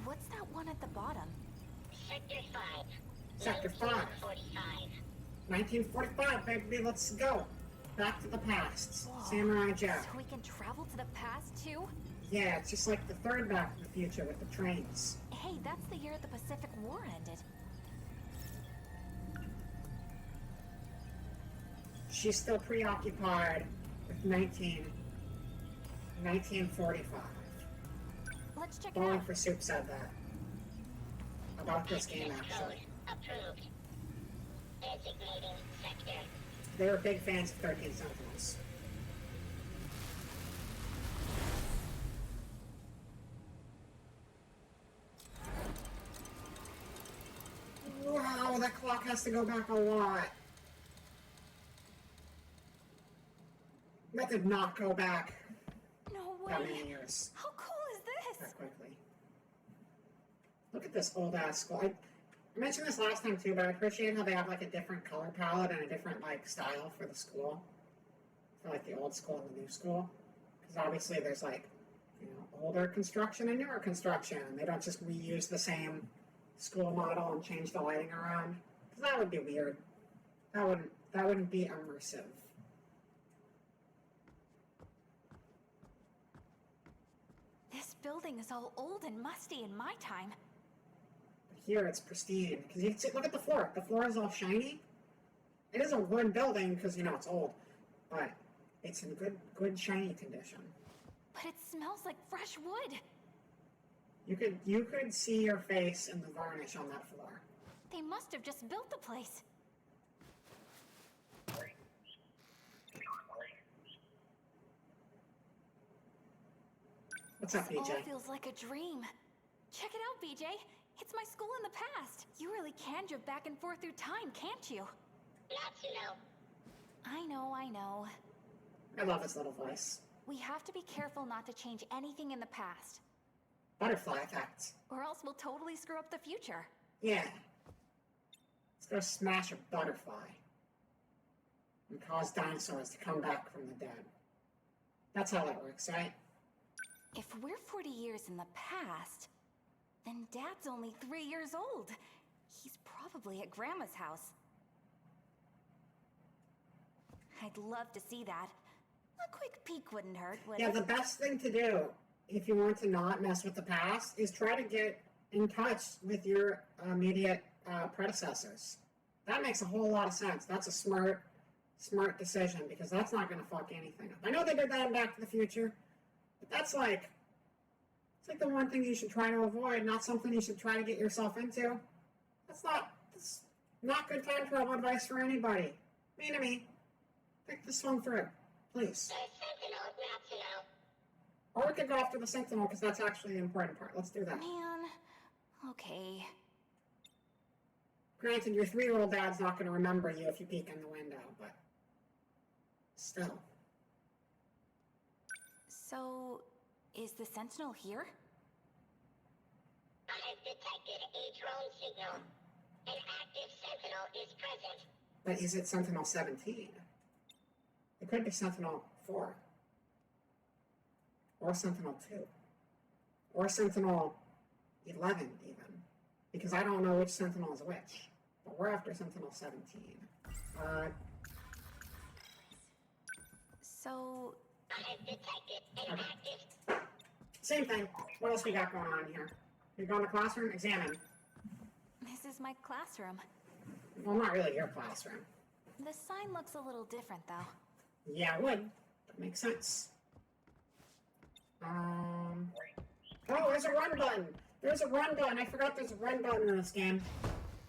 K: What's that one at the bottom?
E: Sector 5.
A: Sector 5.
E: 1945.
A: 1945, baby, let's go. Back to the past.
K: Whoa.
A: Samurai Jack.
K: So we can travel to the past too?
A: Yeah, it's just like the third Back to the Future with the trains.
K: Hey, that's the year the Pacific War ended.
A: She's still preoccupied with 1945.
K: Let's check it
A: Bowling
K: out.
A: for Soup said that. About this game, actually.
E: Approved. Designating sector.
A: They were big fans of 13 Sentinels. Wow, that clock has to go back a lot. That did not go back
K: No
A: that
K: way.
A: many years
K: How cool is this?
A: that quickly. Look at this old ass school. I mentioned this last time too, but I appreciate how they have like a different color palette and a different like style for the school. For like the old school and the new school. Because obviously there's like, you know, older construction and newer construction. And they don't just reuse the same school model and change the lighting around. Because that would be weird. That wouldn't be immersive.
K: This building is all old and musty in my time.
A: But here it's pristine. Because you can see, look at the floor. The floor is all shiny. It is a wood building because, you know, it's old. But it's in good shiny condition.
K: But it smells like fresh wood.
A: You could see your face in the varnish on that floor.
K: They must have just built the place.
A: What's up,
K: This all
A: BJ?
K: feels like a dream. Check it out, BJ. It's my school in the past. You really can jump back and forth through time, can't you?
E: Not to know.
K: I know.
A: I love his little voice.
K: We have to be careful not to change anything in the past,
A: Butterfly effect.
K: or else we'll totally screw up the future.
A: Yeah. Let's go smash a butterfly. And cause dinosaurs to come back from the dead. That's how that works, right?
K: If we're 40 years in the past, then Dad's only 3 years old. He's probably at Grandma's house. I'd love to see that. A quick peek wouldn't hurt, would
A: Yeah,
K: it?
A: the best thing to do, if you want to not mess with the past, is try to get in touch with your immediate predecessors. That makes a whole lot of sense. That's a smart decision, because that's not going to fuck anything up. I know they did that in Back to the Future, but that's like, it's like the one thing you should try to avoid, not something you should try to get yourself into. That's not good time travel advice for anybody. Me to me. Think this one through, please.
E: The Sentinel not to know.
A: Or we could go after the Sentinel, because that's actually the important part. Let's do that.
K: Man, okay.
A: Granted, your 3-year-old dad's not going to remember you if you peek in the window, but still.
K: So, is the Sentinel here?
E: I've detected a drone signal. An active Sentinel is present.
A: But is it Sentinel 17? It could be Sentinel 4. Or Sentinel 2. Or Sentinel 11, even. Because I don't know which Sentinel is which. But we're after Sentinel 17.
K: So,
E: I've detected an active.
A: Same thing. What else we got going on here? You go in the classroom? Examine.
K: this is my classroom.
A: Well, not really your classroom.
K: The sign looks a little different, though.
A: Yeah, it would. That makes sense. Oh, there's a run button. There's a run button. I forgot there's a run button in this game.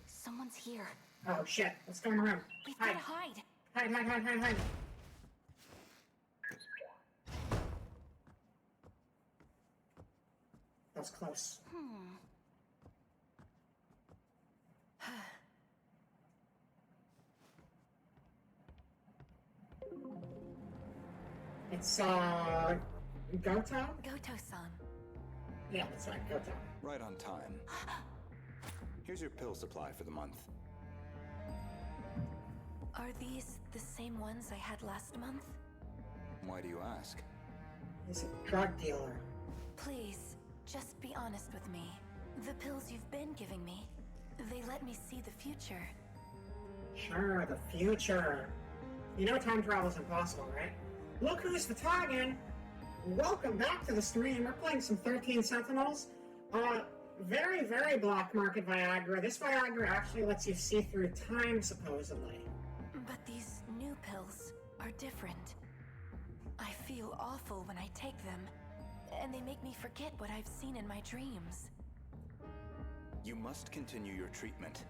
K: Someone's here.
A: Oh, shit. Let's go in the room.
K: We've
A: Hide.
K: gotta hide.
A: Hide. That was close. It's, Goto?
K: Goto-san.
A: Yeah, that's right, Goto.
L: Right on time. Here's your pill supply for the month.
K: Are these the same ones I had last month?
L: Why do you ask?
A: He's a drug dealer.
K: Please, just be honest with me. The pills you've been giving me, they let me see the future.
A: Sure, the future. You know time travel's impossible, right? Look who's Vatagan! Welcome back to the stream. We're playing some 13 Sentinels. Very, very black market Viagra. This Viagra actually lets you see through time, supposedly.
K: But these new pills are different. I feel awful when I take them, and they make me forget what I've seen in my dreams.
L: You must continue your treatment.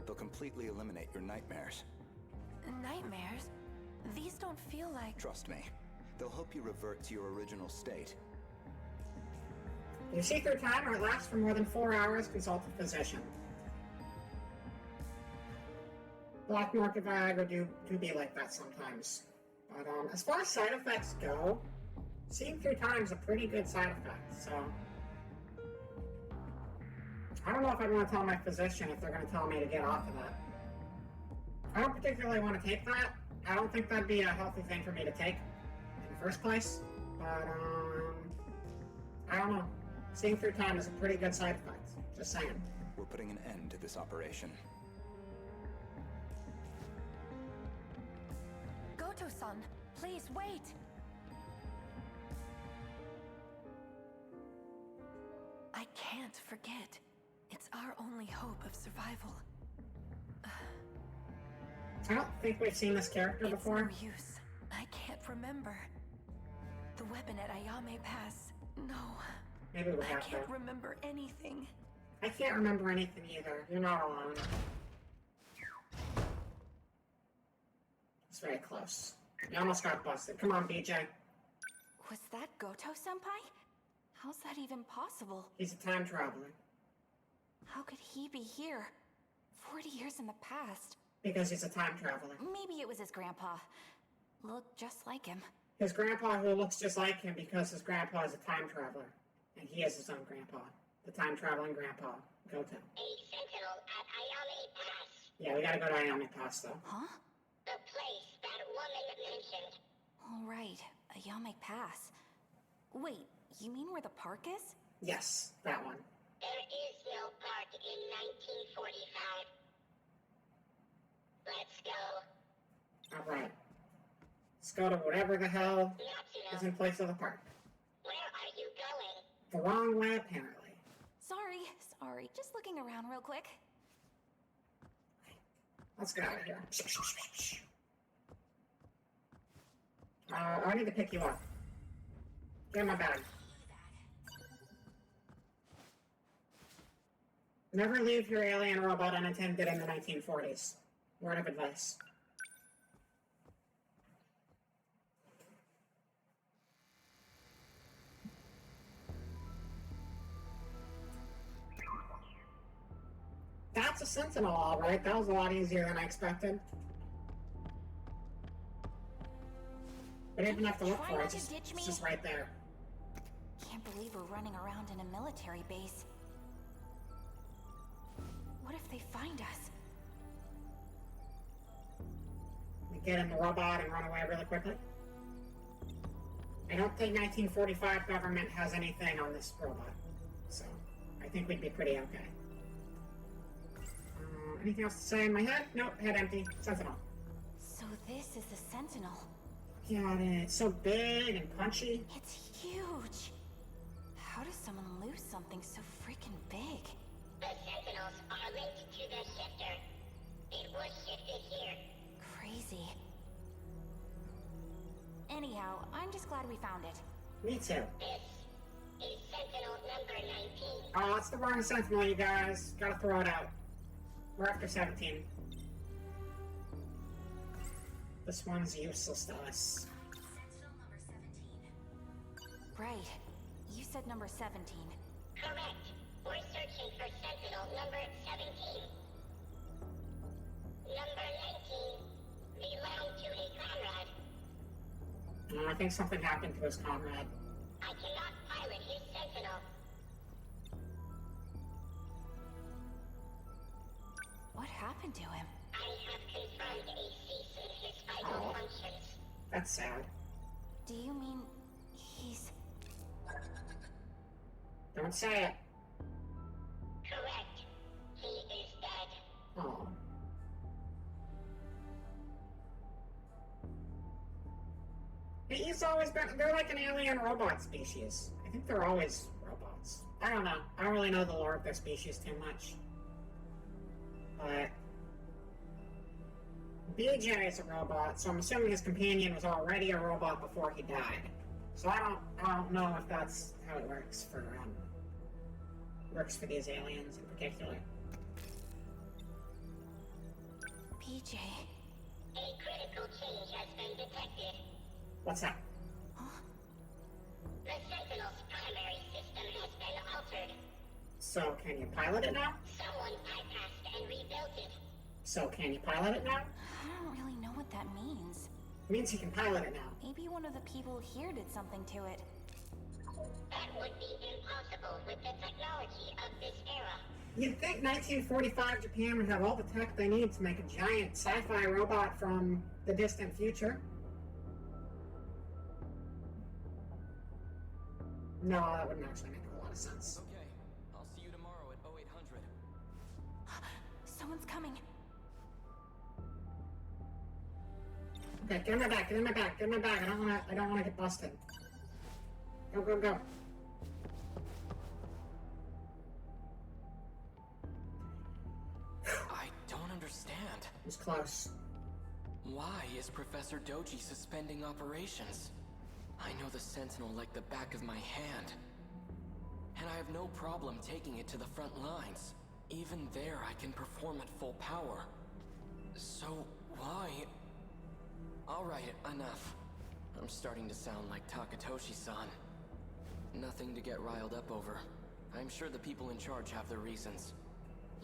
L: They'll completely eliminate your nightmares.
K: Nightmares? These don't feel like...
L: Trust me. They'll help you revert to your original state.
A: You see through time or it lasts for more than 4 hours, consult a physician. Black market Viagra do be like that sometimes. But as far as side effects go, seeing through time is a pretty good side effect, so... I don't know if I'd want to tell my physician if they're going to tell me to get off of that. I don't particularly want to take that. I don't think that'd be a healthy thing for me to take in the first place. But, I don't know. Seeing through time is a pretty good side effect. Just saying.
L: We're putting an end to this operation.
K: Goto-san, please wait! I can't forget. It's our only hope of survival.
A: I don't think we've seen this character before.
K: It's no use. I can't remember. The weapon at Ayame Pass. No.
A: Maybe we
K: I
A: have to.
K: can't remember anything.
A: I can't remember anything either. You're not alone. It's very close. You almost got busted. Come on, BJ.
K: Was that Goto-senpai? How's that even possible?
A: He's a time traveler.
K: How could he be here? 40 years in the past.
A: Because he's a time traveler.
K: Maybe it was his grandpa. Looked just like him.
A: His grandpa who looks just like him because his grandpa is a time traveler. And he is his own grandpa. The time traveling grandpa. Goto.
D: A sentinel at Ayame Pass.
A: Yeah, we gotta go to Ayame Pass though.
K: Huh?
D: The place that woman mentioned.
K: All right, Ayame Pass. Wait, you mean where the park is?
A: Yes, that one.
D: There is no park in 1945. Let's go.
A: Alright. Let's go to whatever the hell
D: Natsuno,
A: is in place of the park.
D: where are you going?
A: The wrong way, apparently.
K: Sorry. Just looking around real quick.
A: Let's get out of here. I need to pick you up. Get my bag. Never leave your alien robot unattended in the 1940s. Word of advice. That's a Sentinel, alright. That was a lot easier than I expected. We didn't have to look for it, it's just right there.
K: Can't believe we're running around in a military base. What if they find us?
A: We get in the robot and run away really quickly. I don't think 1945 government has anything on this robot, so I think we'd be pretty okay. Anything else to say in my head? Nope, head empty. Sentinel.
K: So this is the Sentinel.
A: God, it's so big and punchy.
K: It's huge. How does someone lose something so freaking big?
D: The sentinels are linked to the shifter. It was shifted here.
K: Crazy. Anyhow, I'm just glad we found it.
A: Me too.
D: This is Sentinel number 19.
A: Oh, it's the wrong Sentinel, you guys. Gotta throw it out. We're after 17. This one's useless to us.
G: Sentinel number 17.
K: Right. You said number 17.
D: Correct. We're searching for Sentinel number 17. Number 19 belonged to a comrade.
A: I think something happened to his comrade.
D: I cannot pilot his Sentinel.
K: What happened to him?
D: I have confirmed a cease in his vital functions.
A: That's sad.
K: Do you mean he's...
A: Don't say it.
D: Correct. He is dead.
A: Oh. He's always been. They're like an alien robot species. I think they're always robots. I don't know. I don't really know the lore of their species too much. But BJ is a robot, so I'm assuming his companion was already a robot before he died. So I don't know if that's how it works for these aliens in particular.
K: PJ.
D: A critical change has been detected.
A: What's that?
D: The Sentinel's primary system has been altered.
A: So can you pilot it now?
D: Someone bypassed and rebuilt it.
A: So can you pilot it now?
K: I don't really know what that means.
A: It means you can pilot it now.
K: Maybe one of the people here did something to it.
D: That would be impossible with the technology of this era.
A: You'd think 1945 Japan would have all the tech they need to make a giant sci-fi robot from the distant future. No, that wouldn't actually make a lot of sense.
J: Okay, I'll see you tomorrow at 0800.
K: Someone's coming.
A: Okay, get in my back, get in my back, get in my back. I don't wanna get busted. Go, go, go.
J: I don't understand.
A: It was close.
J: Why is Professor Doji suspending operations? I know the Sentinel like the back of my hand. And I have no problem taking it to the front lines. Even there, I can perform at full power. So, why? Alright, enough. I'm starting to sound like Takatoshi-san. Nothing to get riled up over. I'm sure the people in charge have their reasons.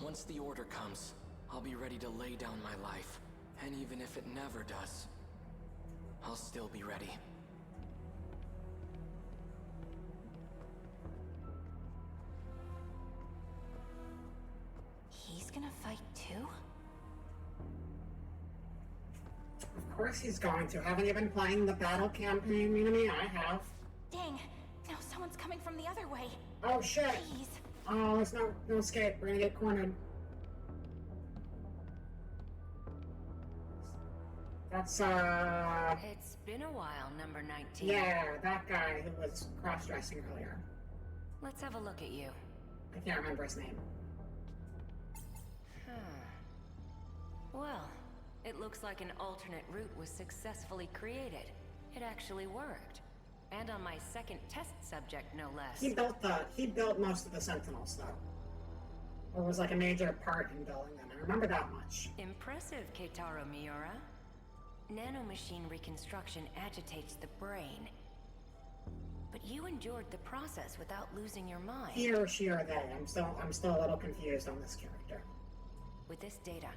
J: Once the order comes, I'll be ready to lay down my life. And even if it never does, I'll still be ready.
K: He's gonna fight too?
A: Of course he's going to. Haven't you been playing the battle campaign, Minami? I have.
K: Dang! Now someone's coming from the other way.
A: Oh shit!
K: Jeez.
A: Oh, there's no escape. We're gonna get cornered. That's
M: It's been a while, number 19.
A: yeah, that guy who was cross-dressing earlier.
M: Let's have a look at you.
A: I can't remember his name.
M: Well, it looks like an alternate route was successfully created. It actually worked. And on my second test subject, no less.
A: He built most of the Sentinels, though. Or was like a major part in building them. I remember that much.
M: Impressive, Keitaro Miura. Nanomachine reconstruction agitates the brain. But you endured the process without losing your mind.
A: He or she or they. I'm still a little confused on this character.
M: With this data,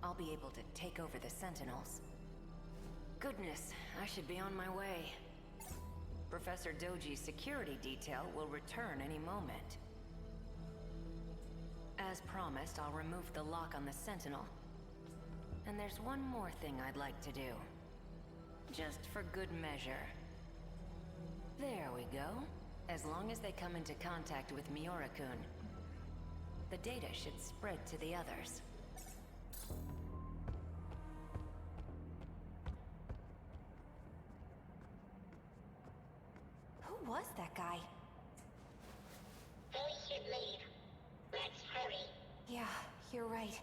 M: I'll be able to take over the Sentinels. Goodness, I should be on my way. Professor Doji's security detail will return any moment. As promised, I'll remove the lock on the Sentinel. And there's one more thing I'd like to do. Just for good measure. There we go. As long as they come into contact with Miura-kun, the data should spread to the others.
K: Who was that guy?
D: They should leave. Let's hurry.
K: Yeah, you're right.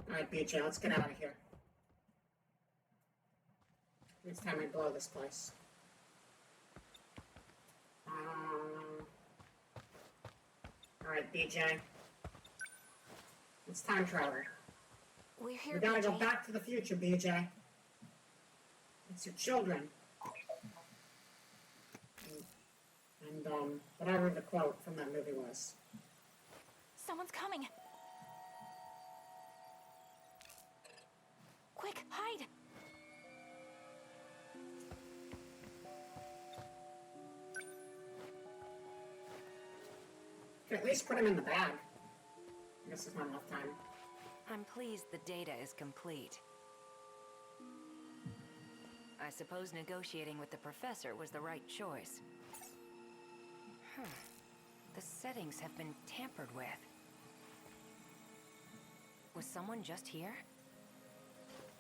A: Alright, BJ, let's get out of here. It's time we blow this place. Alright, BJ. It's time travel.
K: We're here,
A: We gotta go
K: BJ.
A: back to the future, BJ. It's your children. And whatever the quote from that movie was.
K: Someone's coming. Quick, hide!
A: Could at least put him in the bag. I guess there's not enough time.
M: I'm pleased the data is complete. I suppose negotiating with the professor was the right choice. The settings have been tampered with. Was someone just here?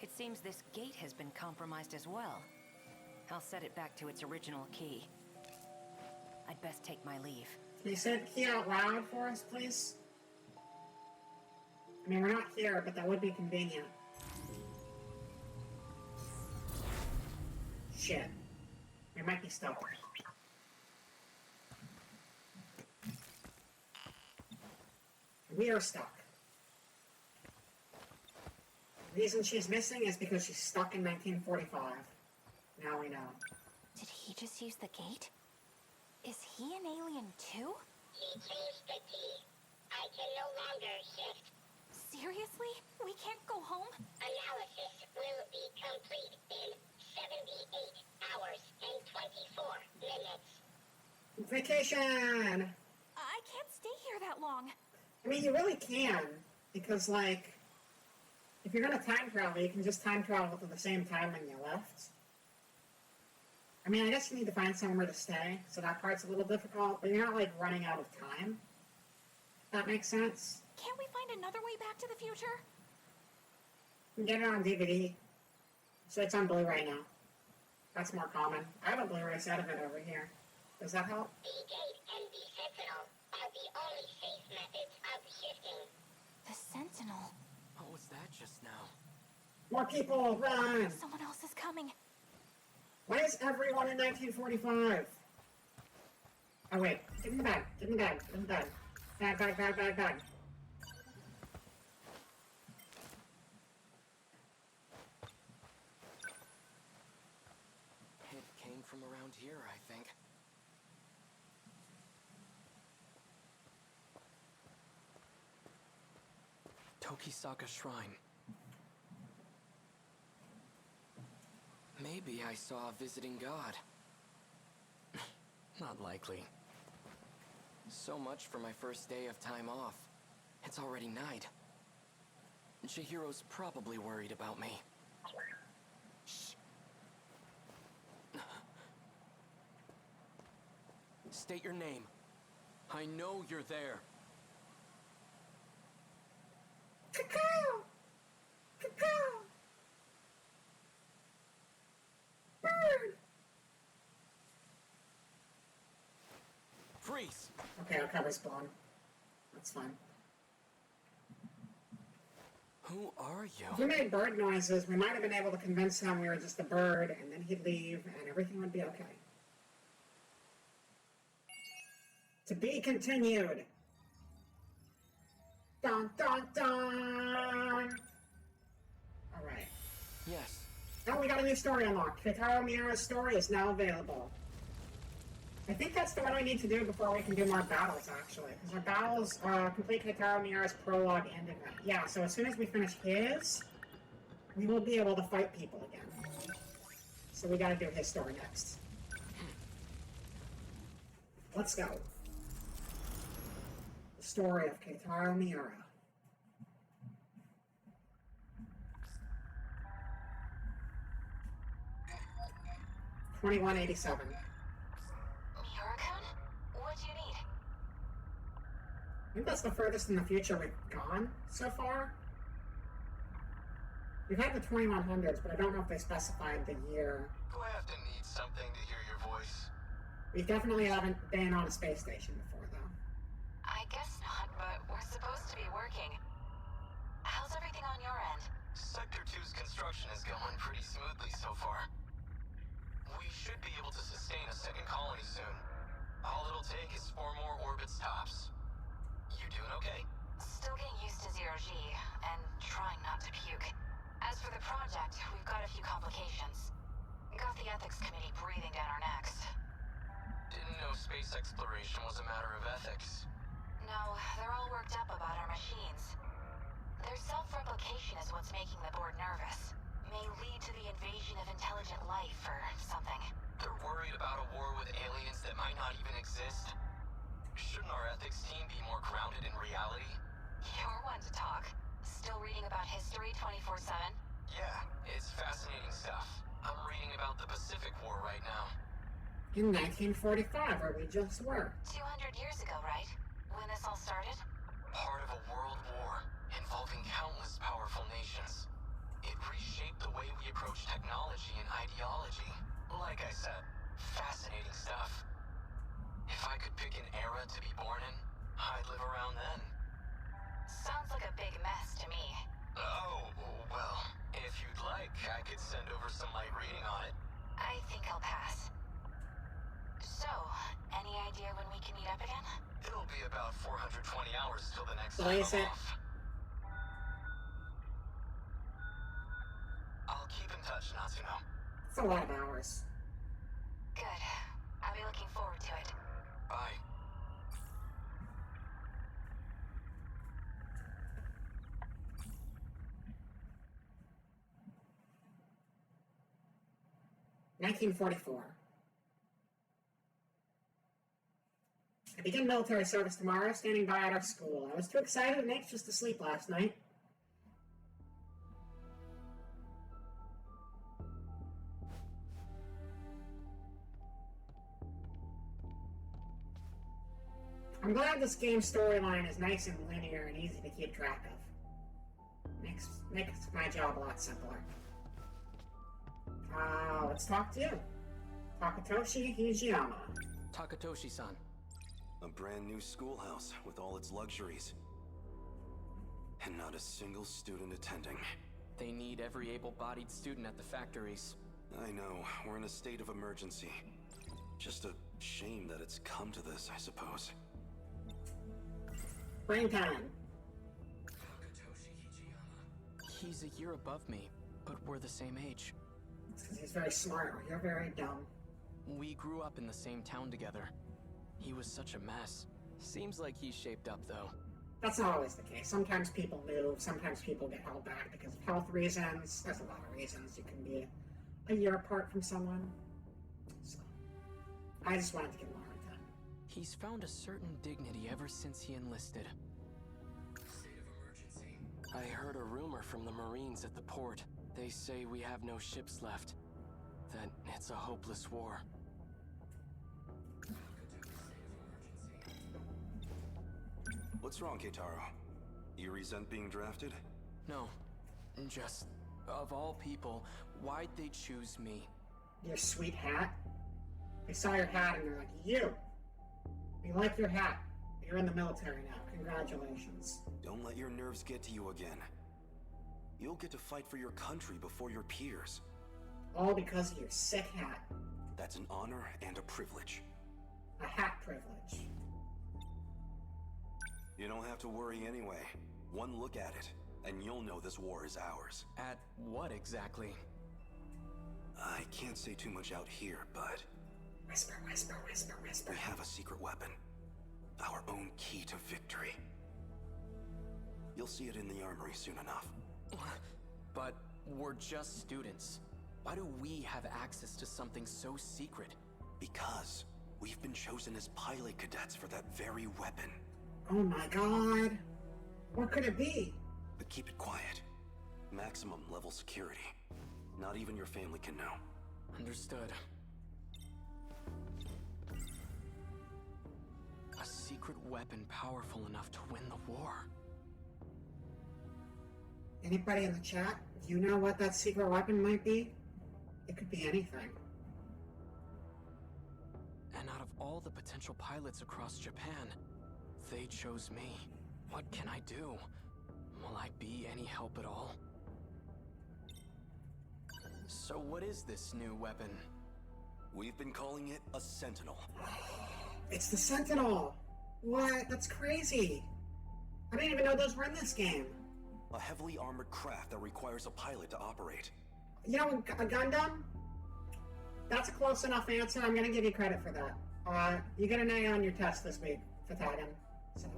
M: It seems this gate has been compromised as well. I'll set it back to its original key. I'd best take my leave.
A: Can you say the key out loud for us, please? I mean, we're not here, but that would be convenient. Shit. We might be stuck. We are stuck. The reason she's missing is because she's stuck in 1945. Now we know.
E: Did he just use the gate? Is he an alien too?
D: He changed the key. I can no longer shift.
E: Seriously? We can't go home?
D: Analysis will be complete in 78 hours and 24 minutes.
A: Vacation!
E: I can't stay here that long.
A: I mean, you really can, because, like, if you're gonna time travel, you can just time travel to the same time when you left. I mean, I guess you need to find somewhere to stay, so that part's a little difficult, but you're not, like, running out of time. If that makes sense.
E: Can't we find another way back to the future?
A: You can get it on DVD. So it's on Blu-ray now. That's more common. I have a Blu-ray set of it over here. Does that help?
D: The gate and the Sentinel are the only safe methods of shifting.
E: The Sentinel.
J: What was that just now?
A: More people, run!
E: Someone else is coming.
A: Why is everyone in 1945? Oh wait, get in the bag, get in the bag, get in the bag. Bag, bag, bag, bag, bag.
J: It came from around here, I think. Tokisaka Shrine. Maybe I saw a visiting god. Not likely. So much for my first day of time off. It's already night. Chihiro's probably worried about me. Shh. State your name. I know you're there.
A: Cacao! Cacao! Bird!
J: Freeze!
A: Okay, our cover's blown. That's fine.
J: Who are you?
A: If we made bird noises, we might have been able to convince him we were just a bird, and then he'd leave, and everything would be okay. To be continued. Dun dun dun! Alright.
J: Yes.
A: Oh, we got a new story unlocked. Keitaro Miura's story is now available. I think that's the one we need to do before we can do more battles, actually. Because our battles complete Keitaro Miura's prologue and event. Yeah, so as soon as we finish his, we will be able to fight people again. So we gotta do his story next. Let's go. The story of Keitaro Miura. $21.87.
F: Miura-kun? What do you need?
A: I think that's the furthest in the future we've gone so far. We've had the 2100s, but I don't know if they specified the year.
B: Do I have to need something to hear your voice?
A: We definitely haven't been on a space station before, though.
F: I guess not, but we're supposed to be working. How's everything on your end?
B: Sector 2's construction is going pretty smoothly so far. We should be able to sustain a second colony soon. All it'll take is 4 more orbit stops. You doing okay?
F: Still getting used to zero-G, and trying not to puke. As for the project, we've got a few complications. Got the ethics committee breathing down our necks.
B: Didn't know space exploration was a matter of ethics.
F: No, they're all worked up about our machines. Their self-replication is what's making the board nervous. May lead to the invasion of intelligent life or something.
B: They're worried about a war with aliens that might not even exist. Shouldn't our ethics team be more grounded in reality?
F: You're one to talk. Still reading about history 24/7?
B: Yeah, it's fascinating stuff. I'm reading about the Pacific War right now.
A: In 1945, where we just were.
F: 200 years ago, right? When this all started?
B: Part of a world war involving countless powerful nations. It reshaped the way we approach technology and ideology. Like I said, fascinating stuff. If I could pick an era to be born in, I'd live around then.
F: Sounds like a big mess to me.
B: Oh, well, if you'd like, I could send over some light reading on it.
F: I think I'll pass. So, any idea when we can meet up again?
B: It'll be about 420 hours till the next
A: So
B: time
A: is
B: I'm
A: it?
B: off. I'll keep in touch, Natsuno.
A: It's a lot of hours.
F: Good. I'll be looking forward to it.
B: Bye.
A: $1944. I begin military service tomorrow, standing by at our school. I was too excited and anxious to sleep last night. I'm glad this game's storyline is nice and linear and easy to keep track of. Makes my job a lot simpler. Let's talk to you. Takatoshi Hijiyama.
H: Takatoshi-san.
L: A brand new schoolhouse with all its luxuries. And not a single student attending.
H: They need every able-bodied student at the factories.
L: I know, we're in a state of emergency. Just a shame that it's come to this, I suppose.
A: Brain time.
H: Takatoshi Hijiyama. He's a year above me, but we're the same age.
A: It's because he's very smart, or you're very dumb.
H: We grew up in the same town together. He was such a mess. Seems like he's shaped up, though.
A: That's not always the case. Sometimes people move, sometimes people get held back because of health reasons. There's a lot of reasons you can be a year apart from someone. So, I just wanted to give him a hard time.
H: He's found a certain dignity ever since he enlisted. State of emergency. I heard a rumor from the Marines at the port. They say we have no ships left. That it's a hopeless war.
L: What's wrong, Keitaro? You resent being drafted?
H: No. Just, of all people, why'd they choose me?
A: Your sweet hat? They saw your hat and they're like, you! We like your hat. You're in the military now. Congratulations.
L: Don't let your nerves get to you again. You'll get to fight for your country before your peers.
A: All because of your sick hat.
L: That's an honor and a privilege.
A: A hat privilege.
L: You don't have to worry anyway. One look at it, and you'll know this war is ours.
H: At what exactly?
L: I can't say too much out here, but...
A: Whisper, whisper, whisper, whisper.
L: We have a secret weapon. Our own key to victory. You'll see it in the armory soon enough.
H: But we're just students. Why do we have access to something so secret?
L: Because we've been chosen as pilot cadets for that very weapon.
A: Oh my god. What could it be?
L: But keep it quiet. Maximum level security. Not even your family can know.
H: Understood. A secret weapon powerful enough to win the war.
A: Anybody in the chat? Do you know what that secret weapon might be? It could be anything.
H: And out of all the potential pilots across Japan, they chose me. What can I do? Will I be any help at all? So what is this new weapon?
L: We've been calling it a Sentinel.
A: It's the Sentinel! What? That's crazy! I didn't even know those were in this game.
L: A heavily armored craft that requires a pilot to operate.
A: You know, a Gundam? That's a close enough answer. I'm gonna give you credit for that. You get an A on your test this week, Fatagan. So,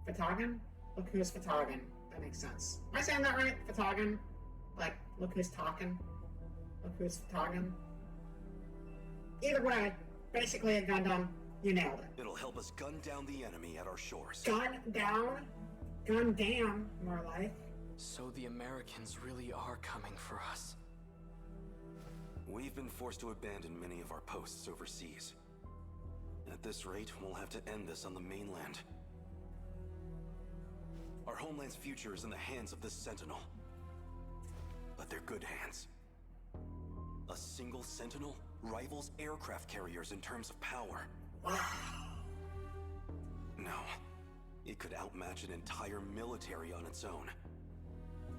A: Fatagan? Look who's Fatagan. That makes sense. Am I saying that right? Fatagan? Like, look who's talking? Look who's Fatagan? Either way, basically a Gundam. You nailed it.
N: It'll help us gun down the enemy at our shores.
A: Gun down? Gun down, more like.
J: So the Americans really are coming for us.
N: We've been forced to abandon many of our posts overseas. At this rate, we'll have to end this on the mainland. Our homeland's future is in the hands of this Sentinel. But they're good hands. A single Sentinel rivals aircraft carriers in terms of power.
A: Wow.
N: No. It could outmatch an entire military on its own.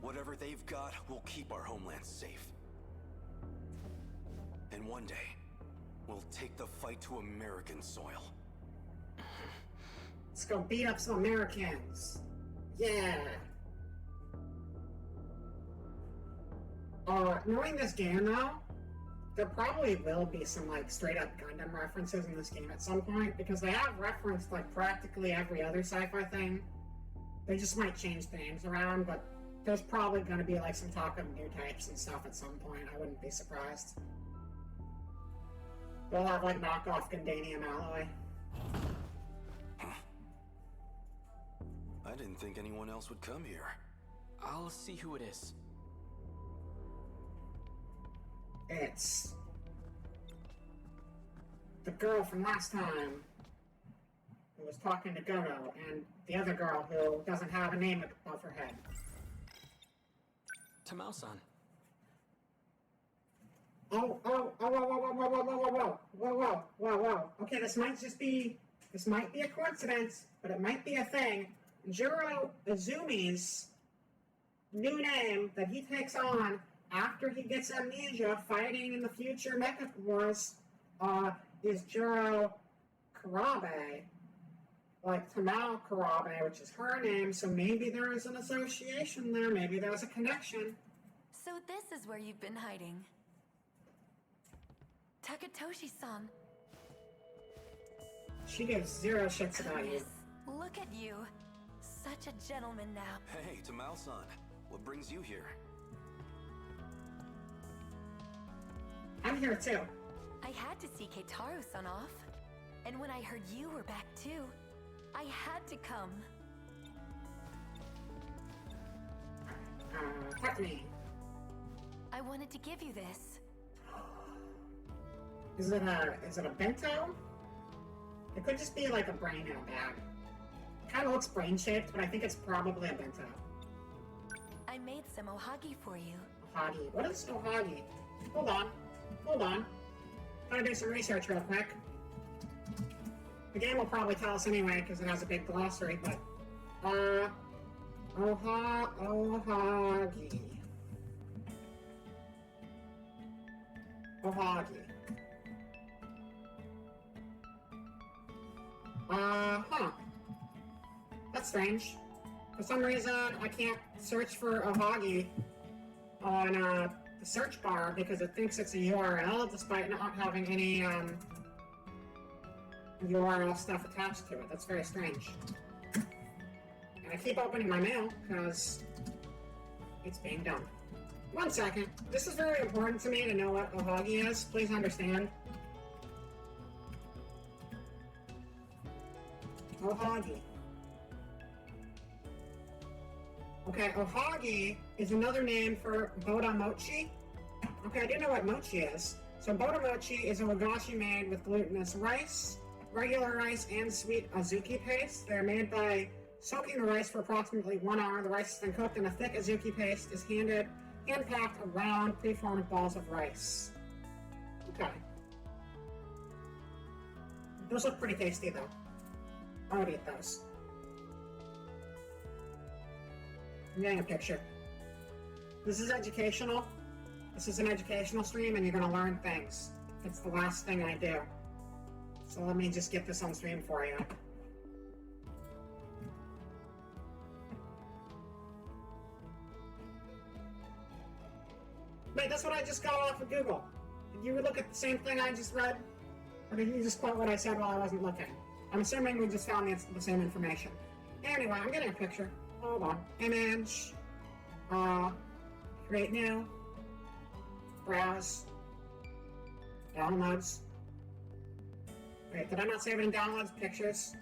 N: Whatever they've got will keep our homeland safe. And one day, we'll take the fight to American soil.
A: Let's go beat up some Americans. Yeah. Knowing this game though, there probably will be some like straight up Gundam references in this game at some point, because they have referenced like practically every other sci-fi thing. They just might change the names around, but there's probably going to be like some talk of new types and stuff at some point. I wouldn't be surprised. They'll have like knockoff Gundanium alloy.
N: I didn't think anyone else would come here.
J: I'll see who it is.
A: It's the girl from last time who was talking to Goto, and the other girl who doesn't have a name above her head.
J: Tamao-san.
A: Whoa. Okay, this might be a coincidence, but it might be a thing. Juro Izumi's new name that he takes on after he gets amnesia fighting in the future Mecha Wars is Juro Karabe, like Tamao Karabe, which is her name, so maybe there is an association there, maybe there's a connection.
K: So this is where you've been hiding. Takatoshi-san.
A: She gives zero shits about you.
K: Look at you. Such a gentleman now.
N: Hey, Tamao-san. What brings you here?
A: I'm here too.
K: I had to see Keitaro-san off. And when I heard you were back too, I had to come.
A: Talk to me.
K: I wanted to give you this.
A: Is it a bento? It could just be like a brain in a bag. Kind of looks brain-shaped, but I think it's probably a bento.
K: I made some ohagi for you.
A: Ohagi? What is ohagi? Hold on. Gotta do some research real quick. The game will probably tell us anyway, because it has a big glossary, but... ohagi. Ohagi. That's strange. For some reason, I can't search for ohagi on the search bar because it thinks it's a URL despite not having any URL stuff attached to it. That's very strange. And I keep opening my mail because it's being done. 1 second. This is very important to me to know what ohagi is. Please understand. Ohagi. Okay, ohagi is another name for boda mochi. Okay, I didn't know what mochi is. So boda mochi is a wagashi made with glutinous rice, regular rice, and sweet azuki paste. They're made by soaking the rice for approximately 1 hour. The rice is then cooked, and a thick azuki paste is hand-packed around preformed balls of rice. Okay. Those look pretty tasty, though. I would eat those. I'm getting a picture. This is educational. This is an educational stream, and you're going to learn things. It's the last thing I do. So let me just get this on stream for you. Wait, that's what I just got off of Google. Did you look at the same thing I just read? Or did you just quote what I said while I wasn't looking? I'm assuming we just found the same information. Anyway, I'm getting a picture. Hold on. Image. Create new. Browse. Downloads. Wait, did I not save it in downloads? Pictures?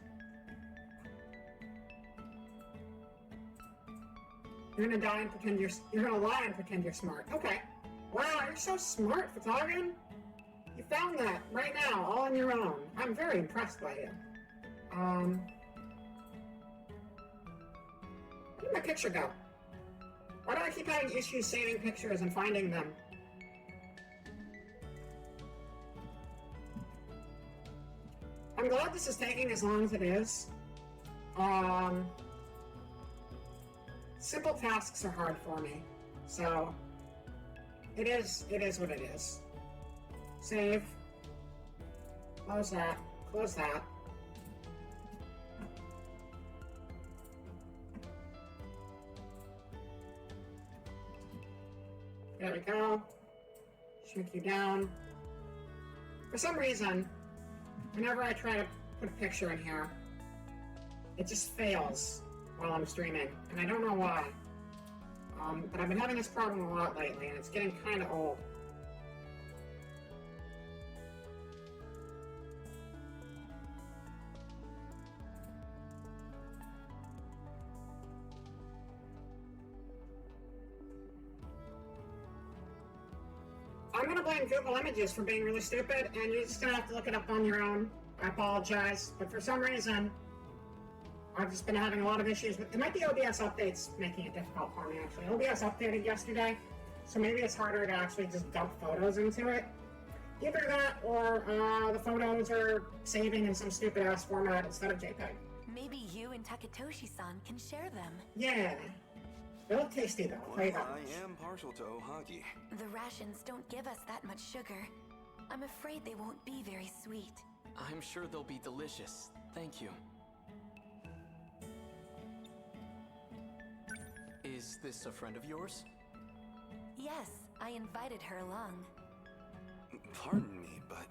A: You're gonna die and pretend you're gonna lie and pretend you're smart. Okay. Wow, you're so smart, Photogran. You found that right now, all on your own. I'm very impressed by you. Where did my picture go? Why do I keep having issues saving pictures and finding them? I'm glad this is taking as long as it is. Simple tasks are hard for me, so it is what it is. Save. Close that. Close that. There we go. Shrink you down. For some reason, whenever I try to put a picture in here, it just fails while I'm streaming, and I don't know why. But I've been having this problem a lot lately, and it's getting kind of old. I'm gonna blame Google Images for being really stupid, and you're just gonna have to look it up on your own. I apologize, but for some reason, I've just been having a lot of issues with. It might be OBS updates making it difficult for me, actually. OBS updated yesterday, so maybe it's harder to actually just dump photos into it. Either that, or the photos are saving in some stupid ass format instead of JPEG.
K: Maybe you and Takatoshi-san can share them.
A: Yeah. They look tasty though.
N: Well, I am partial to ohagi.
K: The rations don't give us that much sugar. I'm afraid they won't be very sweet.
J: I'm sure they'll be delicious. Thank you. Is this a friend of yours?
K: Yes, I invited her along.
N: Pardon me, but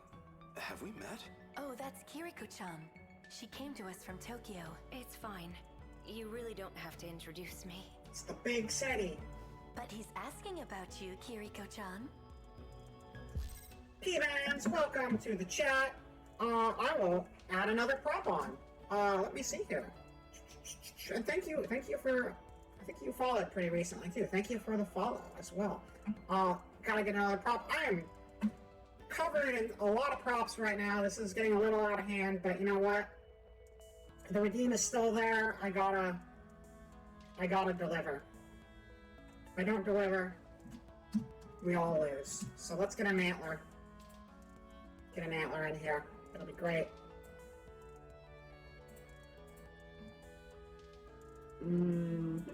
N: have we met?
K: Oh, that's Kiriko-chan. She came to us from Tokyo.
M: It's fine. You really don't have to introduce me.
A: It's the big SETI.
K: But he's asking about you, Kiriko-chan.
A: P-Vans, welcome to the chat. I will add another prop on. Let me see here. And thank you for, I think you followed pretty recently too. Thank you for the follow as well. Gotta get another prop. I am covered in a lot of props right now. This is getting a little out of hand, but you know what? The redeem is still there. I gotta deliver. If I don't deliver, we all lose. So let's get an antler. Get an antler in here. It'll be great. And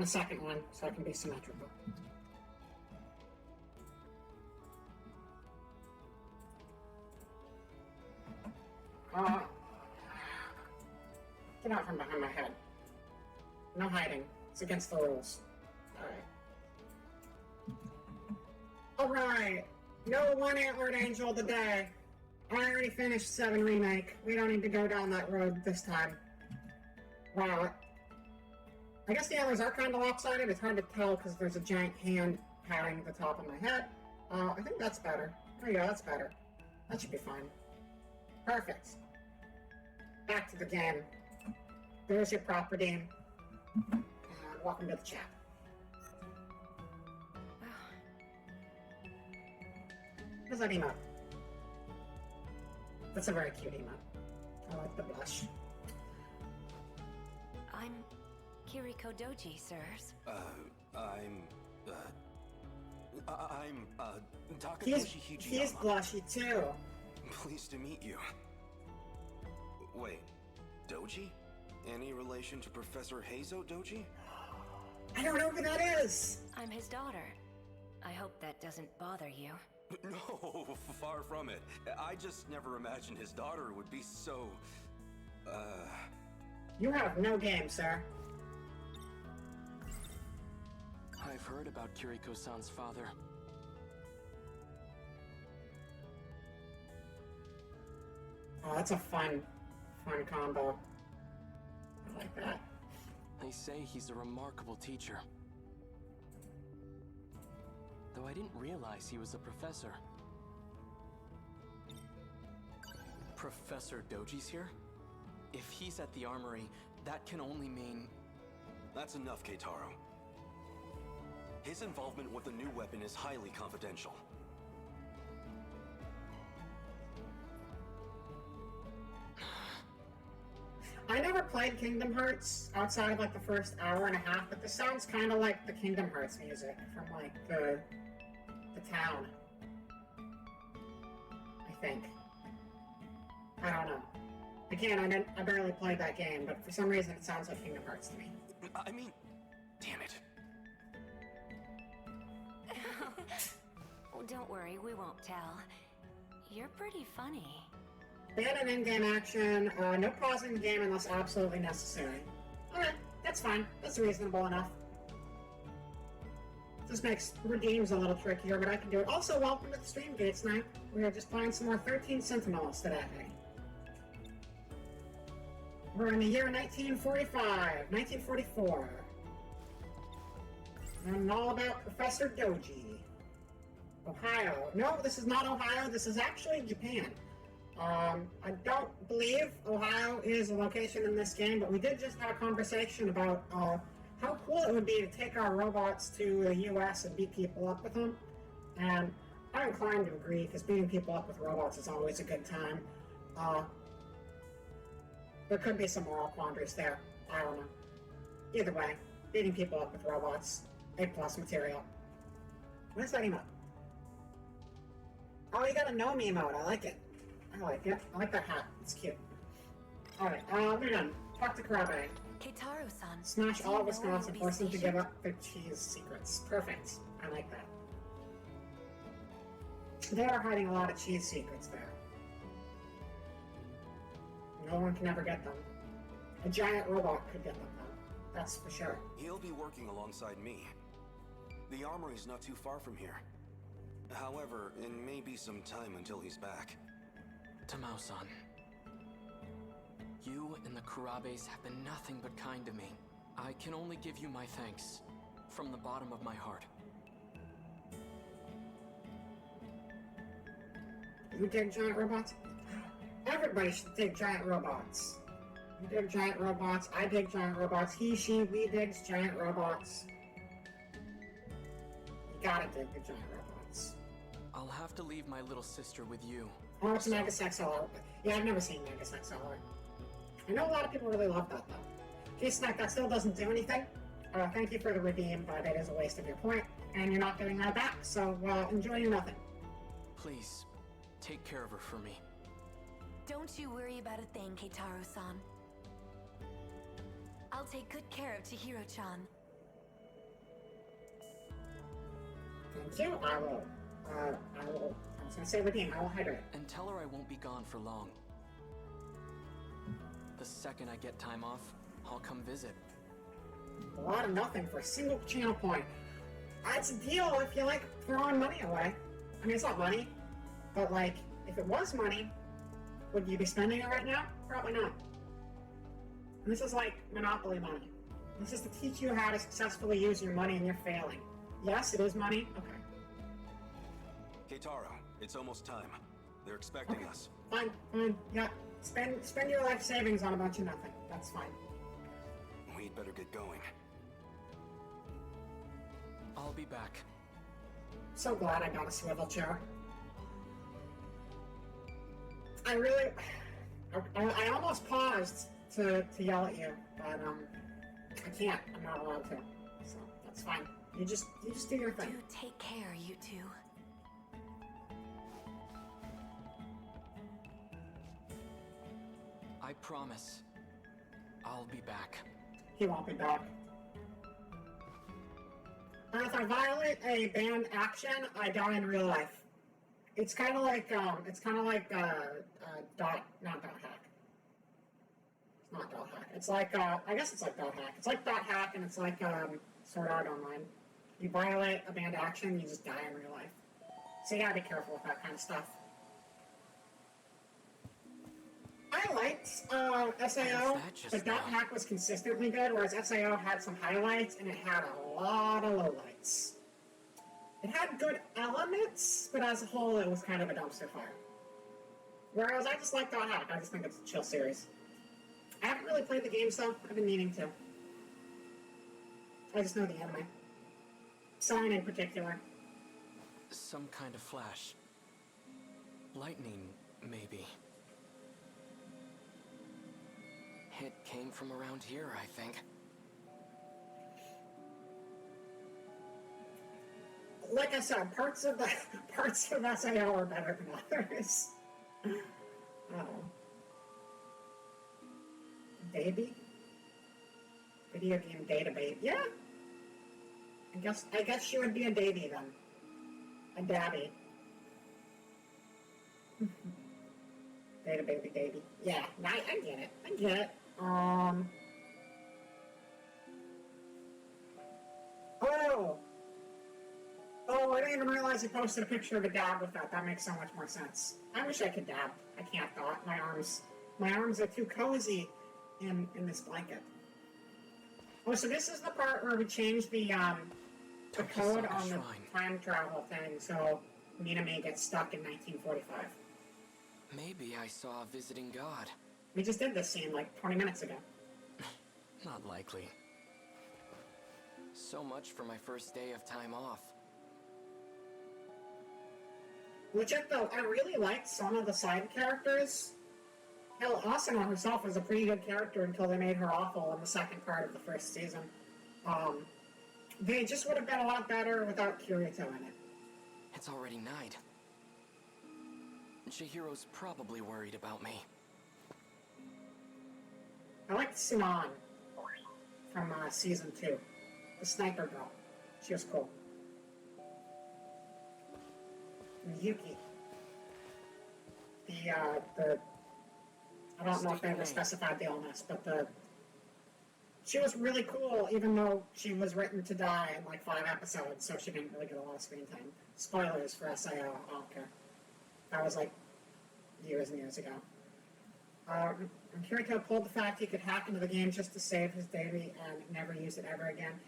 A: a second one, so I can be symmetrical. Get out from behind my head. No hiding. It's against the rules. Alright. No one-antlered angel today. I already finished 7 Remake. We don't need to go down that road this time. Wow. I guess the antlers are kind of lopsided. It's hard to tell because there's a giant hand patting the top of my head. I think that's better. There you go, that's better. That should be fine. Perfect. Back to the game. There's your property. And welcome to the chat. What is that emote? That's a very cute emote. I like the blush.
K: I'm Kiriko Doji, sirs.
N: I'm Takatoshi Hijiyama.
A: He's blushy too.
N: Pleased to meet you. Wait, Doji? Any relation to Professor Heizo Doji?
A: I don't know who that is!
M: I'm his daughter. I hope that doesn't bother you.
N: No, far from it. I just never imagined his daughter would be so...
A: You have no game, sir.
J: I've heard about Kiriko-san's father.
A: Oh, that's a fun combo. I like that.
J: They say he's a remarkable teacher. Though I didn't realize he was a professor. Professor Doji's here? If he's at the armory, that can only mean...
N: That's enough, Keitaro. His involvement with the new weapon is highly confidential.
A: I never played Kingdom Hearts outside of like the first hour and a half, but this sounds kind of like the Kingdom Hearts music from like the town. I think. I don't know. Again, I barely played that game, but for some reason it sounds like Kingdom Hearts to me.
N: I mean, damn it.
M: Oh, don't worry, we won't tell. You're pretty funny.
A: Ban in-game action, no pausing the game unless absolutely necessary. Alright, that's fine. That's reasonable enough. This makes redeems a little trickier, but I can do it. Also, welcome to the stream, Gates Night. We are just playing some more 13 Sentinels today. We're in the year 1945, 1944. And all about Professor Doji. Ohio. No, this is not Ohio. This is actually Japan. I don't believe Ohio is a location in this game, but we did just have a conversation about how cool it would be to take our robots to the US and beat people up with them. And I'm inclined to agree, because beating people up with robots is always a good time. There could be some moral quandaries there. I don't know. Either way, beating people up with robots, A+ material. What is that emote? Oh, you got a gnome emote. I like it. I like it. I like that hat. It's cute. Alright, we're done. Talk to Karabe.
K: Keitaro-san.
A: Smash all of Wisconsin, force them to give up their cheese secrets. Perfect. I like that. They are hiding a lot of cheese secrets there. No one can ever get them. A giant robot could get them, though. That's for sure.
N: He'll be working alongside me. The armory's not too far from here. However, it may be some time until he's back.
J: Tamao-san. You and the Kurabes have been nothing but kind to me. I can only give you my thanks. From the bottom of my heart.
A: You dig giant robots? Everybody should dig giant robots. You dig giant robots, I dig giant robots, he, she, we digs giant robots. You gotta dig the giant robots.
J: I'll have to leave my little sister with you.
A: Oh, it's Megas XLR. Yeah, I've never seen Megas XLR. I know a lot of people really love that, though. Okay, Snack, that still doesn't do anything. Thank you for the redeem, but it is a waste of your point, and you're not getting that back, so, enjoy your nothing.
J: Please, take care of her for me.
K: Don't you worry about a thing, Keitaro-san. I'll take good care of Chihiro-chan.
A: Thank you. I was gonna say redeem, I will hydrate.
J: And tell her I won't be gone for long. The second I get time off, I'll come visit.
A: A lot of nothing for a single channel point. That's a deal if you like throwing money away. I mean, it's not money, but like, if it was money, would you be spending it right now? Probably not. And this is like Monopoly money. This is to teach you how to successfully use your money and you're failing. Yes, it is money. Okay.
N: Keitaro, it's almost time. They're expecting us.
A: Fine, fine. Yeah. Spend your life savings on a bunch of nothing. That's fine.
N: We'd better get going.
J: I'll be back.
A: So glad I got a swivel chair. I almost paused to yell at you, but I can't. I'm not allowed to. So that's fine. You just do your thing.
K: Do take care, you two.
J: I promise. I'll be back.
A: He won't be back. And if I violate a banned action, I die in real life. It's kind of like not dot hack. It's not dot hack. It's like I guess it's like dot hack. It's like dot hack, and it's like Sword Art Online. You violate a banned action, you just die in real life. So you gotta be careful with that kind of stuff. I I liked SAO, but that hack was consistently good, whereas SAO had some highlights and it had a lot of lowlights. It had good elements, but as a whole, it was kind of a dumpster fire. Whereas I just like that hack. I just think it's a chill series. I haven't really played the games though. I've been meaning to. I just know the anime. Sign in particular.
J: Some kind of flash. Lightning, maybe. It came from around here, I think.
A: Like I said, parts of SAO are better than others. Baby? Video game data baby. Yeah. I guess she would be a baby then. A dabby. Data baby. Yeah, I get it. Oh, I didn't even realize he posted a picture of a dab with that. That makes so much more sense. I wish I could dab. I can't though. My arms are too cozy in this blanket. Oh, so this is the part where we changed the code on the time travel thing, so Minami gets stuck in 1945.
J: Maybe I saw a visiting god.
A: We just did this scene like 20 minutes ago.
J: Not likely. So much for my first day of time off.
A: Legit though, I really liked some of the side characters. Hell, Asuna herself was a pretty good character until they made her awful in the second part of the first season. They just would have been a lot better without Kirito in it.
J: It's already night. Chihiro's probably worried about me.
A: I liked Sunan from season 2. The sniper girl. She was cool. And Yuki. I don't know if they ever specified the illness, but she was really cool, even though she was written to die in like 5 episodes, so she didn't really get a lot of screen time. Spoilers for SAO, I don't care. That was like years and years ago. And Kirito pulled the fact he could hack into the game just to save his baby and never use it ever again.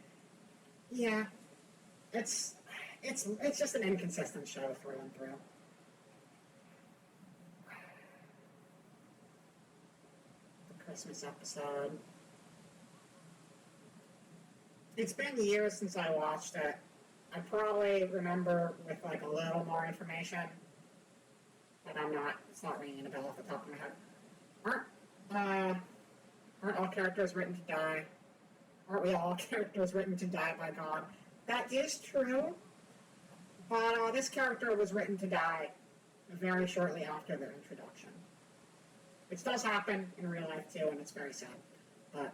A: Yeah, it's just an inconsistent show through and through. The Christmas episode. It's been years since I watched it. I probably remember with like a little more information, but it's not ringing a bell off the top of my head. Aren't all characters written to die? Aren't we all characters written to die by God? That is true, but this character was written to die very shortly after their introduction. Which does happen in real life too, and it's very sad. But,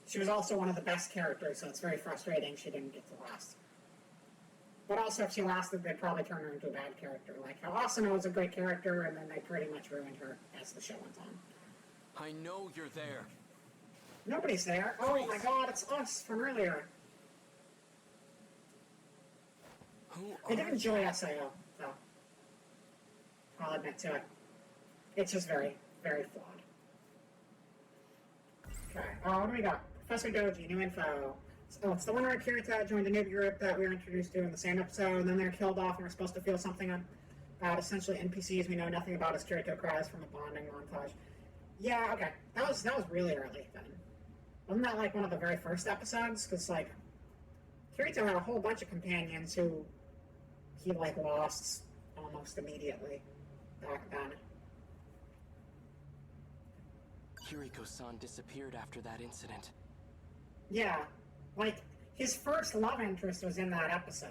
A: she was also one of the best characters, so it's very frustrating she didn't get to last. But also, if she lasted, they'd probably turn her into a bad character. Like how Asuna was a great character, and then they pretty much ruined her as the show went on.
J: I know you're there.
A: Nobody's there. Oh my god, it's us from earlier. I did enjoy SAO, though. I'll admit to it. It's just very, very flawed. Okay, what do we got? Professor Doji, new info. Oh, it's the one where Kirito joined a new group that we were introduced to in the same episode, and then they're killed off and we're supposed to feel something about essentially NPCs we know nothing about as Kirito cries from a bonding montage. Yeah, okay. That was really early then. Wasn't that like one of the very first episodes? Because like Kirito had a whole bunch of companions who he like lost almost immediately back then.
J: Kiriko-san disappeared after that incident.
A: Yeah, like his first love interest was in that episode,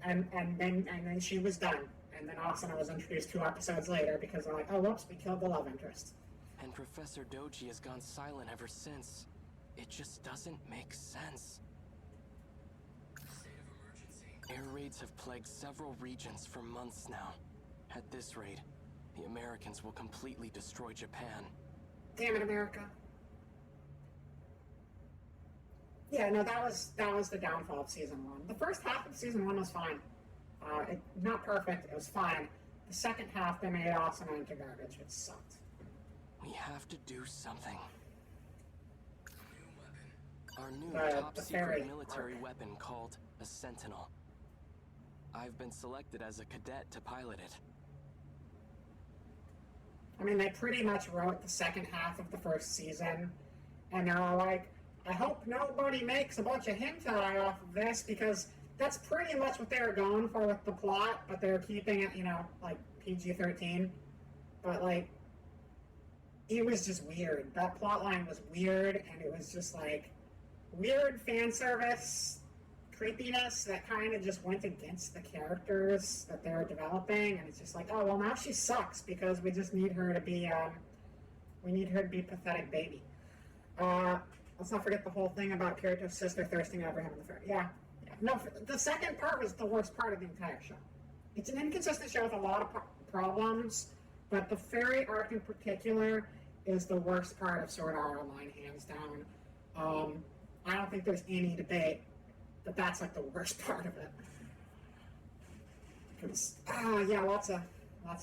A: and then she was done, and then Asuna was introduced 2 episodes later because they're like, oh whoops, we killed the love interest.
J: And Professor Doji has gone silent ever since. It just doesn't make sense. State of emergency. Air raids have plagued several regions for months now. At this rate, the Americans will completely destroy Japan.
A: Damn it, America. Yeah, no, that was the downfall of season 1. The first half of season 1 was fine. Not perfect, it was fine. the second half they made awesome into garbage, which sucked.
J: We have to do something. Our new
A: The
J: top
A: fairy
J: secret military
A: arc.
J: weapon called a Sentinel. I've been selected as a cadet to pilot it.
A: I mean, they pretty much wrote the second half of the first season, and they're all like, I hope nobody makes a bunch of hentai off of this, because that's pretty much what they were going for with the plot, but they're keeping it, you know, like PG-13. But, like, it was just weird. That plot line was weird, and it was just, like, weird fan service creepiness that kind of just went against the characters that they were developing, and it's just like, oh, well, now she sucks because we just need her to be, pathetic baby. Let's not forget the whole thing about Kirito's sister thirsting over him in the fair. Yeah. No, the second part was the worst part of the entire show. It's an inconsistent show with a lot of problems, but the fairy arc in particular is the worst part of Sword Art Online, hands down. I don't think there's any debate that that's like the worst part of it. Because, yeah, lots of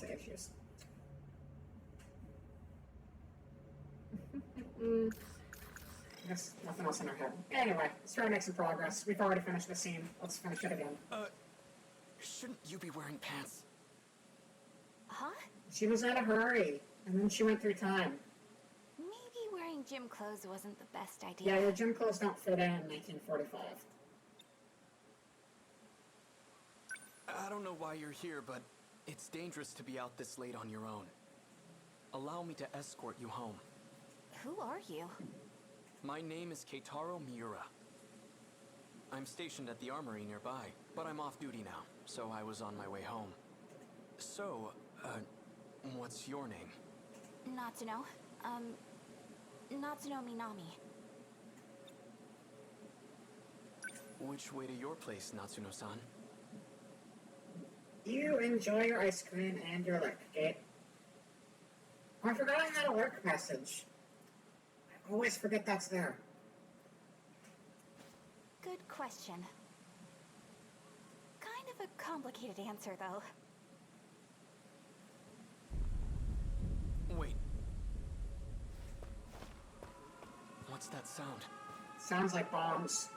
A: issues. I guess nothing else in our head. Anyway, let's try to make some progress. We've already finished the scene. Let's finish it again.
J: Shouldn't you be wearing pants?
C: Huh?
A: She was in a hurry, and then she went through time.
C: Maybe wearing gym clothes wasn't the best idea.
A: Yeah, your gym clothes don't fit in 1945.
J: I don't know why you're here, but it's dangerous to be out this late on your own. Allow me to escort you home.
C: Who are you?
J: My name is Keitaro Miura. I'm stationed at the armory nearby, but I'm off duty now, so I was on my way home. So, what's your name?
C: Natsuno. Natsuno Minami.
J: Which way to your place, Natsuno-san?
A: You enjoy your ice cream and your lick, Kate. Oh, I forgot I had a lurk message. I always forget that's there.
C: Good question. Kind of a complicated answer, though.
J: Wait. What's that sound?
A: Sounds like bombs.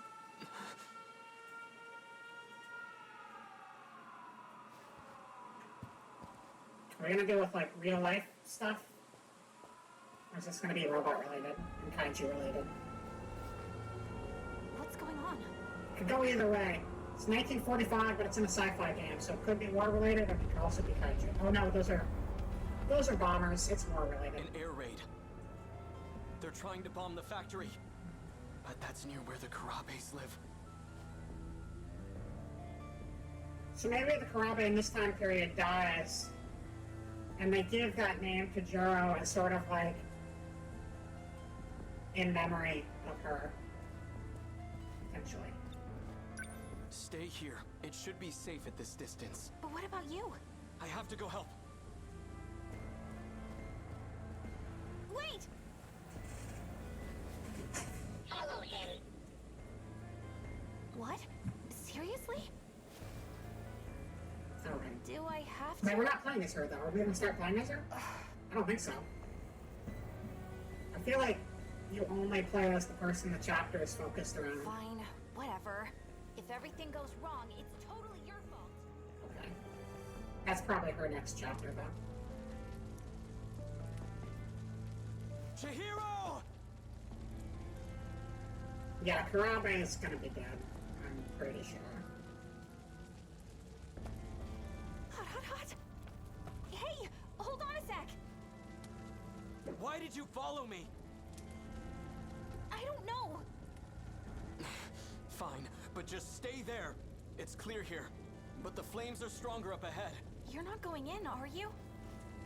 A: Are we gonna deal with, like, real life stuff? Or is this gonna be robot related and kaiju related?
C: What's going on?
A: Could go either way. It's 1945, but it's in a sci-fi game, so it could be war related, or it could also be kaiju. Oh no, those are bombers. It's war related.
J: An air raid. They're trying to bomb the factory. But that's near where the Karabes live.
A: So maybe the Karabe in this time period dies, and they give that name to Juro as sort of like in memory of her, potentially.
J: Stay here. It should be safe at this distance.
C: But what about you?
J: I have to go help.
C: Wait!
D: Follow him.
C: What? Seriously?
A: Okay.
C: Do I have to?
A: Man, we're not playing as her, though. Are we gonna start playing as her? I don't think so. I feel like you only play as the person the chapter is focused around.
C: Fine, whatever. If everything goes wrong, it's totally your fault.
A: Okay. That's probably her next chapter, though.
J: Chihiro!
A: Yeah, Karabe is gonna be dead. I'm pretty sure.
C: Hot. Hey, hold on a sec.
J: Why did you follow me?
C: I don't know.
J: Fine, but just stay there. It's clear here, but the flames are stronger up ahead.
C: You're not going in, are you?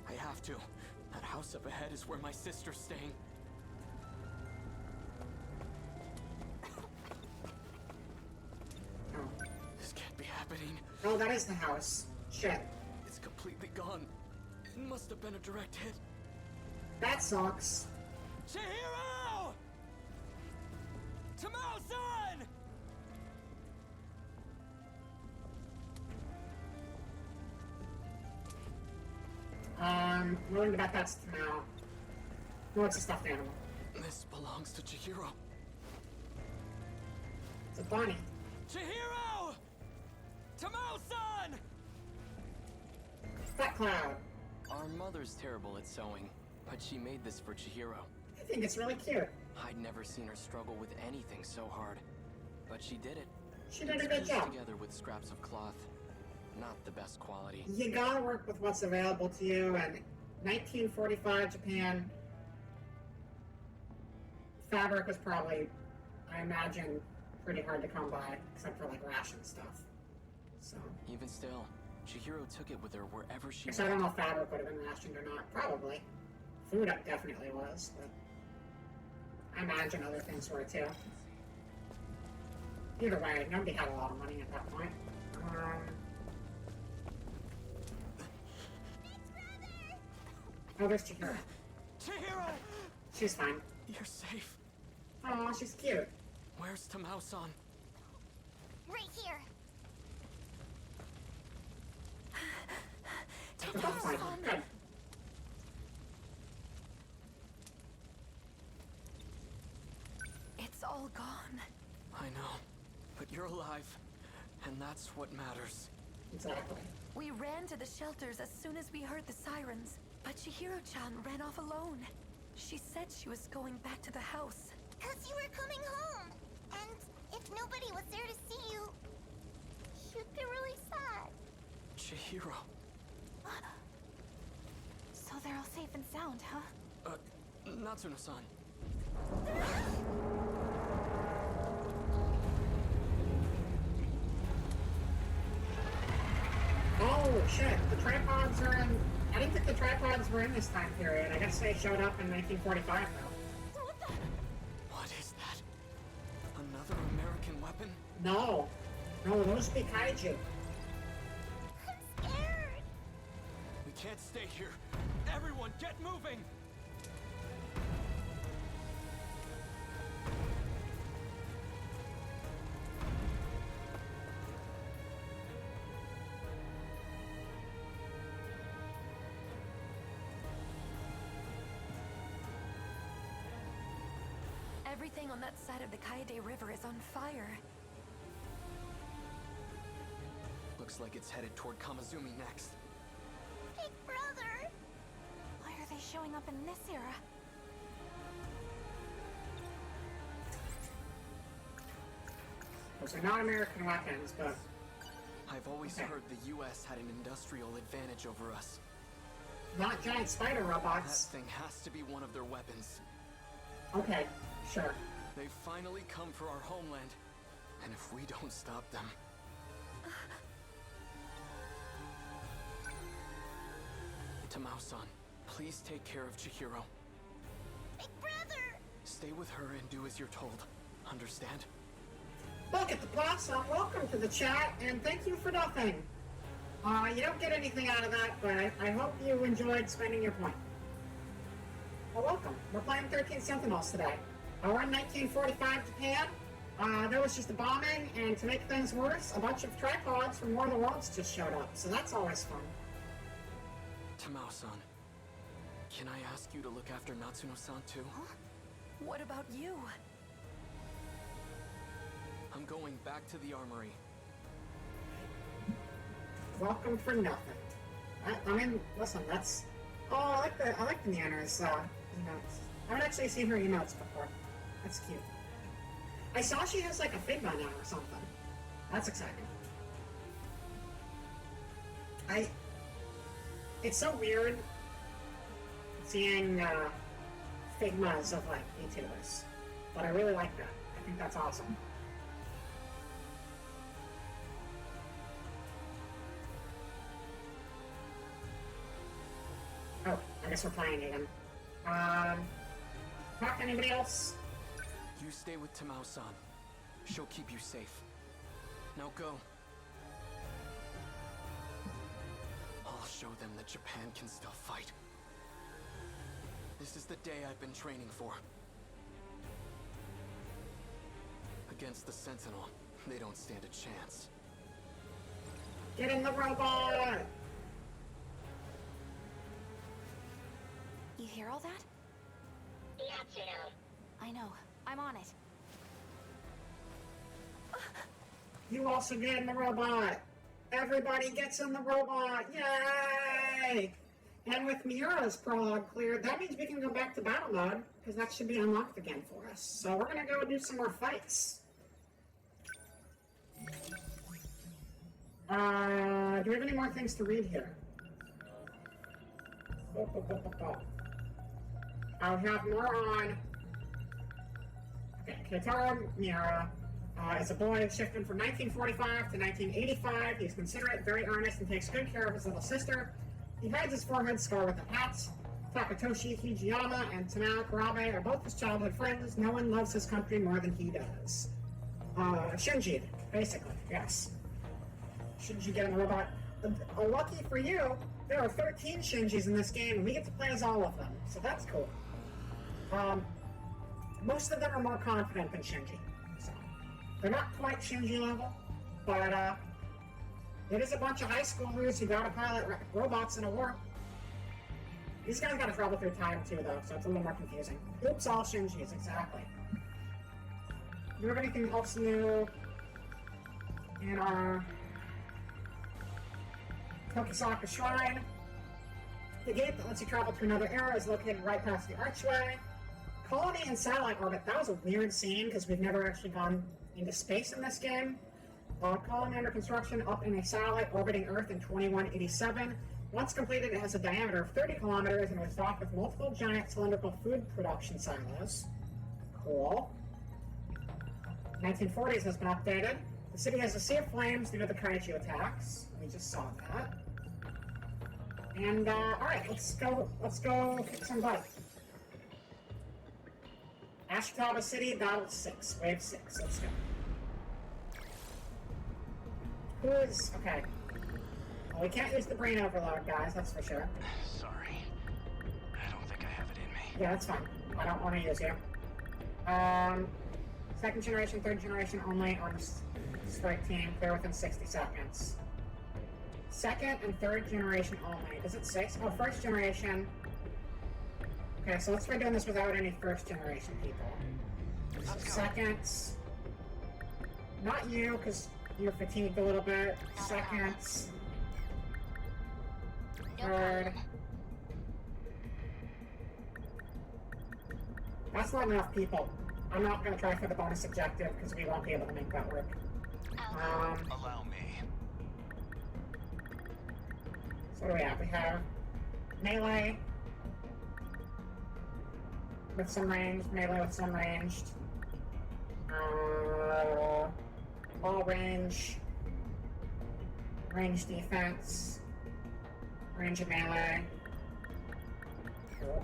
J: I have to. That house up ahead is where my sister's staying.
A: Oh.
J: This can't be happening.
A: Oh, that is the house. Shit.
J: It's completely gone. It must have been a direct hit.
A: That sucks.
J: Chihiro! Tamao-san!
A: I'm willing to bet that's Tamao. No, it's a stuffed animal.
J: This belongs to Chihiro.
A: It's a bunny.
J: Chihiro! Tamao-san!
A: Fat Cloud.
J: Our mother's terrible at sewing, but she made this for Chihiro.
A: I think it's really cute.
J: I'd never seen her struggle with anything so hard, but she did it.
A: She did a
J: It's
A: good
J: pieced
A: job.
J: together with scraps of cloth. Not the best quality.
A: You gotta work with what's available to you, and 1945 Japan fabric was probably, I imagine, pretty hard to come by, except for like ration stuff. So.
J: Even still, Chihiro took it with her wherever she
A: So I don't know if fabric would have been rationed or not. Probably. Food definitely was, but I imagine other things were too. Either way, nobody had a lot of money at that point. Oh, there's Chihiro.
J: Chihiro!
A: She's fine.
J: You're safe.
A: Oh, she's cute.
J: Where's Tamao-san?
E: Right here.
A: Fine. Good.
K: It's all gone.
J: I know, but you're alive, and that's what matters.
A: Exactly.
K: We ran to the shelters as soon as we heard the sirens, but Chihiro-chan ran off alone. She said she was going back to the house.
E: 'Cause you were coming home. And if nobody was there to see you, you'd be really sad.
J: Chihiro.
K: So they're all safe and sound, huh?
J: Natsuno-san.
A: Oh, shit. The tripods are in... I didn't think the tripods were in this time period. I guess they showed up in 1945, though.
J: What is that? Another American weapon?
A: No. No, those be kaiju.
E: I'm scared.
J: We can't stay here. Everyone, get moving!
K: Everything on that side of the Kaede River is on fire.
J: Looks like it's headed toward Kamazumi next.
E: Big brother.
K: Why are they showing up in this era?
A: Those are not American weapons, but...
J: I've always heard the US had an industrial advantage over us.
A: Not giant spider robots.
J: That thing has to be one of their weapons.
A: Okay, sure.
J: They've finally come for our homeland, and if we don't stop them... Tamao-san, please take care of Chihiro.
E: Big brother.
J: Stay with her and do as you're told. Understand?
A: Look at the Blossom. Welcome to the chat, and thank you for nothing. You don't get anything out of that, but I hope you enjoyed spending your point. Well, welcome. We're playing 13 Sentinels today. We're in 1945 Japan. There was just a bombing, and to make things worse, a bunch of tripods from War of the Worlds just showed up, so that's always fun.
J: Tamao-san, can I ask you to look after Natsuno-san too?
K: Huh? What about you?
J: I'm going back to the armory.
A: Welcome for nothing. I mean, listen, that's... Oh, I like the Nana's emotes. I haven't actually seen her emotes before. That's cute. I saw she has like a Figma now or something. That's exciting. It's so weird seeing Figmas of like VTubers, but I really like that. I think that's awesome. Oh, I guess we're playing again. Talk to anybody else?
J: You stay with Tamao-san. She'll keep you safe. Now go. I'll show them that Japan can still fight. This is the day I've been training for. Against the Sentinel, they don't stand a chance.
A: Get in the robot!
K: You hear all that?
D: Natsuno.
C: I know. I'm on it.
A: You also get in the robot. Everybody gets in the robot. Yay! And with Miura's prologue cleared, that means we can go back to battle mode, because that should be unlocked again for us. So we're gonna go do some more fights. Do we have any more things to read here? I'll have more on... Okay, Keitaro Miura is a boy shifted from 1945 to 1985. He's considerate, very earnest, and takes good care of his little sister. He hides his forehead scar with a hat. Takatoshi Hijiyama and Tanao Kurabe are both his childhood friends. No one loves his country more than he does. Shinji, basically, yes. Shinji getting a robot. Lucky for you, there are 13 Shinjis in this game, and we get to play as all of them, so that's cool. Most of them are more confident than Shinji. So they're not quite Shinji level, but it is a bunch of high schoolers who gotta pilot robots in a war. These guys gotta travel through time too, though, so it's a little more confusing. Oops, all Shinjis, exactly. Do you have anything else new in our Tokisaka Shrine? The gate that lets you travel to another era is located right past the archway. Colony and satellite orbit. That was a weird scene because we've never actually gone into space in this game. Colony under construction up in a satellite orbiting Earth in 2187. Once completed, it has a diameter of 30 kilometers and was stocked with multiple giant cylindrical food production silos. Cool. 1940s has been updated. The city has a sea of flames due to the kaiju attacks. We just saw that. And alright, let's go kick some butt. Ashitaba City, Battle 6, Wave 6, let's go. Who is... okay. Well, we can't use the brain overload, guys, that's for sure.
H: Sorry. I don't think I have it in me.
A: Yeah, that's fine. I don't want to use you. Second generation, third generation only on strike team, clear within 60 seconds. Second and third generation only. Does it say? Oh, first generation. Okay, so let's try doing this without any first generation people. So seconds. Not you, because you're fatigued a little bit. Seconds. Third. That's not enough people. I'm not going to try for the bonus objective because we won't be able to make that work.
H: Allow me.
A: So what do we have? We have melee with some ranged, melee with some ranged, all range, range defense, range of melee.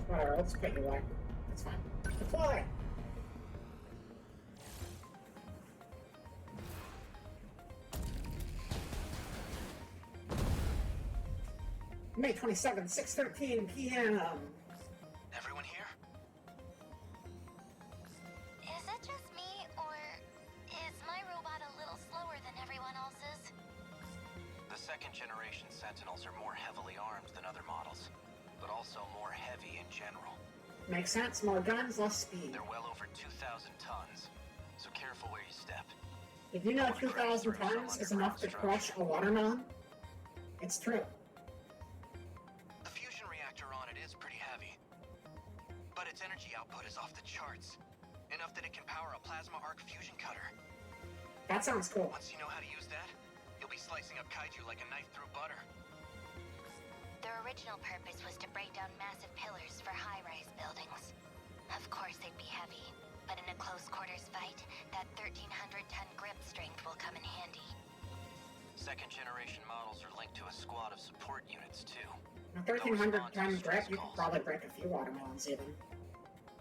A: Whatever, let's put you away. That's fine. Deploy! May 27th, 6:13 p.m.
H: Everyone here?
E: Is it just me, or is my robot a little slower than everyone else's?
H: The second generation Sentinels are more heavily armed than other models, but also more heavy in general.
A: Makes sense. More guns, less speed.
H: They're well over 2,000 tons, so careful where you step.
A: Did you know 2,000 tons is enough to crush a watermelon? It's true.
H: The fusion reactor on it is pretty heavy, but its energy output is off the charts. Enough that it can power a plasma arc fusion cutter.
A: That sounds cool.
H: Once you know how to use that, you'll be slicing up kaiju like a knife through butter.
E: Their original purpose was to break down massive pillars for high-rise buildings. Of course they'd be heavy, but in a close-quarters fight, that 1,300-ton grip strength will come in handy.
H: Second generation models are linked to a squad of support units too.
A: A 1,300-ton grip, you could probably break a few watermelons even.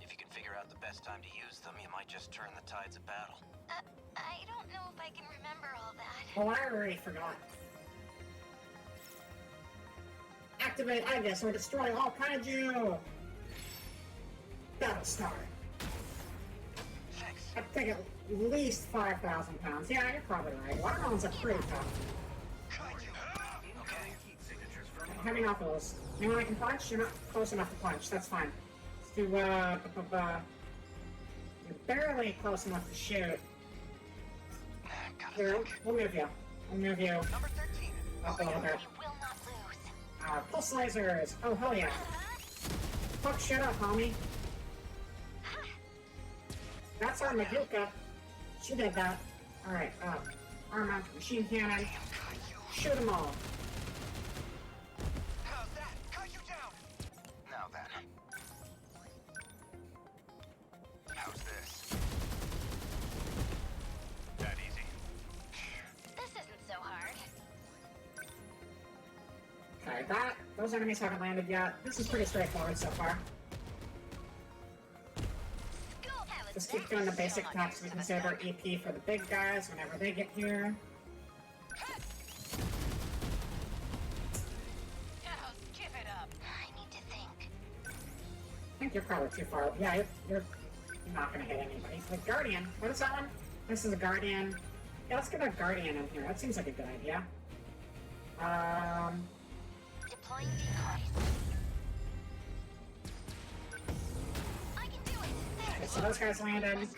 H: If you can figure out the best time to use them, you might just turn the tides of battle.
E: I don't know if I can remember all that.
A: Oh, I already forgot. Activate Aegis or destroy all kaiju! Battle start.
H: Thanks.
A: I think at least 5,000 pounds. Yeah, you're probably right. Watermelons are pretty tough.
H: Okay.
A: heavy knuckles. Anyone I can punch? You're not close enough to punch. That's fine. Let's do, you're barely close enough to shoot. Here, we'll move you. We'll move you
B: Number 13.
A: up a little bit.
E: We will not lose.
A: Pulse lasers! Oh, hell yeah. Fuck shit up, homie. That's our Maduka. She did that. Alright, arm mounted machine cannon. Shoot them all.
B: How's that? Cut you down. Now then. How's this? That easy.
E: This isn't so hard.
A: Okay, those enemies haven't landed yet. This is pretty straightforward so far. Just keep doing the basic attacks so we can save our EP for the big guys whenever they get here.
F: Now skip it up.
E: I need to think.
A: I think you're probably too far. Yeah, you're not gonna hit anybody. Like Guardian. What is that one? This is a Guardian. Yeah, let's get a Guardian in here. That seems like a good idea.
E: Deploying decoys. I can do it.
A: Okay, so those guys landed.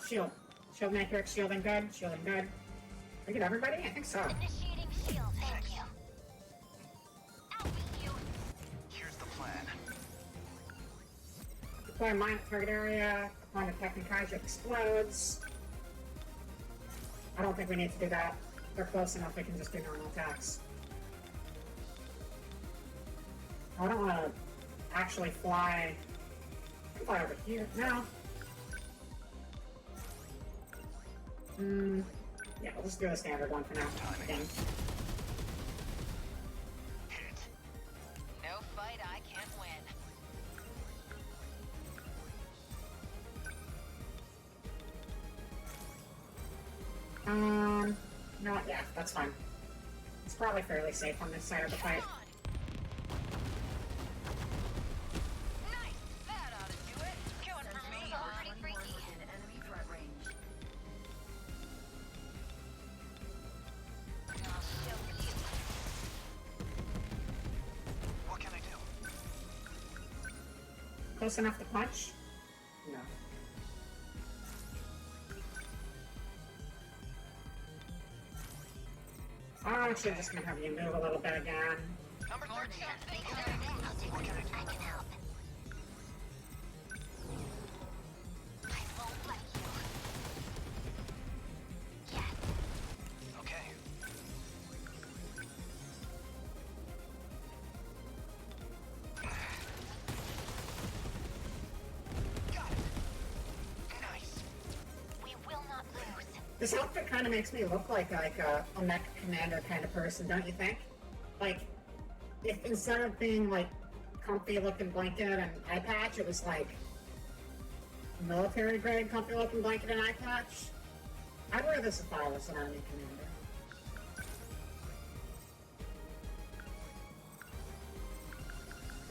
A: Shield. Shield matrix, shielding good, shielding good. We get everybody? I think so.
E: Initiating shield. Thank you. Out with you.
B: Here's the plan.
A: Deploy mine at target area. Upon detecting Kaiju explodes. I don't think we need to do that. They're close enough, we can just do normal attacks. I don't want to actually fly. I can fly over here. No. Yeah, we'll just do a standard one for now. Again.
F: No fight I can't win.
A: No, yeah, that's fine. It's probably fairly safe on this side of the fight.
F: Nice! That ought to do it. Going for me.
E: Pretty freaky.
G: Enemy front range.
E: I'll show you.
B: What can I do?
A: Close enough to punch? No. I'm actually just gonna have you move a little bit again.
B: Number 13.
E: I'll do it. I can help. I won't let you. Yes.
B: Okay. Got it. Nice.
E: We will not lose.
A: This outfit kind of makes me look like a mech commander kind of person, don't you think? Like, if instead of being like comfy looking blanket and eye patch, it was like military grade comfy looking blanket and eye patch. I'd wear this if I was an army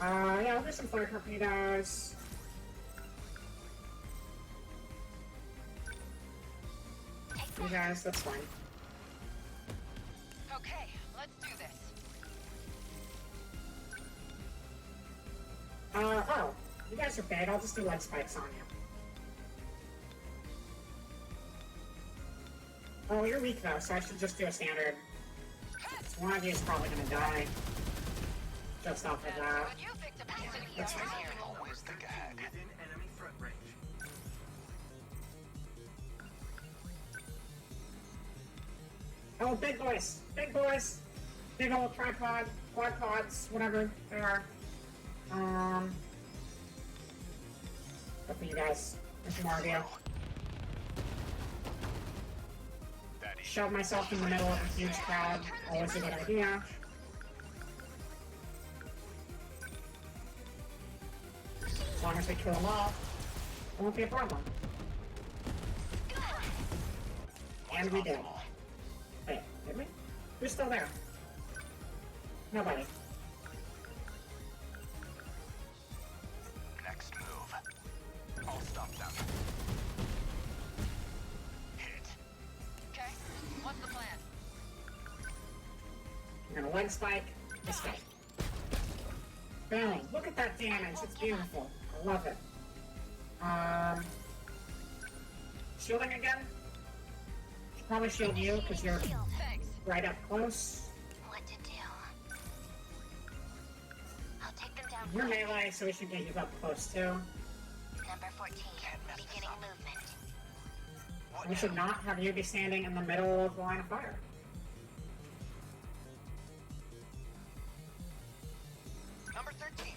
A: commander. Yeah, I'll do some flare torpedoes. You guys, that's fine.
F: Okay, let's do this.
A: Oh, you guys are big. I'll just do leg spikes on you. Oh, you're weak though, so I should just do a standard. One of you is probably gonna die. Just off of that.
F: You picked a passive
A: That's fine.
B: Always think ahead.
H: Within enemy front range.
A: Oh, big boys! Big boys! Big old tripod, quadpods, whatever they are. Good for you guys. There's more of you. Shove myself in the middle of a huge crowd. Always a good idea. As long as we kill them all, it won't be a problem. And we did. Wait, did we? Who's still there? Nobody.
B: Next move. I'll stop them. Hit.
F: Okay, what's the plan?
A: I'm gonna leg spike, This way. Boom. Look at that damage. It's beautiful. I love it. Shielding again? Should probably shield you because you're right up close.
E: What to do? I'll take them down.
A: You're melee, so we should get you up close too.
E: Number 14, beginning movement.
A: We should not have you be standing in the middle of the line of fire.
B: Number 13.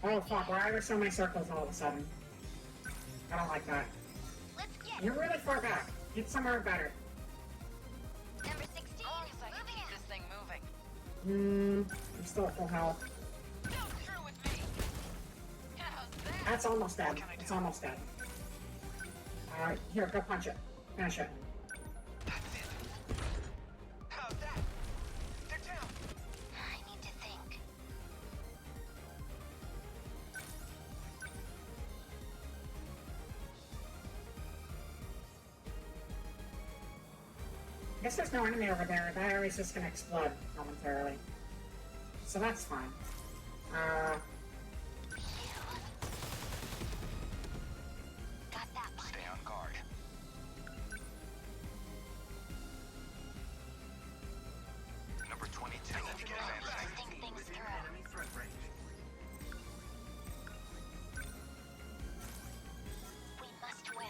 A: Oh fuck, why are there so many circles all of a sudden? I don't like that. You're really far back. Get somewhere better.
E: Number 16,
F: I can keep this thing moving.
A: I'm still at full health.
F: Go through with me. How's that?
A: That's almost dead. It's almost dead. Alright, here, go punch it. Finish it.
B: That's it. How's that? They're down.
E: I need to think.
A: I guess there's no enemy over there. That area's just gonna explode momentarily. So that's fine.
E: Got that one.
B: Stay on guard. Number 22.
E: Think things through. We must win.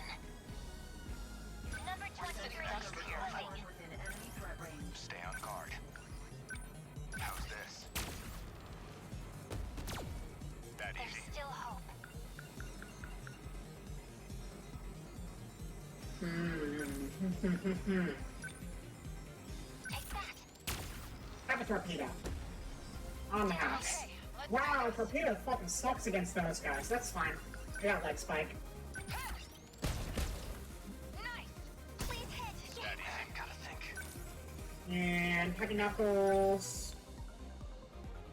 E: Number 23, moving.
B: Stay on guard. How's this? That
E: There's
B: easy.
E: still hope. Take that.
A: Have a torpedo. On the house. Wow, torpedo fucking sucks against those guys. That's fine. I got leg spike.
E: Nice. Please hit.
B: That easy. Gotta think.
A: And heavy knuckles.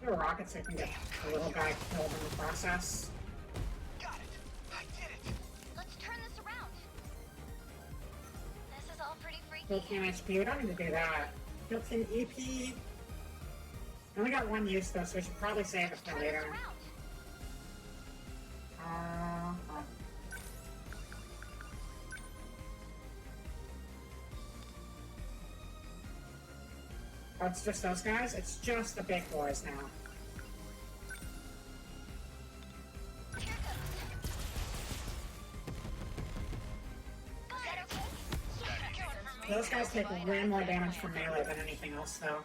A: There are rockets that can get the little guy killed in the process.
B: Got it. I did it.
E: Let's turn this around. This is all pretty
A: Kill
E: freaky.
A: team HP. We don't need to do that. Kill team EP. I only got one use though, so we should probably save it for
E: Turn this
A: later.
E: around.
A: Oh, it's just those guys? It's just the big boys now.
E: Here goes. Is that okay?
A: Those guys take way more damage from melee than anything else though.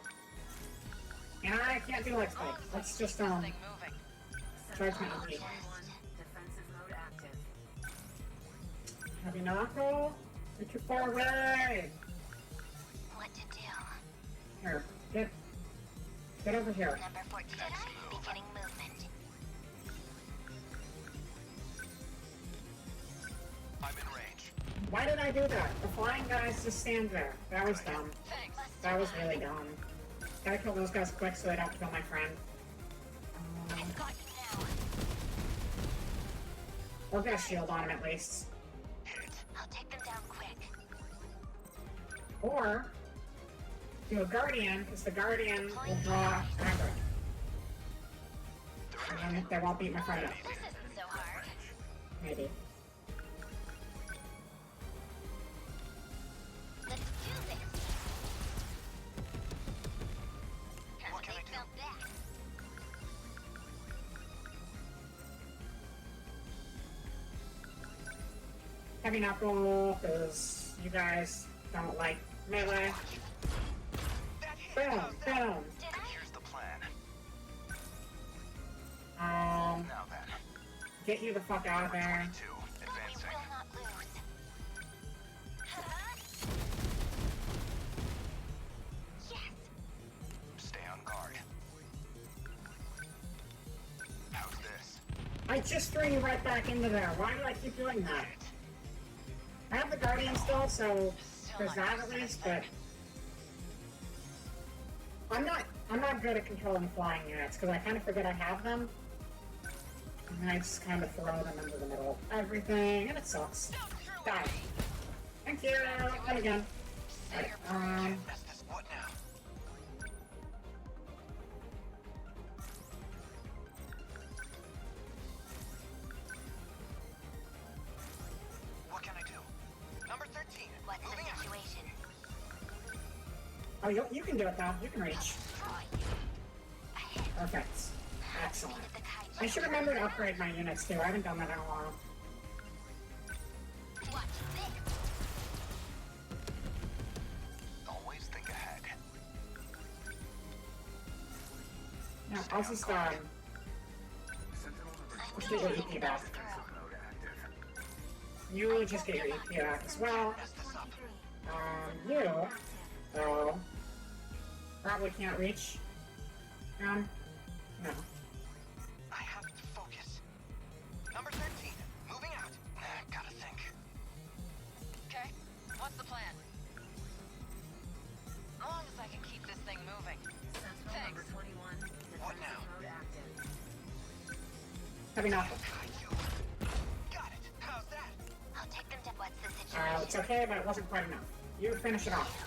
A: And I can't do leg spike. Let's just charge my EP. Heavy knuckle? You're too far away!
E: What to do?
A: Here, get over here.
E: Number 14, beginning movement.
B: I'm in range.
A: Why did I do that? The flying guys just stand there. That was dumb. That was really dumb. Gotta kill those guys quick so they don't kill my friend.
E: I've got you now.
A: We'll get a shield on him at least.
E: I'll take them down quick.
A: Or do a guardian, because the guardian will draw aggro. And they won't beat my friend up.
E: This isn't so hard.
A: Maybe.
E: Let's do this.
B: What can I do?
E: Felt that.
A: Heavy knuckle, because you guys don't like melee. Boom, boom.
B: Here's the plan.
A: Um,
B: Now then.
A: get you the fuck out of there.
B: 22.
E: We
B: Advancing.
E: will not lose. Yes.
B: Stay on guard. How's this?
A: I just threw you right back into there. Why do I keep doing that? I have the guardian still, so there's that at least, but I'm not good at controlling flying units because I kind of forget I have them, and then I just kind of throw them into the middle of everything, and it sucks. Die. Thank you. And again. Alright,
B: Mess this. What now?
A: Oh, you can do it though. You can reach. Perfect. Excellent. I should remember to upgrade my units too. I haven't done that in a while.
B: Always think ahead.
A: No, I'll just let's get your EP back. You will just get your EP back as well. You, though, probably can't reach. No.
B: I have to focus. Number 13, moving out. Gotta think.
F: Okay, what's the plan? As long as I can keep this thing moving. Thanks.
B: What now?
A: Heavy knuckle.
B: Got it. How's that?
E: I'll take them to what's the situation?
A: It's okay, but it wasn't quite enough. You finish it off.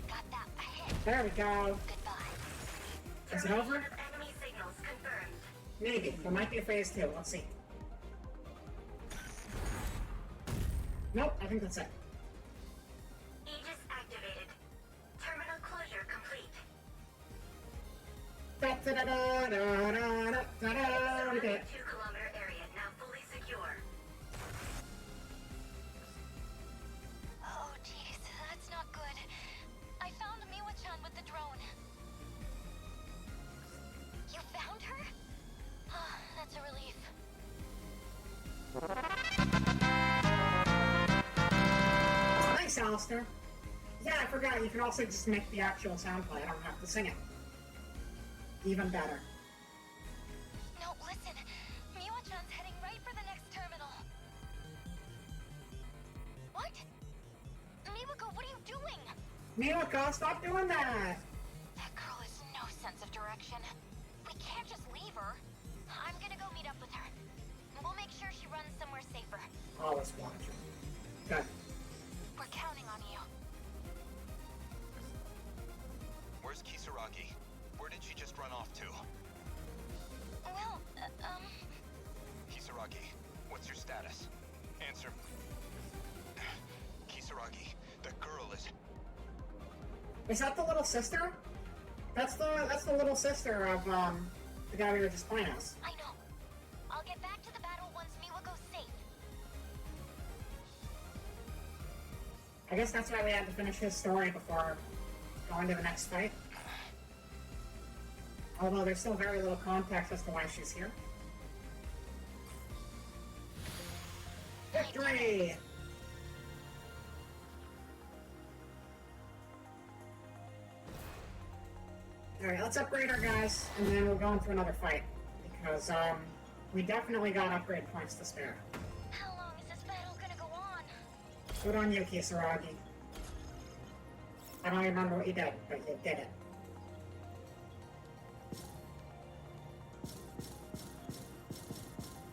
E: Got that ahead.
A: There we go.
E: Goodbye.
A: Is it over?
G: Enemy signals confirmed.
A: Maybe. There might be a phase 2. Let's see. Nope, I think that's it.
G: Aegis activated. Terminal closure complete.
A: Da da da da da da da da. We did it.
G: 2-kilometer area now fully secure.
E: Oh, jeez, that's not good. I found Miwa-chan with the drone. You found her? Oh, that's a relief.
A: Thanks, Alistair. Yeah, I forgot. You can also just make the actual sound play. I don't have to sing it. Even better.
E: No, listen. Miwa-chan's heading right for the next terminal. What? Miwako, what are you doing?
A: Miwako, stop doing that!
E: That girl has no sense of direction. We can't just leave her. I'm gonna go meet up with her. We'll make sure she runs somewhere safer.
A: Always watch her. Good.
E: We're counting on you.
N: Where's Kisaragi? Where did she just run off to?
E: Well,
N: Kisaragi, what's your status? Answer. Kisaragi, the girl is...
A: Is that the little sister? That's the little sister of the guy we were just playing as.
E: I know. I'll get back to the battle once Miwako's safe.
A: I guess that's why we had to finish his story before going to the next fight. Although there's still very little context as to why she's here. Victory! Alright, let's upgrade our guys, and then we'll go into another fight. Because, we definitely got upgrade points to spare.
E: How long is this battle gonna go on?
A: Good on you, Kisaragi. I don't remember what you did, but you did it.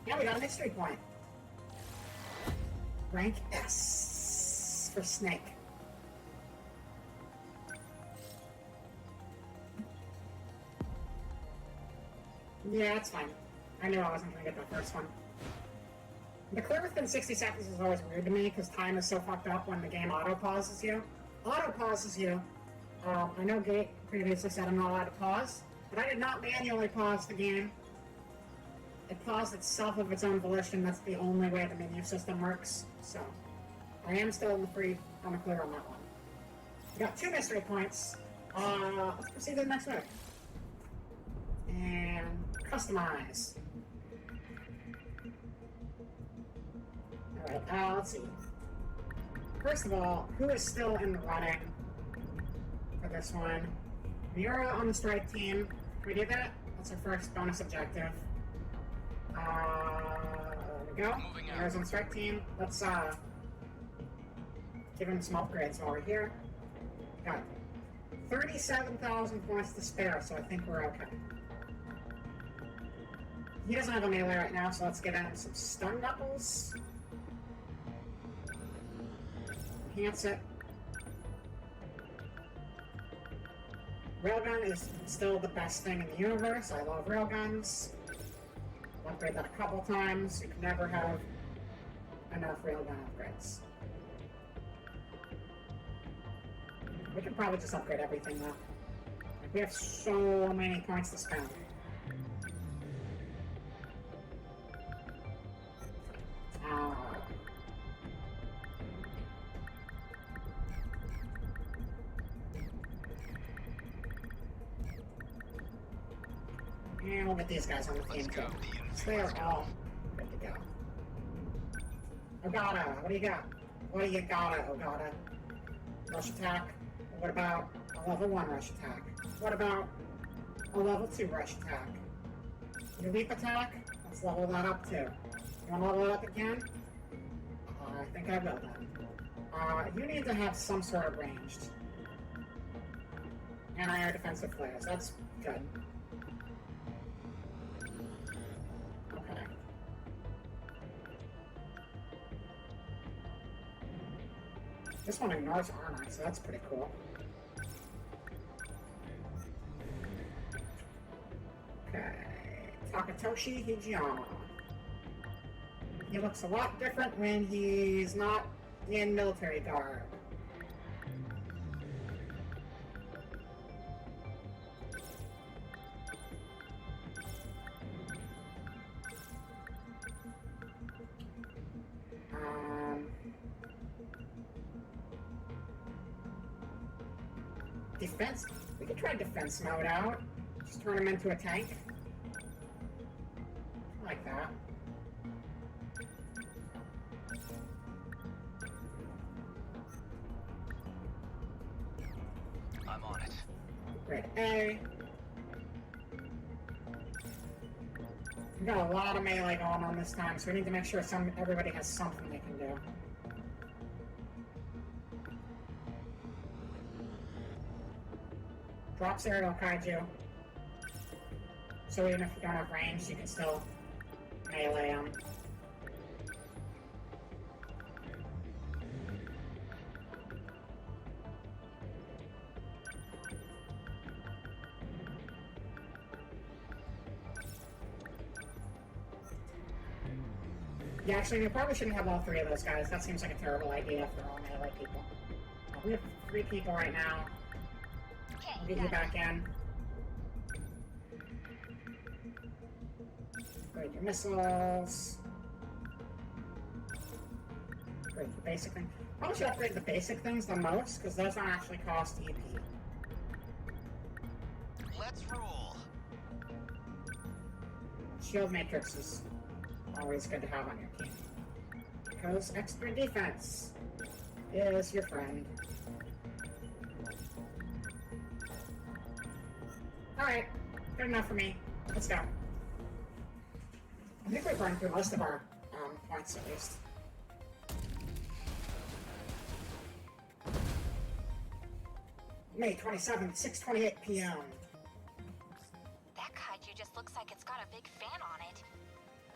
A: Yeah, we got a mystery point. Rank S for Snake. Yeah, that's fine. I knew I wasn't gonna get that first one. The clear within 60 seconds is always weird to me because time is so fucked up when the game auto-pauses you. Auto-pauses you. I know Gate previously said I'm not allowed to pause, but I did not manually pause the game. It paused itself of its own volition. That's the only way the menu system works. So, I am still in the clear on that one. We got 2 mystery points. Let's proceed to the next one. And customize. Alright, let's see. First of all, who is still in the running for this one? Miura on the strike team. Can we do that? That's our first bonus objective. There we go. Miura's on the strike team. Let's, give him some upgrades while we're here. Got 37,000 points to spare, so I think we're okay. He doesn't have a melee right now, so let's get him some stun knuckles. Enhance it. Railgun is still the best thing in the universe. I love railguns. I've upgraded that a couple times. You can never have enough railgun upgrades. We can probably just upgrade everything though. Like, we have so many points to spend. And we'll get these guys on the team too. So they're all good to go. Ogata, what do you got? What do you got, Ogata? Rush attack? What about a level 1 rush attack? What about a level 2 rush attack? Your leap attack? Let's level that up too. You want to level it up again? I think I will then. You need to have some sort of ranged. Anti-air defensive flares, that's good. Okay. This one ignores armor, so that's pretty cool. Okay. Takatoshi Hijiyama. He looks a lot different when he's not in military garb. Defense? We could try defense mode out. Just turn him into a tank. Like that.
B: I'm on it.
A: Great A. We've got a lot of melee going on this time, so we need to make sure everybody has something they can do. Drops aerial kaiju. So even if you don't have range, you can still melee them. Yeah, actually, we probably shouldn't have all 3 of those guys. That seems like a terrible idea if they're all melee people. We have 3 people right now. I'll get you back in. Upgrade your missiles. Upgrade the basic thing. Probably should upgrade the basic things the most, because those don't actually cost EP.
B: Let's roll.
A: Shield matrix is always good to have on your team. Because extra defense is your friend. Alright, good enough for me. Let's go. I think we've run through most of our points at least. May 27th, 6:28 p.m.
E: That kaiju just looks like it's got a big fan on it.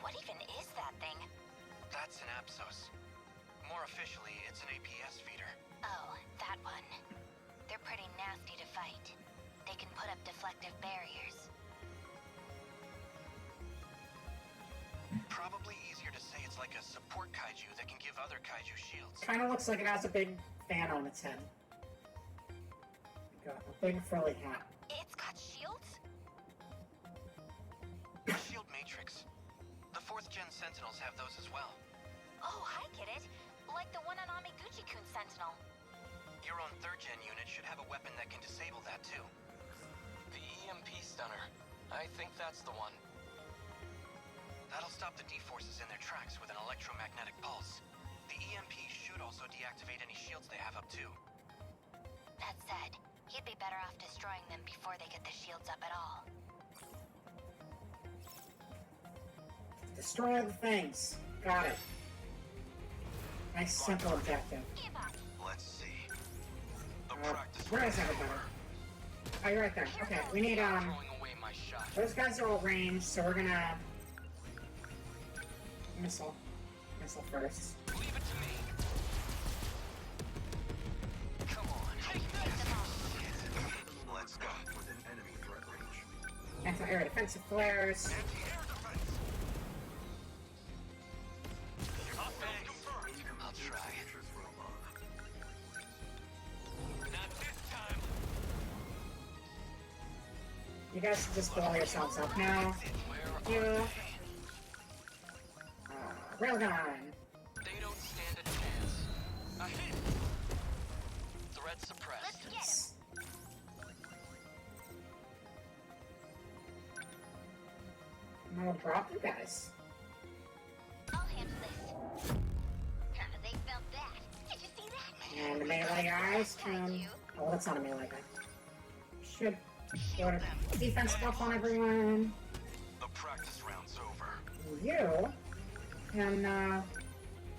E: What even is that thing?
H: That's an Apsos. More officially, it's an APS feeder.
E: Oh, that one. They're pretty nasty to fight. They can put up deflective barriers.
H: Probably easier to say it's like a support kaiju that can give other kaiju shields.
A: Kinda looks like it has a big fan on its head. Got a big frilly hat.
E: It's got shields?
H: Shield matrix. The 4th gen Sentinels have those as well.
E: Oh, I get it. Like the one on Amiguchi-kun Sentinel.
H: Your own 3rd gen unit should have a weapon that can disable that too.
J: The EMP stunner. I think that's the one.
H: That'll stop the D-forces in their tracks with an electromagnetic pulse. The EMP should also deactivate any shields they have up too.
E: That said, you'd be better off destroying them before they get the shields up at all.
A: Destroy the things. Got it. Nice simple objective.
N: Let's see.
A: Where is everybody? Oh, you're right there. Okay, we need, those guys are all ranged, so we're gonna... Missile first.
J: Leave it to me. Come on.
N: Let's go. Within enemy threat range.
A: Anti-air defensive flares.
J: I'll try. Not this time.
A: guys should just blow yourselves up now. Yeah. Railgun.
B: They don't stand a chance. A hit. Threat suppressed.
C: Let's get him.
A: I'm gonna drop you guys.
C: I'll handle this. They felt that. Did you see that?
A: And the melee guys can... Oh, that's not a melee guy. Should put a defense buff on everyone.
N: The practice round's over.
A: You can,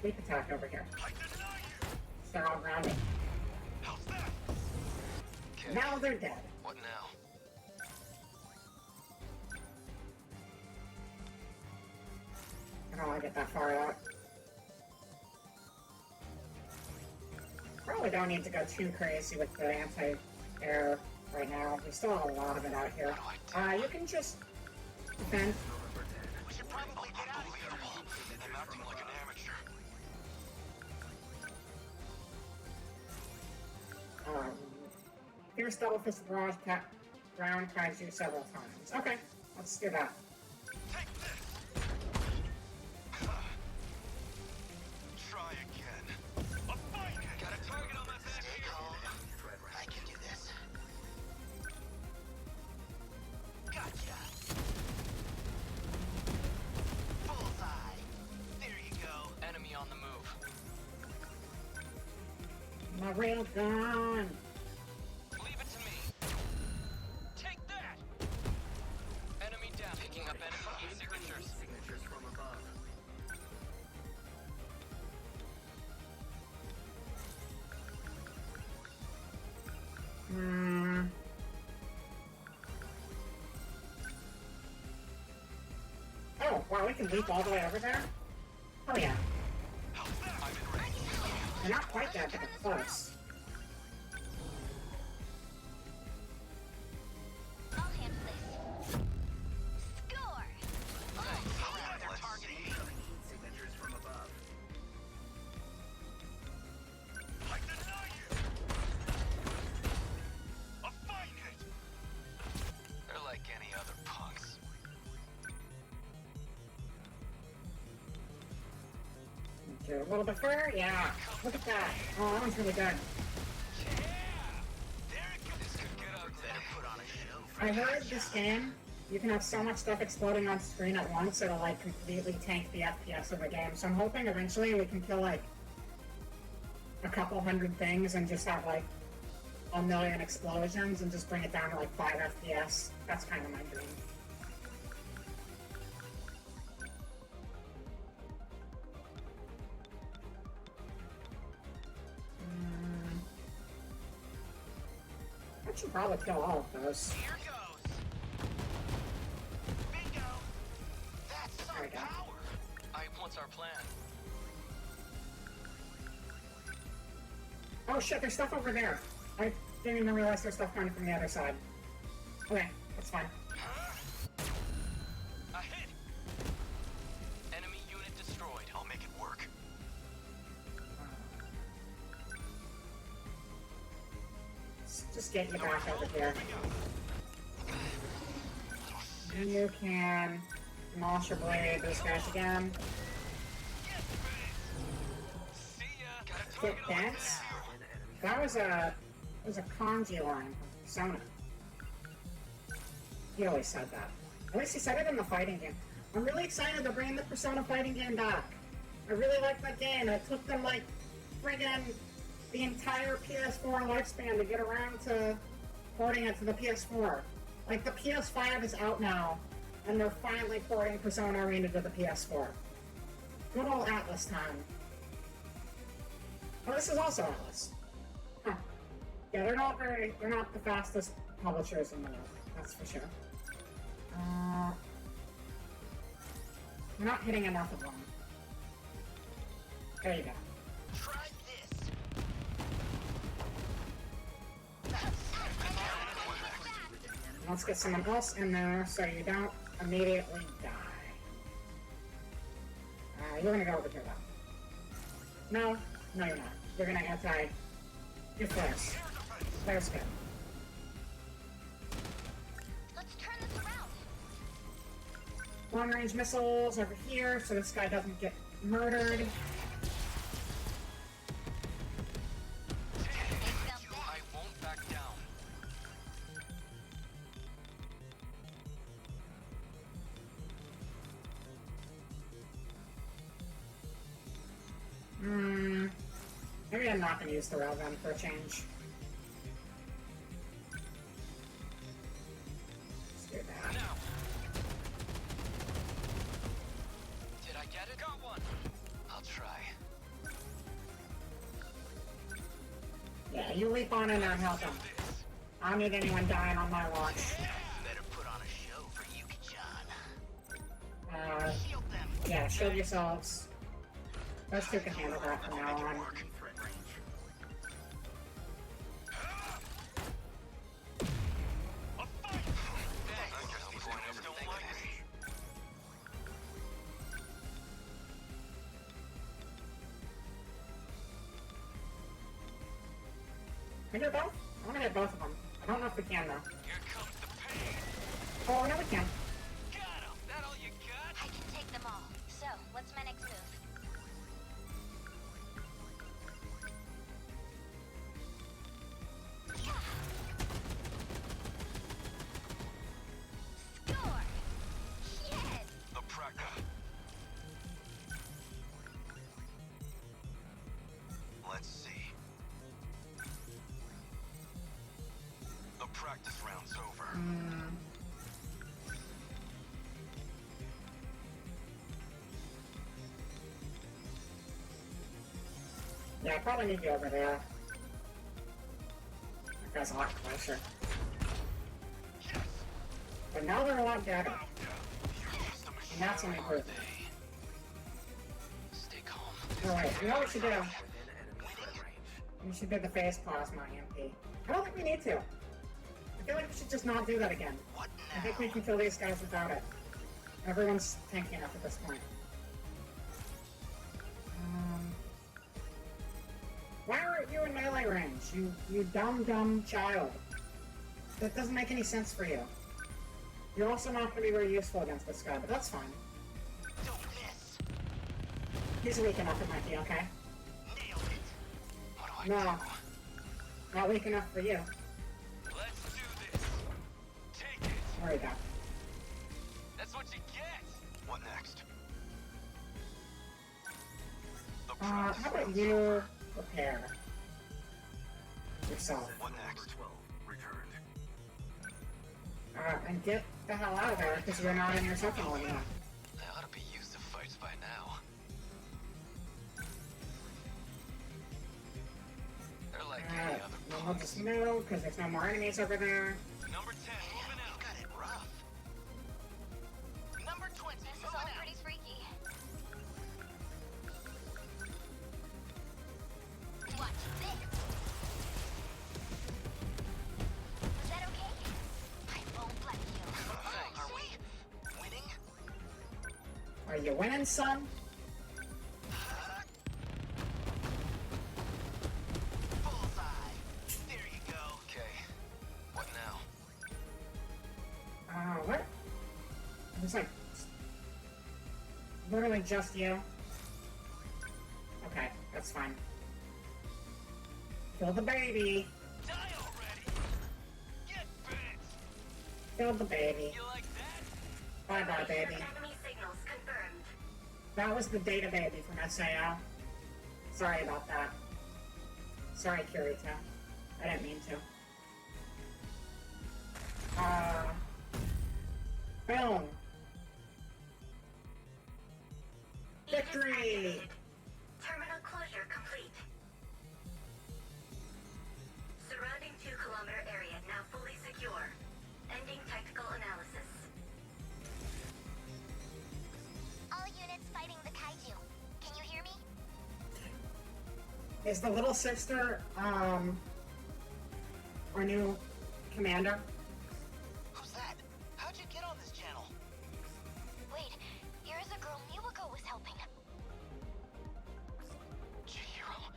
A: leap attack over here. They're all grounded.
B: Okay.
A: Now they're dead.
B: What now?
A: I don't want to get that far out. Probably don't need to go too crazy with the anti-air right now. We still have a lot of it out here. You can just defend.
N: We should probably get out of here. I'm acting like an amateur.
A: Here's double fisted barrage round kaiju several times. Okay, let's do that.
N: Try again. Got a target on my back.
B: Stay calm. I can do this.
N: Gotcha. Bullseye. There you go.
B: Enemy on the move.
A: My rail gun.
B: Leave it to me. Take that. Enemy down. Picking up enemy signatures.
H: Signatures from above.
A: Oh, wow, we can leap all the way over there? Oh yeah. They're not quite dead, but they're close.
C: I'll handle this. Score!
N: They're targeting me.
H: Signatures from above.
N: I deny you. A fine hit.
B: They're like any other punks.
A: Do a little bit further? Yeah. Look at that. Oh, that one's really good. I heard this game, you can have so much stuff exploding on screen at once, it'll like completely tank the FPS of the game. So I'm hoping eventually we can kill like a couple hundred things and just have like a million explosions and just bring it down to like 5 FPS. That's kind of my dream. I should probably kill all of those.
B: Here goes. Bingo. That's some
A: There we go.
B: power. What's our plan?
A: Oh shit, there's stuff over there. I didn't even realize there's stuff coming from the other side. Okay, that's fine.
B: A hit. Enemy unit destroyed.
N: I'll make it work.
A: Just get you back over here. You can demolish your blade those guys again. Get dance. That was a kanji line from Persona. He always said that. At least he said it in the fighting game. I'm really excited to bring the Persona fighting game back. I really like that game. It took them like friggin' the entire PS4 lifespan to get around to porting it to the PS4. Like, the PS5 is out now, and they're finally porting Persona Arena to the PS4. Good old Atlas time. Oh, this is also Atlas. Huh. Yeah, they're not the fastest publishers in the world, that's for sure. We're not hitting enough of them. There you go.
B: Try this.
A: Let's get someone else in there so you don't immediately die. You're gonna go over here though. No, no you're not. You're gonna anti... Your flares. Flares good.
C: Let's turn
A: long-range missiles over here so this guy doesn't get murdered.
B: I won't back down.
A: Maybe I'm not going to use the railgun for a change. Let's do that.
B: Now. Did I get it? Got one. I'll try.
A: Yeah, you leap on in there and help him. I don't need anyone dying on my watch.
B: Better put on a show for Yuki-chan.
A: Shield them. Yeah, shield yourselves. Those two can handle that from now on. Can we do both? I want to hit both of them. I don't know if we can though.
B: Here comes the pain.
A: Oh, no we can.
B: Got him. That all you got?
E: I can take them all. So, what's my next move? Score! Yes!
B: The practice. Let's see. The practice round's over.
A: Yeah, I probably need you over there. That guy's a lot closer. But now they're a lot better. And that's an improvement.
B: Stay calm.
A: Alright, you know what we should do? We should do the phase plasma EMP. I don't think we need to. I feel like we should just not do that again. I think we can kill these guys without it. Everyone's tanky enough at this point. Why aren't you in melee range? You dumb child. That doesn't make any sense for you. You're also not going to be very useful against this guy, but that's fine.
B: Don't miss.
A: He's weak enough, it might be okay.
B: Nailed it. What do
A: No.
B: I do?
A: Not weak enough for you.
B: Let's do this. Take it.
A: There you go.
B: That's what you get. What next? The
A: How about you repair yourself?
B: What next?
A: And get the hell out of there, because you're not in your Sentinel anymore.
B: They ought to be used to fights by now. They're like any other
A: Then we'll just move, because there's no more enemies over there.
B: Number 10, moving out. Got it rough. Number 20,
E: This is
B: moving
E: all
B: out.
E: pretty freaky. Watch this. Was that okay? I won't let you.
B: Are we winning?
A: Are you winning, son?
B: Bullseye. There you go. Okay. What now?
A: What? It's like... literally just you. Okay, that's fine. Kill the baby.
B: Die already. Get bit.
A: Kill the baby.
B: You like that?
A: Bye-bye, baby.
G: Enemy signals confirmed.
A: That was the data baby from SAO. Sorry about that. Sorry, Kirito. I didn't mean to. Boom. Victory!
G: Activated. Terminal closure complete. Surrounding 2-kilometer area now fully secure. Ending technical analysis.
E: All units fighting the kaiju. Can you hear me?
A: Is the little sister, our new commander?
B: Who's that? How'd you get on this channel?
E: Wait, here's a girl Miwako was helping.
B: Chihiro?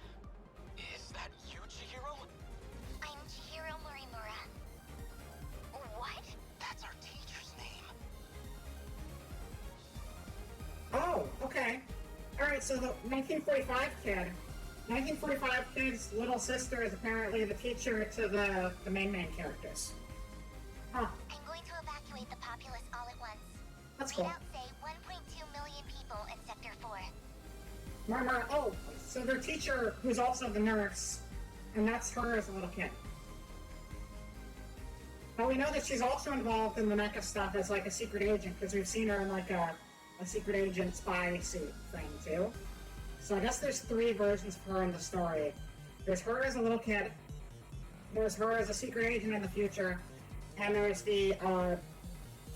B: Is that you, Chihiro?
E: I'm Chihiro Morimura. What?
B: That's our teacher's name.
A: Alright, so the 1945 kid's little sister is apparently the teacher to the main characters. Huh.
E: I'm going to evacuate the populace all at once.
A: That's
E: We
A: cool.
E: now say 1.2 million people in Sector 4.
A: Murmur, oh, so their teacher, who's also the nurse, and that's her as a little kid. But we know that she's also involved in the mecha stuff as like a secret agent, because we've seen her in like a secret agent spy suit thing too. So I guess there's 3 versions of her in the story. There's her as a little kid, there's her as a secret agent in the future, and there's the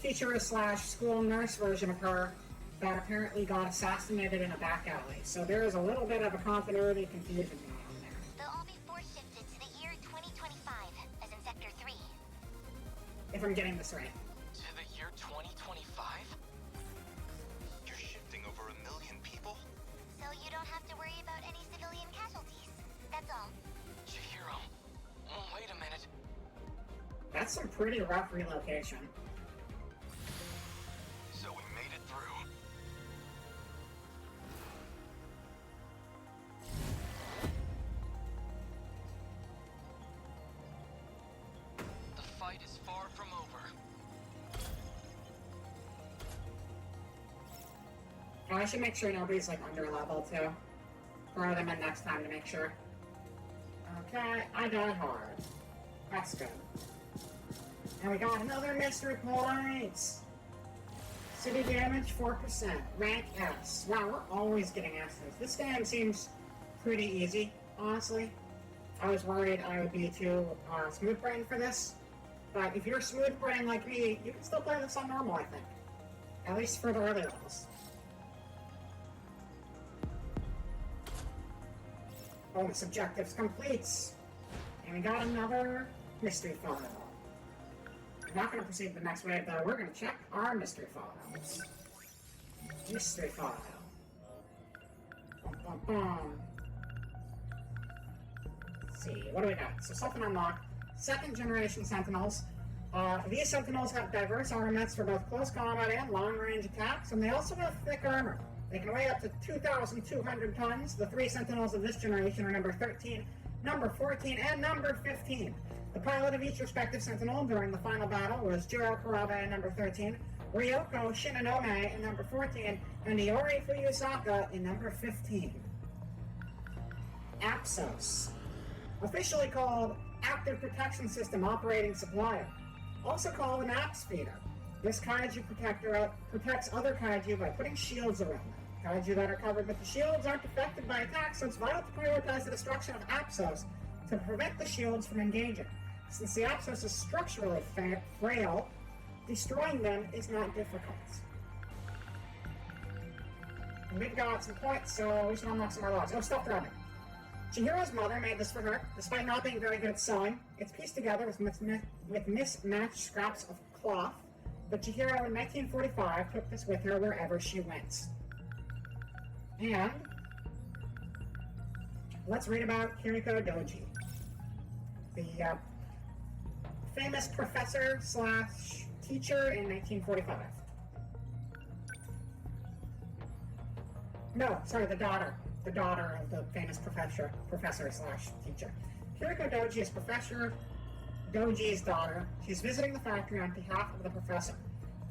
A: teacher slash school nurse version of her that apparently got assassinated in a back alley. So there is a little bit of a continuity confusion going on there.
E: They'll all be force shifted to the year 2025, as in Sector 3.
A: If I'm getting this right.
B: To the year 2025?
N: You're shifting over 1 million people?
E: So you don't have to worry about any civilian casualties. That's all.
B: Chihiro. Oh, wait a minute.
A: That's some pretty rough relocation.
N: So we made it through.
B: The fight is far from over.
A: Oh, I should make sure nobody's like under level too. Throw them in next time to make sure. Okay, I died hard. That's good. And we got another mystery points. City damage 4%. Rank S. Wow, we're always getting S's. This game seems pretty easy, honestly. I was worried I would be too smooth brain for this. But if you're smooth brain like me, you can still play this on normal, I think. At least for the early levels. Bonus objectives completes. And we got another mystery file. We're not going to proceed to the next wave, though. We're going to check our mystery files. Mystery file. Bum, bum, bum. Let's see, what do we got? So something unlocked. 2nd generation Sentinels. These Sentinels have diverse armaments for both close combat and long-range attacks, and they also have thick armor. They can weigh up to 2,200 tons. The 3 Sentinels of this generation are number 13, number 14, and number 15. The pilot of each respective Sentinel during the final battle was Jiro Kurabe in number 13, Ryoko Shinonome in number 14, and Iori Fuyusaka in number 15. Apsos. Officially called Active Protection System Operating Supplier. Also called an Axe Feeder. This kaiju protector protects other kaiju by putting shields around them. Kaiju that are covered with the shields aren't affected by attacks, so it's vital to prioritize the destruction of Apsos to prevent the shields from engaging. Since the Apsos is structurally frail, destroying them is not difficult. And we've got some points, so we should unlock some more logs. Oh, stop throwing. Chihiro's mother made this for her, despite not being very good at sewing. It's pieced together with mismatched scraps of cloth, but Chihiro in 1945 took this with her wherever she went. And let's read about Kiriko Doji, the famous professor slash teacher in 1945. No, sorry, the daughter of the famous professor slash teacher. Kiriko Doji is Professor Doji's daughter. She's visiting the factory on behalf of the professor.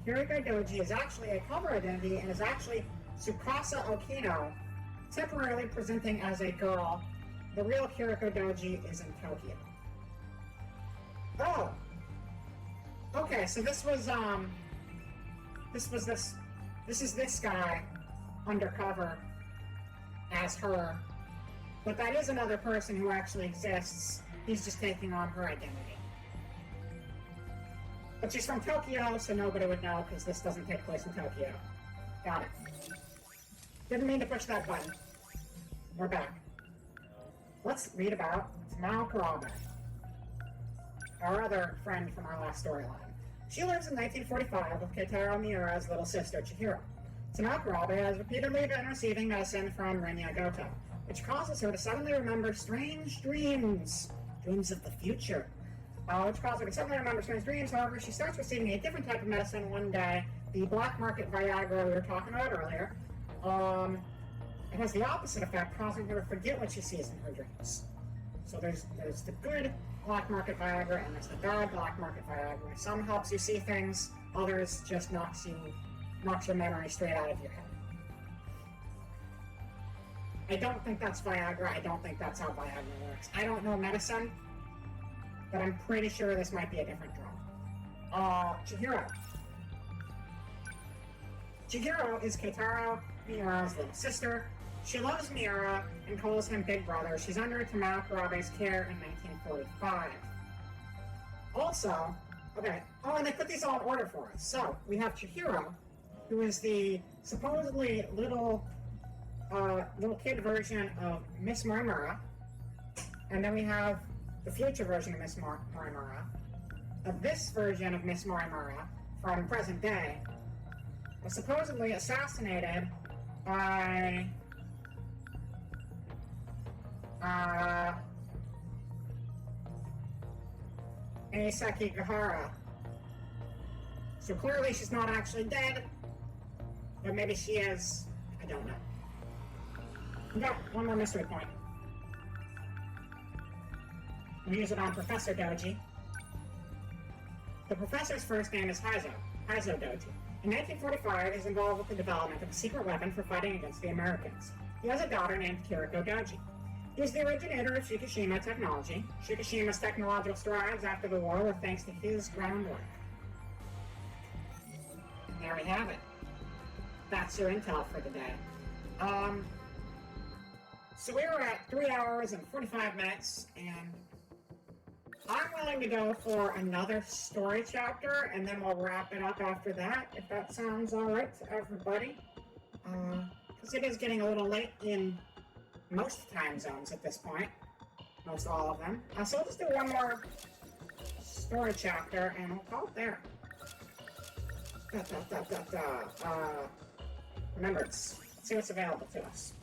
A: Kiriko Doji is actually a cover identity and is actually Tsukasa Okino, temporarily presenting as a girl. The real Kiriko Doji is in Tokyo. Oh! Okay, so this is this guy undercover as her, but that is another person who actually exists. He's just taking on her identity. But she's from Tokyo, so nobody would know because this doesn't take place in Tokyo. Got it. Didn't mean to push that button. We're back. Let's read about Tamao Kurabe, our other friend from our last storyline. She lives in 1945 with Keitaro Miura's little sister, Chihiro. Tamao Kurabe has repeatedly been receiving medicine from Renya Goto, which causes her to suddenly remember strange dreams. Dreams of the future. Which causes her to suddenly remember strange dreams. However, she starts receiving a different type of medicine one day, the black market Viagra we were talking about earlier. it has the opposite effect, causing her to forget what she sees in her dreams. So there's the good black market Viagra, and there's the bad black market Viagra. Some helps you see things, others just knocks your memory straight out of your head. I don't think that's Viagra. I don't think that's how Viagra works. I don't know medicine, but I'm pretty sure this might be a different drug. Chihiro. Chihiro is Keitaro, Miura's little sister. She loves Miura and calls him Big Brother. She's under Tamao Karabe's care in 1945. Also, okay, and they put these all in order for us. So, we have Chihiro, who is the supposedly little kid version of Miss Morimura. And then we have the future version of Miss Morimura. This version of Miss Morimura from present day was supposedly assassinated by Aisaki Gahara. So clearly she's not actually dead, but maybe she is. I don't know. We got one more mystery point. We use it on Professor Doji. The professor's first name is Heizo Doji. In 1945, he's involved with the development of a secret weapon for fighting against the Americans. He has a daughter named Kiriko Doji. He is the originator of Shikishima technology. Shikishima's technological strides after the war were thanks to his groundwork. There we have it. That's your intel for the day. So we were at 3 hours and 45 minutes, and I'm willing to go for another story chapter, and then we'll wrap it up after that, if that sounds alright to everybody. Because it is getting a little late in most time zones at this point. Most all of them. So we'll just do one more story chapter, and we'll call it there. Remember, let's see what's available to us.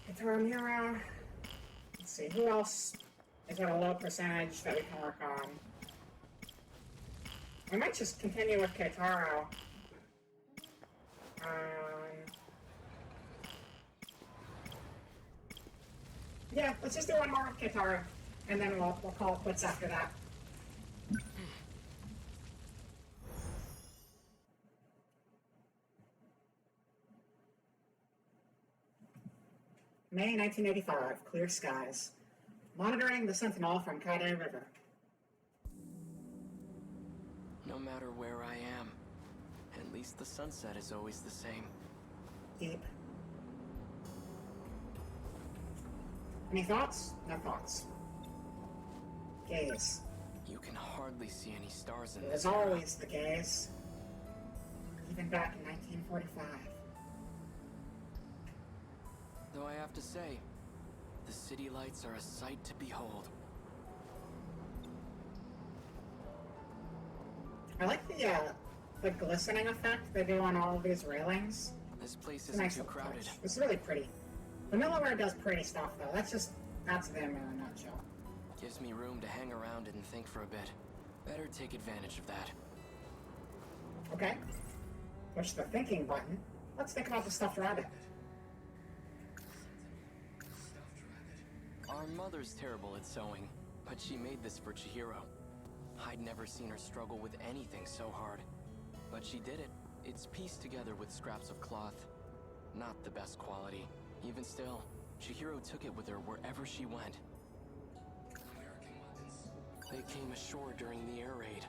A: Guitar Mira. Let's see, who else is at a low percentage that we can work on? I might just continue with Keitaro. Yeah, let's just do one more with Keitaro, and then we'll call it quits after that. May 1985, clear skies. Monitoring the Sentinel from Kaide River.
J: No matter where I am, at least the sunset is always the same.
A: Deep. Any thoughts? No thoughts. Gaze.
J: You can hardly see any stars in
A: It
J: this
A: was always the gaze. Even back in 1945.
J: Though I have to say, the city lights are a sight to behold.
A: I like the glistening effect they do on all of these railings.
J: This place
A: It's a
J: isn't
A: nice
J: too
A: little
J: crowded.
A: touch. It's really pretty. Vanillaware does pretty stuff though. That's them in a nutshell.
J: Gives me room to hang around and think for a bit. Better take advantage of that.
A: Okay. Push the thinking button. Let's think about the stuffed rabbit.
J: Our mother's terrible at sewing, but she made this for Chihiro. I'd never seen her struggle with anything so hard. But she did it. It's pieced together with scraps of cloth. Not the best quality. Even still, Chihiro took it with her wherever she went. They came ashore during the air raid.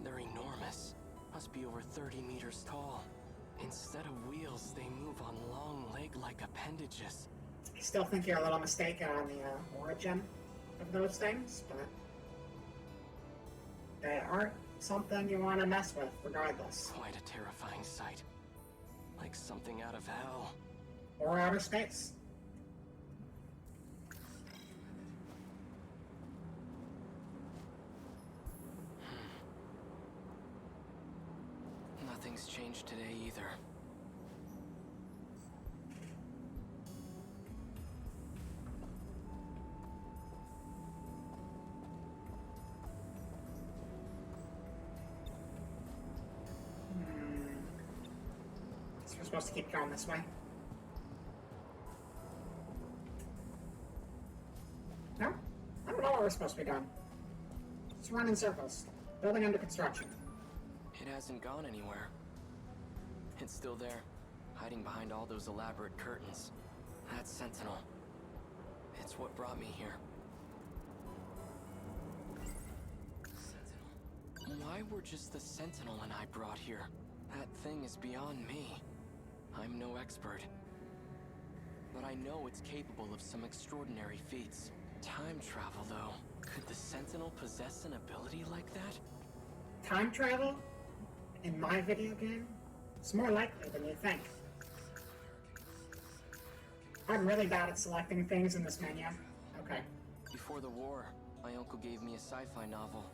J: They're enormous. Must be over 30 meters tall. Instead of wheels, they move on long leg-like appendages.
A: I still think you're a little mistaken on the origin of those things, but they aren't something you want to mess with, regardless.
J: Quite a terrifying sight. Like something out of hell.
A: Or outer space.
J: Nothing's changed today either.
A: We're supposed to keep going this way. No? I don't know where we're supposed to be going. Just run in circles. Building under construction.
J: It hasn't gone anywhere. It's still there, hiding behind all those elaborate curtains. That Sentinel. It's what brought me here. Sentinel. Why were just the Sentinel and I brought here? That thing is beyond me. I'm no expert. But I know it's capable of some extraordinary feats. Time travel, though. Could the Sentinel possess an ability like that?
A: Time travel? In my video game? It's more likely than you think. I'm really bad at selecting things in this menu. Okay.
J: Before the war, my uncle gave me a sci-fi novel.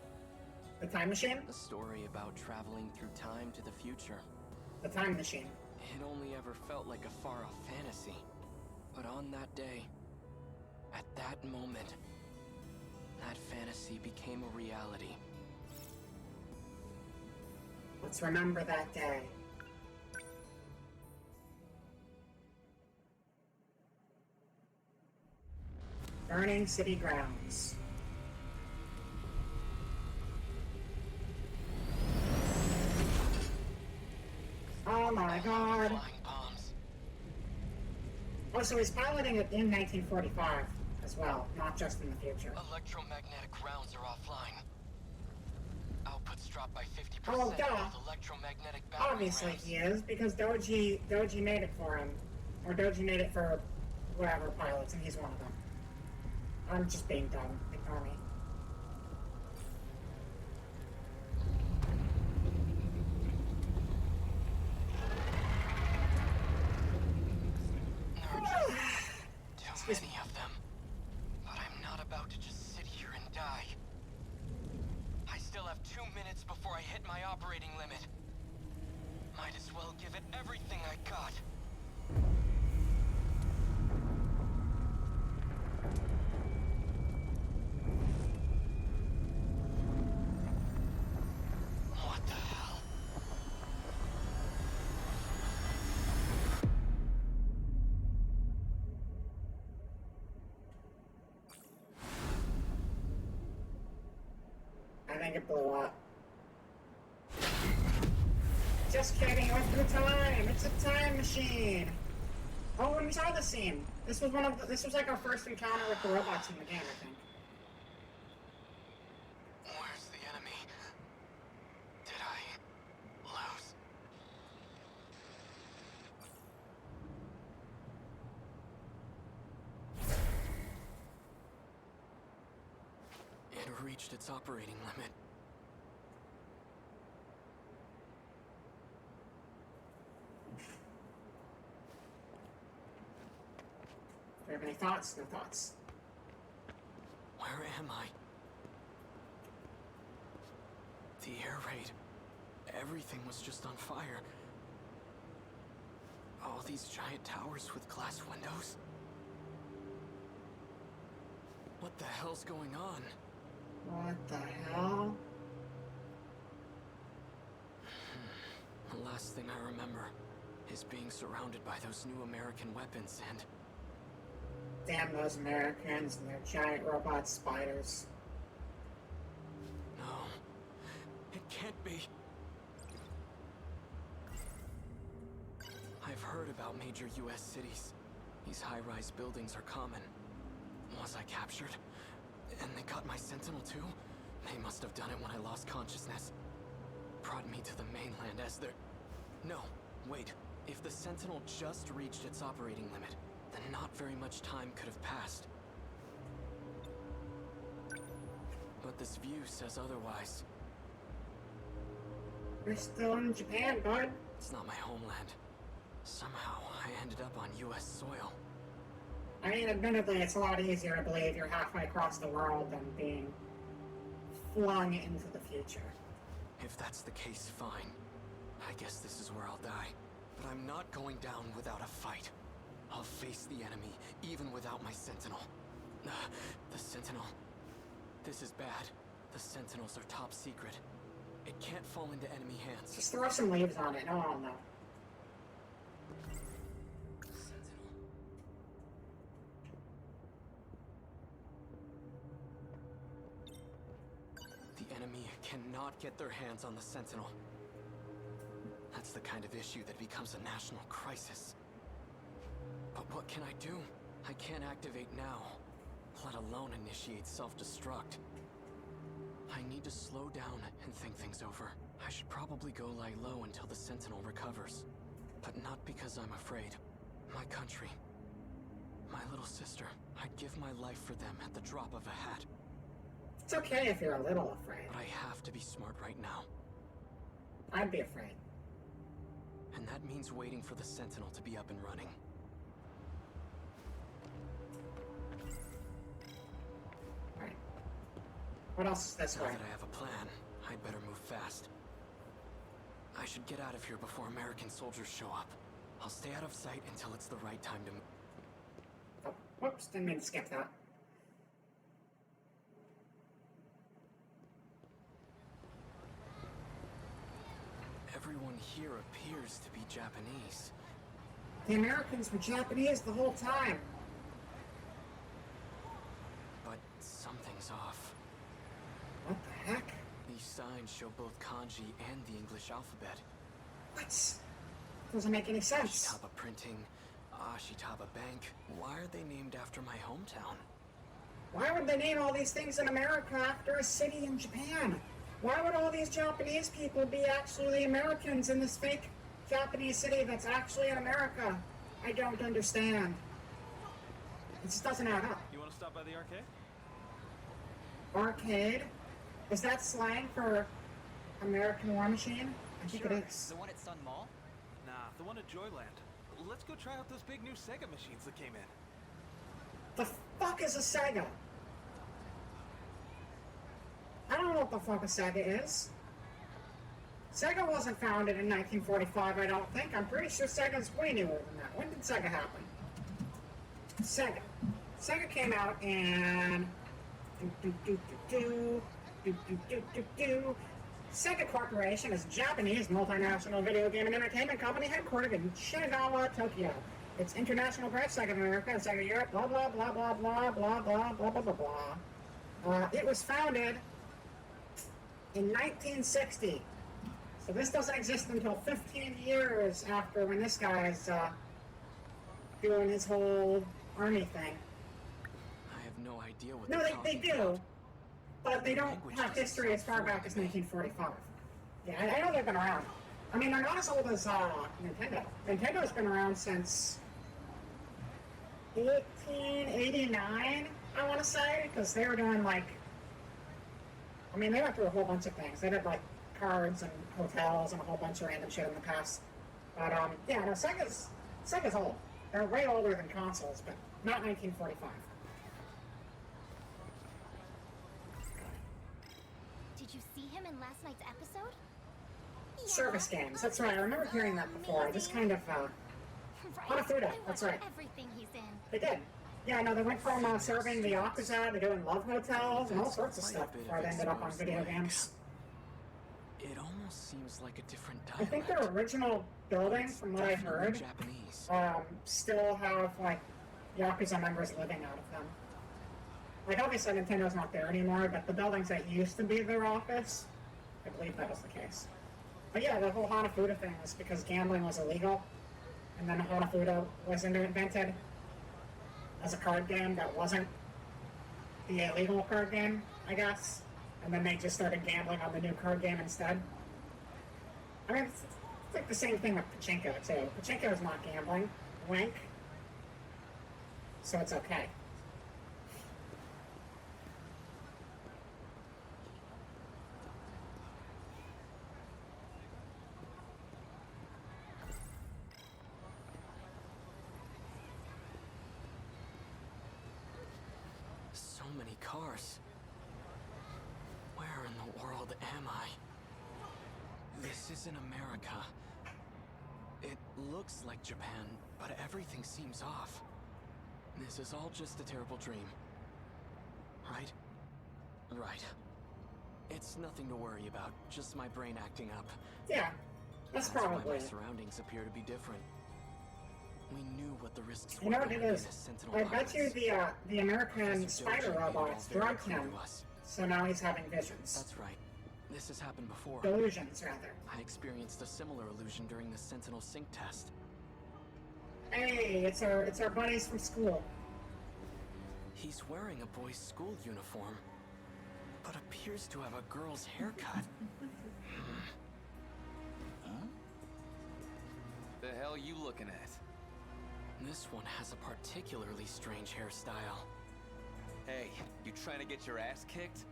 A: The Time Machine?
J: A story about traveling through time to the future.
A: The Time Machine.
J: It only ever felt like a far-off fantasy. But on that day, at that moment, that fantasy became a reality.
A: Let's remember that day. Burning city grounds. Oh my god.
J: Flying bombs.
A: Oh, so he's piloting it in 1945 as well, not just in the future.
J: Electromagnetic rounds are offline. Outputs dropped by 50%
A: Oh, duh.
J: with electromagnetic battery
A: Obviously
J: rounds.
A: he is, because Doji made it for him. Or Doji made it for whatever pilots, and he's one of them. I'm just being dumb. Ignore me.
J: There are just too many of them. But I'm not about to just sit here and die. I still have 2 minutes before I hit my operating limit. Might as well give it everything I got. What the hell?
A: I think it blew up. Just kidding, it went through time! It's a time machine! Oh, when we saw this scene, this was like our first encounter with the robots in the game, I think.
J: Where's the enemy? Did I lose? It reached its operating limit.
A: Do you have any thoughts? No thoughts.
J: Where am I? The air raid. Everything was just on fire. All these giant towers with glass windows. What the hell's going on?
A: What the hell?
J: The last thing I remember is being surrounded by those new American weapons and...
A: Damn those Americans and their giant robot spiders.
J: No. It can't be. I've heard about major US cities. These high-rise buildings are common. Was I captured? And they got my Sentinel too? They must have done it when I lost consciousness. Brought me to the mainland as their... No, wait. If the Sentinel just reached its operating limit, then not very much time could have passed. But this view says otherwise.
A: We're still in Japan, bud.
J: It's not my homeland. Somehow, I ended up on US soil.
A: I mean, admittedly, it's a lot easier to believe you're halfway across the world than being flung into the future.
J: If that's the case, fine. I guess this is where I'll die. But I'm not going down without a fight. I'll face the enemy, even without my Sentinel. The Sentinel. This is bad. The Sentinels are top secret. It can't fall into enemy hands.
A: Just throw some leaves on it, no one will know.
J: enemy cannot get their hands on the Sentinel. That's the kind of issue that becomes a national crisis. But what can I do? I can't activate now, let alone initiate self-destruct. I need to slow down and think things over. I should probably go lie low until the Sentinel recovers. But not because I'm afraid. My country, my little sister, I'd give my life for them at the drop of a hat.
A: It's okay if you're a little afraid.
J: But I have to be smart right now.
A: I'd be afraid.
J: And that means waiting for the Sentinel to be up and running.
A: Alright. What else is this
J: Now
A: way?
J: that I have a plan, I'd better move fast. I should get out of here before American soldiers show up. I'll stay out of sight until it's the right time to move.
A: Oh, whoops, didn't mean to skip that.
J: Everyone here appears to be Japanese.
A: The Americans were Japanese the whole time.
J: But something's off.
A: What the heck?
J: These signs show both kanji and the English alphabet.
A: What? Doesn't make any sense.
J: Ashitaba Printing, Ashitaba Bank. Why are they named after my hometown?
A: Why would they name all these things in America after a city in Japan? Why would all these Japanese people be actually Americans in this fake Japanese city that's actually in America? I don't understand. It just doesn't add up.
O: You want to stop by the arcade?
A: Arcade? Is that slang for American War Machine? I think it is.
O: The one at Sun Mall? Nah, the one at Joyland. Let's go try out those big new Sega machines that came in.
A: The fuck is a Sega? I don't know what the fuck a Sega is. Sega wasn't founded in 1945, I don't think. I'm pretty sure Sega's way newer than that. When did Sega happen? Sega. Sega came out in... Sega Corporation is a Japanese multinational video game and entertainment company headquartered in Shinagawa, Tokyo. Its international branch, Sega America and Sega Europe, blah blah blah blah blah blah blah blah blah blah blah. It was founded in 1960. So this doesn't exist until 15 years after when this guy is doing his whole army thing.
J: I have no idea what
A: No, they do. But they don't have history as far back as 1945. Yeah, I know they've been around. I mean, they're not as old as Nintendo. Nintendo's been around since 1889, I want to say, because they were doing, like... I mean, they went through a whole bunch of things. They did, like, cards and hotels and a whole bunch of random shit in the past. But, yeah, no, Sega's old. They're way older than consoles, but not 1945.
C: Did you see him in last night's episode?
A: Service games, that's right. I remember hearing that before. Just kind of, Hanafuda, that's right.
C: Everything he's in.
A: They did. Yeah, no, they went from serving the Yakuza to doing love hotels and all sorts of stuff before they ended up on video games.
J: It almost seems like a different dialect.
A: I think their original building, from what I heard,
J: Japanese.
A: still have, like, Yakuza members living out of them. Like, obviously Nintendo's not there anymore, but the buildings that used to be their office, I believe that was the case. But yeah, the whole Hanafuda thing was because gambling was illegal, and then Hanafuda was invented as a card game that wasn't the illegal card game, I guess. And then they just started gambling on the new card game instead. I mean, it's like the same thing with Pachinko, too. Pachinko is not gambling. Wink. So it's okay.
J: So many cars. Where in the world am I? This isn't America. It looks like Japan, but everything seems off. This is all just a terrible dream. Right? Right. It's nothing to worry about, just my brain acting up.
A: Yeah, that's probably
J: why my
A: it.
J: surroundings appear to be different. We knew what the risks
A: You know
J: were
A: what it
J: going
A: is?
J: in a Sentinel
A: I bet you
J: pilot.
A: the American
J: Professor
A: spider
J: Doji made it all
A: robots
J: very
A: drugged
J: clear
A: him,
J: to us.
A: so now he's having visions.
J: That's right. This has happened before.
A: Delusions, rather.
J: I experienced a similar illusion during the Sentinel sync test.
A: Hey, it's our buddies from school.
J: He's wearing a boy's school uniform, but appears to have a girl's haircut.
B: The hell you looking at?
J: This one has a particularly strange hairstyle.
B: Hey, you trying to get your ass kicked?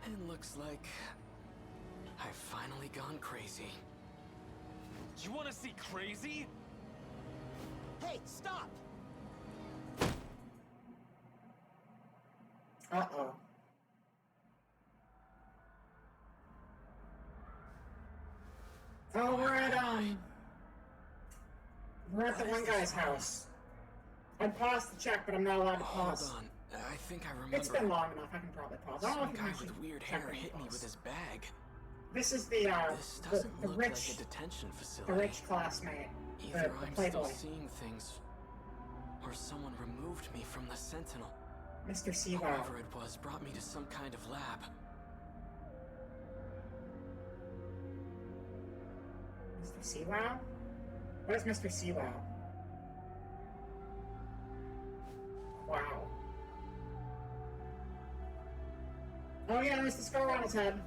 J: It looks like I've finally gone crazy.
B: You wanna see crazy?
I: Hey, stop!
A: Uh-oh. Oh, we're at the one guy's house. I paused to check, but I'm not allowed to pause.
J: Hold on. I think I remember.
A: It's been long enough. I can probably pause. I don't know
J: Some
A: if
J: guy
A: you
J: with weird
A: check
J: hair
A: and
J: hit me
A: pause.
J: with his bag.
A: This is the
J: This doesn't look
A: rich,
J: like a detention facility.
A: the rich classmate,
J: Either
A: the
J: I'm
A: playboy,
J: still seeing things, or someone removed me from the Sentinel.
A: Mr. Seawow.
J: Whoever it was brought me to some kind of lab.
A: Mr. Seawow? What is Mr. Seawow? Wow. Oh yeah, there's the scar on his head.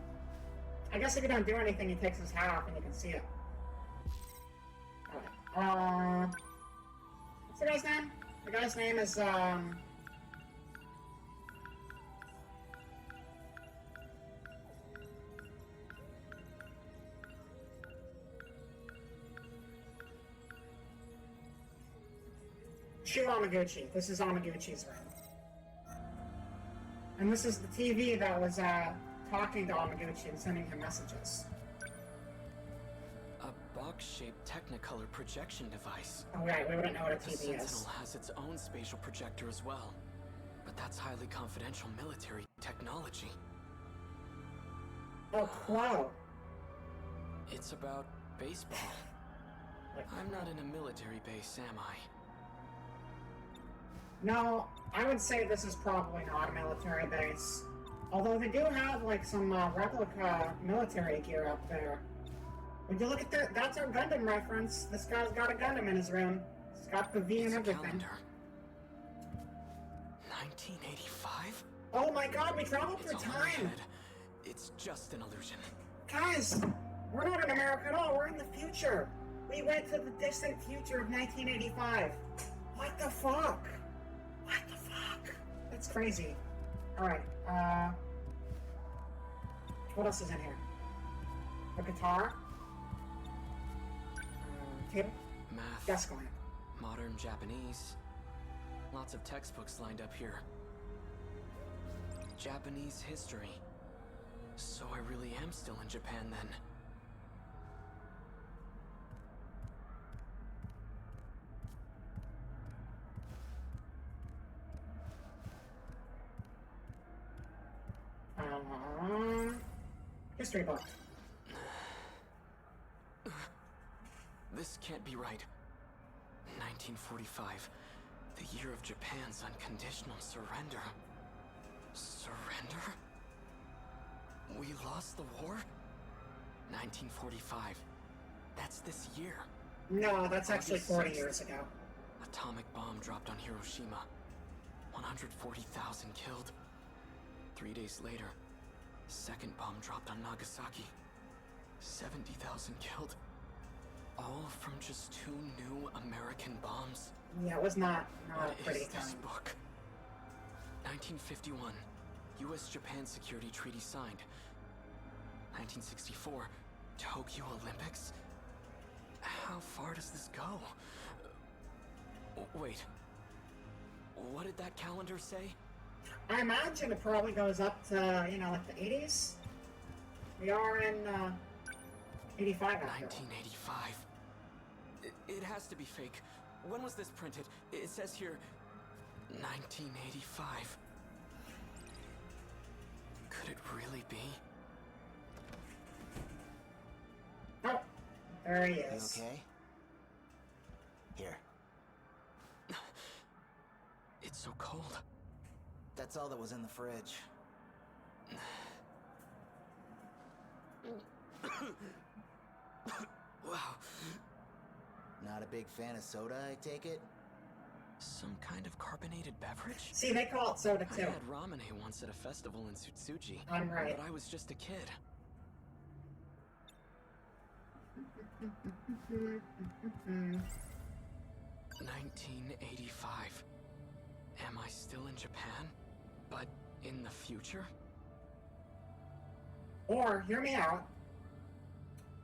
A: I guess if you don't do anything, he takes his hat off and you can see it. Alright, what's the guy's name? The guy's name is, Shu Amaguchi. This is Amaguchi's room. And this is the TV that was, talking to Amaguchi and sending him messages.
J: A box-shaped Technicolor projection device.
A: Oh right, we wouldn't know what a
J: The
A: TV
J: Sentinel
A: is.
J: has its own spatial projector as well. But that's highly confidential military technology.
A: Oh, Quo.
J: It's about baseball. I'm not in a military base, am I?
A: No, I would say this is probably not a military base. Although they do have, like, some replica military gear up there. Would you look at that? That's our Gundam reference. This guy's got a Gundam in his room. He's got the V and everything.
J: Calendar. 1985?
A: Oh my god, we traveled
J: It's
A: through
J: all in my
A: time!
J: head. It's just an illusion.
A: Guys, we're not in America at all. We're in the future. We went to the distant future of 1985. What the fuck? What the fuck? That's crazy. Alright, what else is in here? A guitar? Table?
J: Math.
A: Desk lamp.
J: Modern Japanese. Lots of textbooks lined up here. Japanese history. So I really am still in Japan then.
A: History book.
J: This can't be right. 1945. The year of Japan's unconditional surrender. Surrender? We lost the war? 1945. That's this year.
A: No, that's actually
J: August
A: 40
J: 6th.
A: years ago.
J: Atomic bomb dropped on Hiroshima. 140,000 killed. 3 days later, second bomb dropped on Nagasaki. 70,000 killed. All from just 2 new American bombs.
A: Yeah, it was not a
J: What
A: pretty
J: is this
A: time.
J: book? 1951. U.S.-Japan Security Treaty signed. 1964. Tokyo Olympics? How far does this go? Wait. What did that calendar say?
A: I imagine it probably goes up to, you know, like the 80s. We are in, 85 after all.
J: 1985. It has to be fake. When was this printed? It says here, 1985. Could it really be?
A: Oh, there he
I: You
A: is.
I: okay? Here.
J: It's so cold.
I: That's all that was in the fridge.
J: Wow.
I: Not a big fan of soda, I take it?
J: Some kind of carbonated beverage?
A: See, they call it soda too.
J: I had ramen once at a festival in Tsutsuji.
A: I'm right.
J: But I was just a kid. 1985. Am I still in Japan? But in the future?
A: Or, hear me out,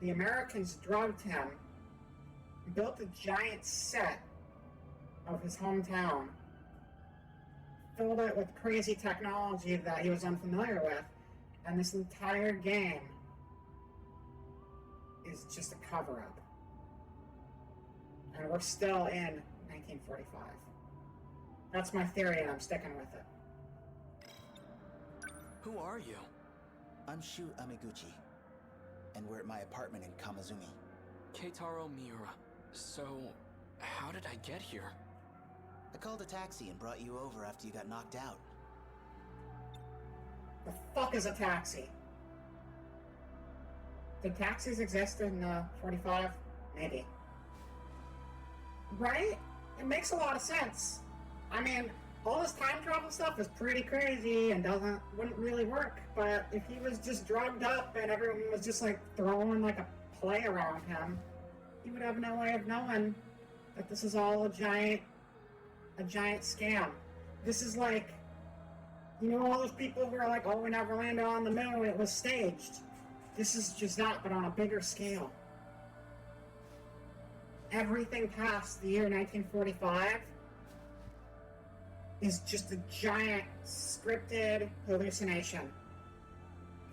A: the Americans drugged him, built a giant set of his hometown, filled it with crazy technology that he was unfamiliar with, and this entire game is just a cover-up. And we're still in 1945. That's my theory, and I'm sticking with it.
J: Who are you?
I: I'm Shu Amiguchi, and we're at my apartment in Kamazumi.
J: Keitaro Miura. So, how did I get here?
I: I called a taxi and brought you over after you got knocked out.
A: The fuck is a taxi? Did taxis exist in 45? Maybe. Right? It makes a lot of sense. I mean, all this time travel stuff is pretty crazy and wouldn't really work, but if he was just drugged up and everyone was just like throwing like a play around him, he would have no way of knowing that this is all a giant scam. This is like, you know, all those people who are like, oh, we never landed on the moon, it was staged. This is just that, but on a bigger scale. Everything past the year 1945 is just a giant scripted hallucination.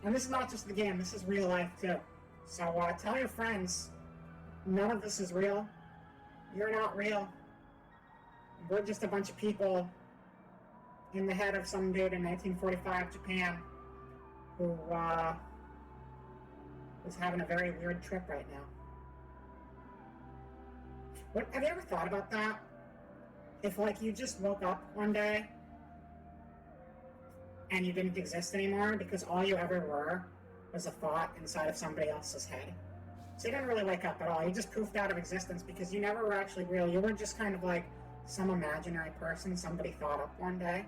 A: And this is not just the game, this is real life too. So tell your friends, none of this is real. You're not real. We're just a bunch of people in the head of some dude in 1945 Japan who is having a very weird trip right now. Have you ever thought about that? If, like, you just woke up one day and you didn't exist anymore because all you ever were was a thought inside of somebody else's head. So you didn't really wake up at all. You just poofed out of existence because you never were actually real. You were just kind of like some imaginary person somebody thought up one day.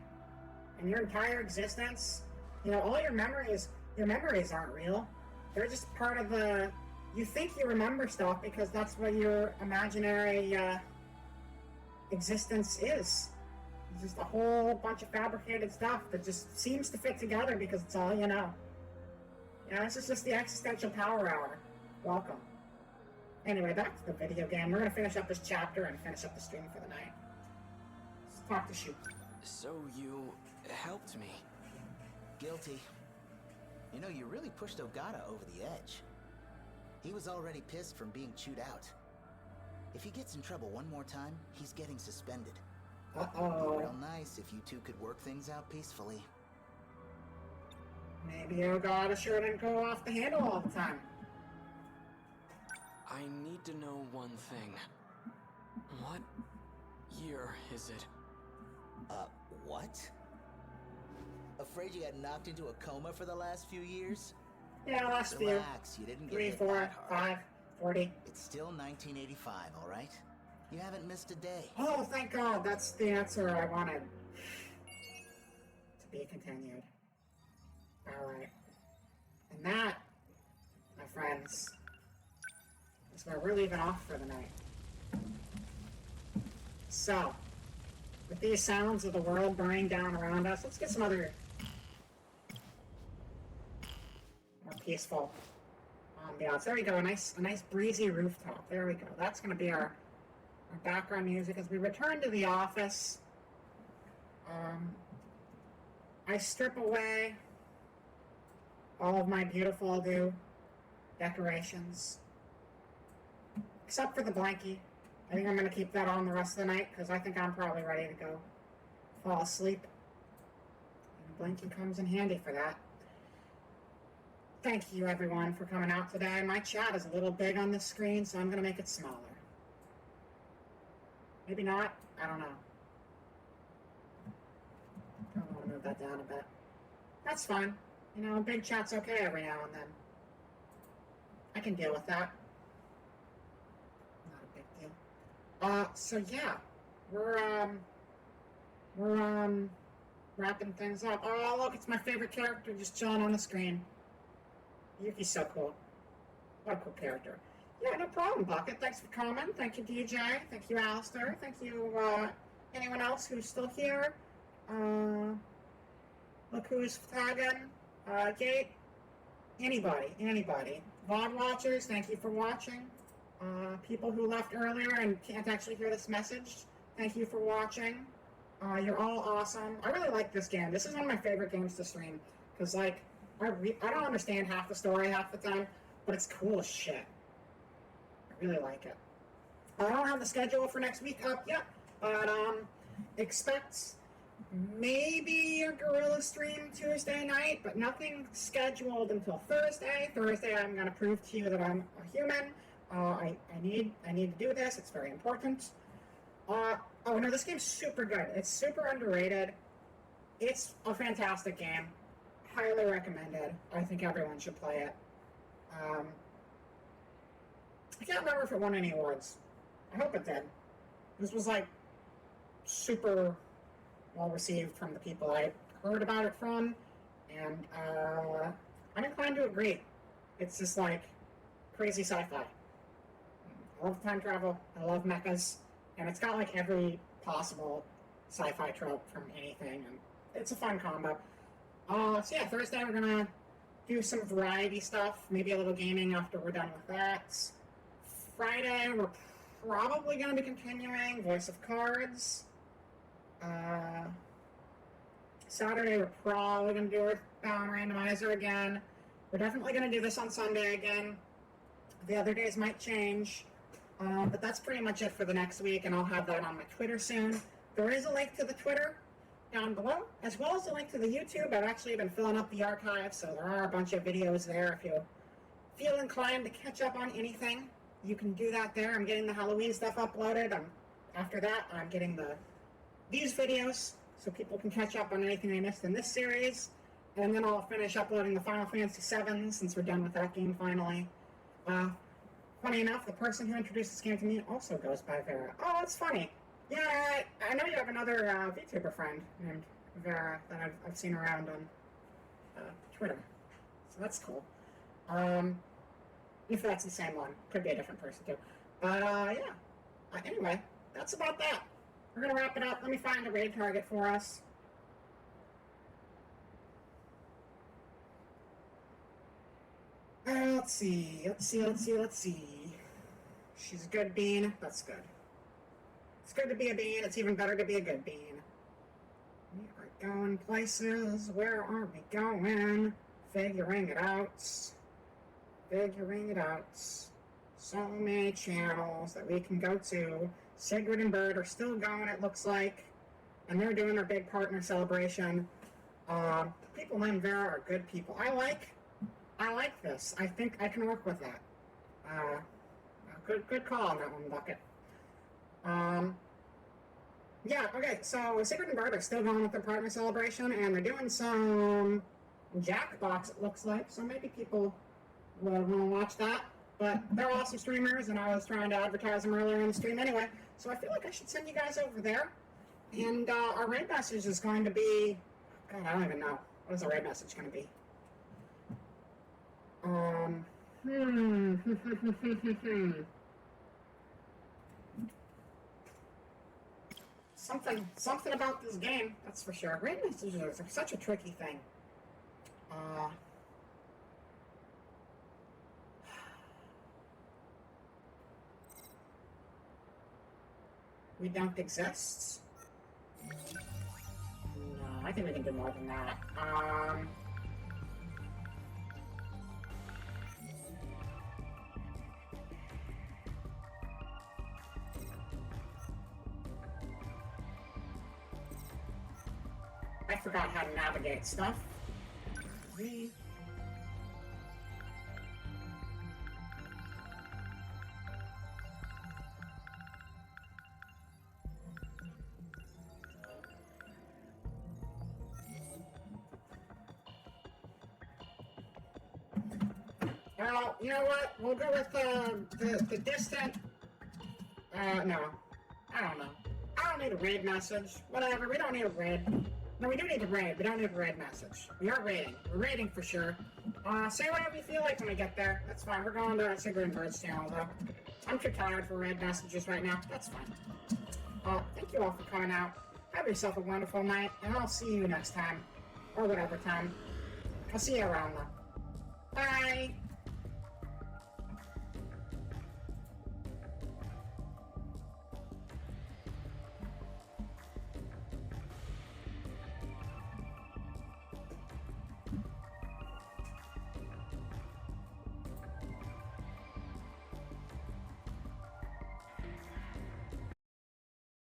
A: And your entire existence, you know, all your memories aren't real. They're just part of the... You think you remember stuff because that's what your imaginary existence is. It's just a whole bunch of fabricated stuff that just seems to fit together because it's all you know. Yeah, this is just the existential power hour. Welcome. Anyway, back to the video game. We're going to finish up this chapter and finish up the stream for the night. Let's talk to Shu.
J: So you helped me.
I: Guilty. You know, you really pushed Ogata over the edge. He was already pissed from being chewed out. If he gets in trouble one more time, he's getting suspended.
A: Uh-oh.
I: It'd be real nice if you two could work things out peacefully.
A: Maybe Ogata sure didn't go off the handle all the time.
J: I need to know one thing. What year is it?
I: What? Afraid you got knocked into a coma for the last few years?
A: Yeah, last few.
I: Relax, you didn't get
A: 3,
I: hit
A: 4,
I: that hard.
A: 5, 40.
I: It's still 1985, all right? You haven't missed a day.
A: Oh, thank God. That's the answer I wanted. To be continued. Alright. And that, my friends, is where we're leaving off for the night. So, with these sounds of the world burning down around us, let's get some other more peaceful ambiance. There we go, a nice breezy rooftop. There we go. That's going to be our background music as we return to the office. I strip away all of my beautiful new decorations, except for the blankie. I think I'm going to keep that on the rest of the night because I think I'm probably ready to go fall asleep. And the blankie comes in handy for that. Thank you everyone for coming out today. My chat is a little big on the screen, so I'm going to make it smaller. Maybe not. I don't know. I want to move that down a bit. That's fine. You know, big chat's okay every now and then. can deal with that. Not a big deal. So yeah, we're wrapping things up. Oh, look, it's my favorite character just chilling on the screen. Yuki's so cool. What a cool character. Yeah, no problem, Bucket. Thanks for coming. Thank you, DJ. Thank you, Alistair. Thank you, anyone else who's still here. Look who's tagging. Gate. Anybody. VOD watchers, thank you for watching. People who left earlier and can't actually hear this message, thank you for watching. You're all awesome. I really like this game. This is one of my favorite games to stream. Because, like, I don't understand half the story half the time, but it's cool as shit. I really like it. I don't have the schedule for next week up yet, but expect maybe a Gorilla stream Tuesday night, but nothing scheduled until Thursday. Thursday, I'm going to prove to you that I'm a human. I need to do this. It's very important. Oh no, this game's super good. It's super underrated. It's a fantastic game. Highly recommended. I think everyone should play it. I can't remember if it won any awards. I hope it did. This was like super well received from the people I heard about it from, and I'm inclined to agree. It's just like crazy sci-fi. I love time travel. I love mechas, and it's got like every possible sci-fi trope from anything, and it's a fun combo. So yeah, Thursday we're gonna do some variety stuff, maybe a little gaming after we're done with that. Friday we're probably gonna be continuing Voice of Cards. Saturday we're probably gonna do Earthbound Randomizer again. We're definitely gonna do this on Sunday again. The other days might change, but that's pretty much it for the next week, and I'll have that on my Twitter soon. There is a link to the Twitter down below, as well as a link to the YouTube. I've actually been filling up the archive, so there are a bunch of videos there. If you feel inclined to catch up on anything, you can do that there. I'm getting the Halloween stuff uploaded. After that, I'm getting these videos, so people can catch up on anything they missed in this series. And then I'll finish uploading the Final Fantasy VII, since we're done with that game finally. Funny enough, the person who introduced this game to me also goes by Vera. Oh, that's funny. Yeah, I know you have another VTuber friend named Vera that I've seen around on Twitter. So that's cool. If that's the same one. Could be a different person too. But yeah. Anyway, that's about that. We're going to wrap it up. Let me find a raid target for us. Let's see. She's a good bean. That's good. It's good to be a bean. It's even better to be a good bean. We are going places. Where are we going? Figuring it out. So many channels that we can go to. Sigrid and Bird are still going, it looks like. And they're doing their big partner celebration. People named Vera are good people. I like this. I think I can work with that. Good call on that one, Bucket. Yeah, okay, so Sigrid and Bird are still going with their partner celebration, and they're doing some Jackbox, it looks like, so maybe people will want to watch that. But they're awesome streamers, and I was trying to advertise them earlier in the stream anyway, so I feel like I should send you guys over there. And our raid message is going to be... God, I don't even know. What is the raid message going to be? Something about this game, that's for sure. Raid messages are such a tricky thing. We don't exist? No, I think we can do more than that. I forgot how to navigate stuff. Well, you know what? We'll go with the distant. No. I don't know. I don't need a raid message. Whatever, we don't need a raid. No, we do need a raid. We don't need a raid message. We are raiding. We're raiding for sure. Say whatever you feel like when we get there. That's fine. We're going to Sigurd and Bird's channel, though. I'm too tired for raid messages right now. That's fine. Thank you all for coming out. Have yourself a wonderful night, and I'll see you next time. Or whatever time. I'll see you around, though. Bye!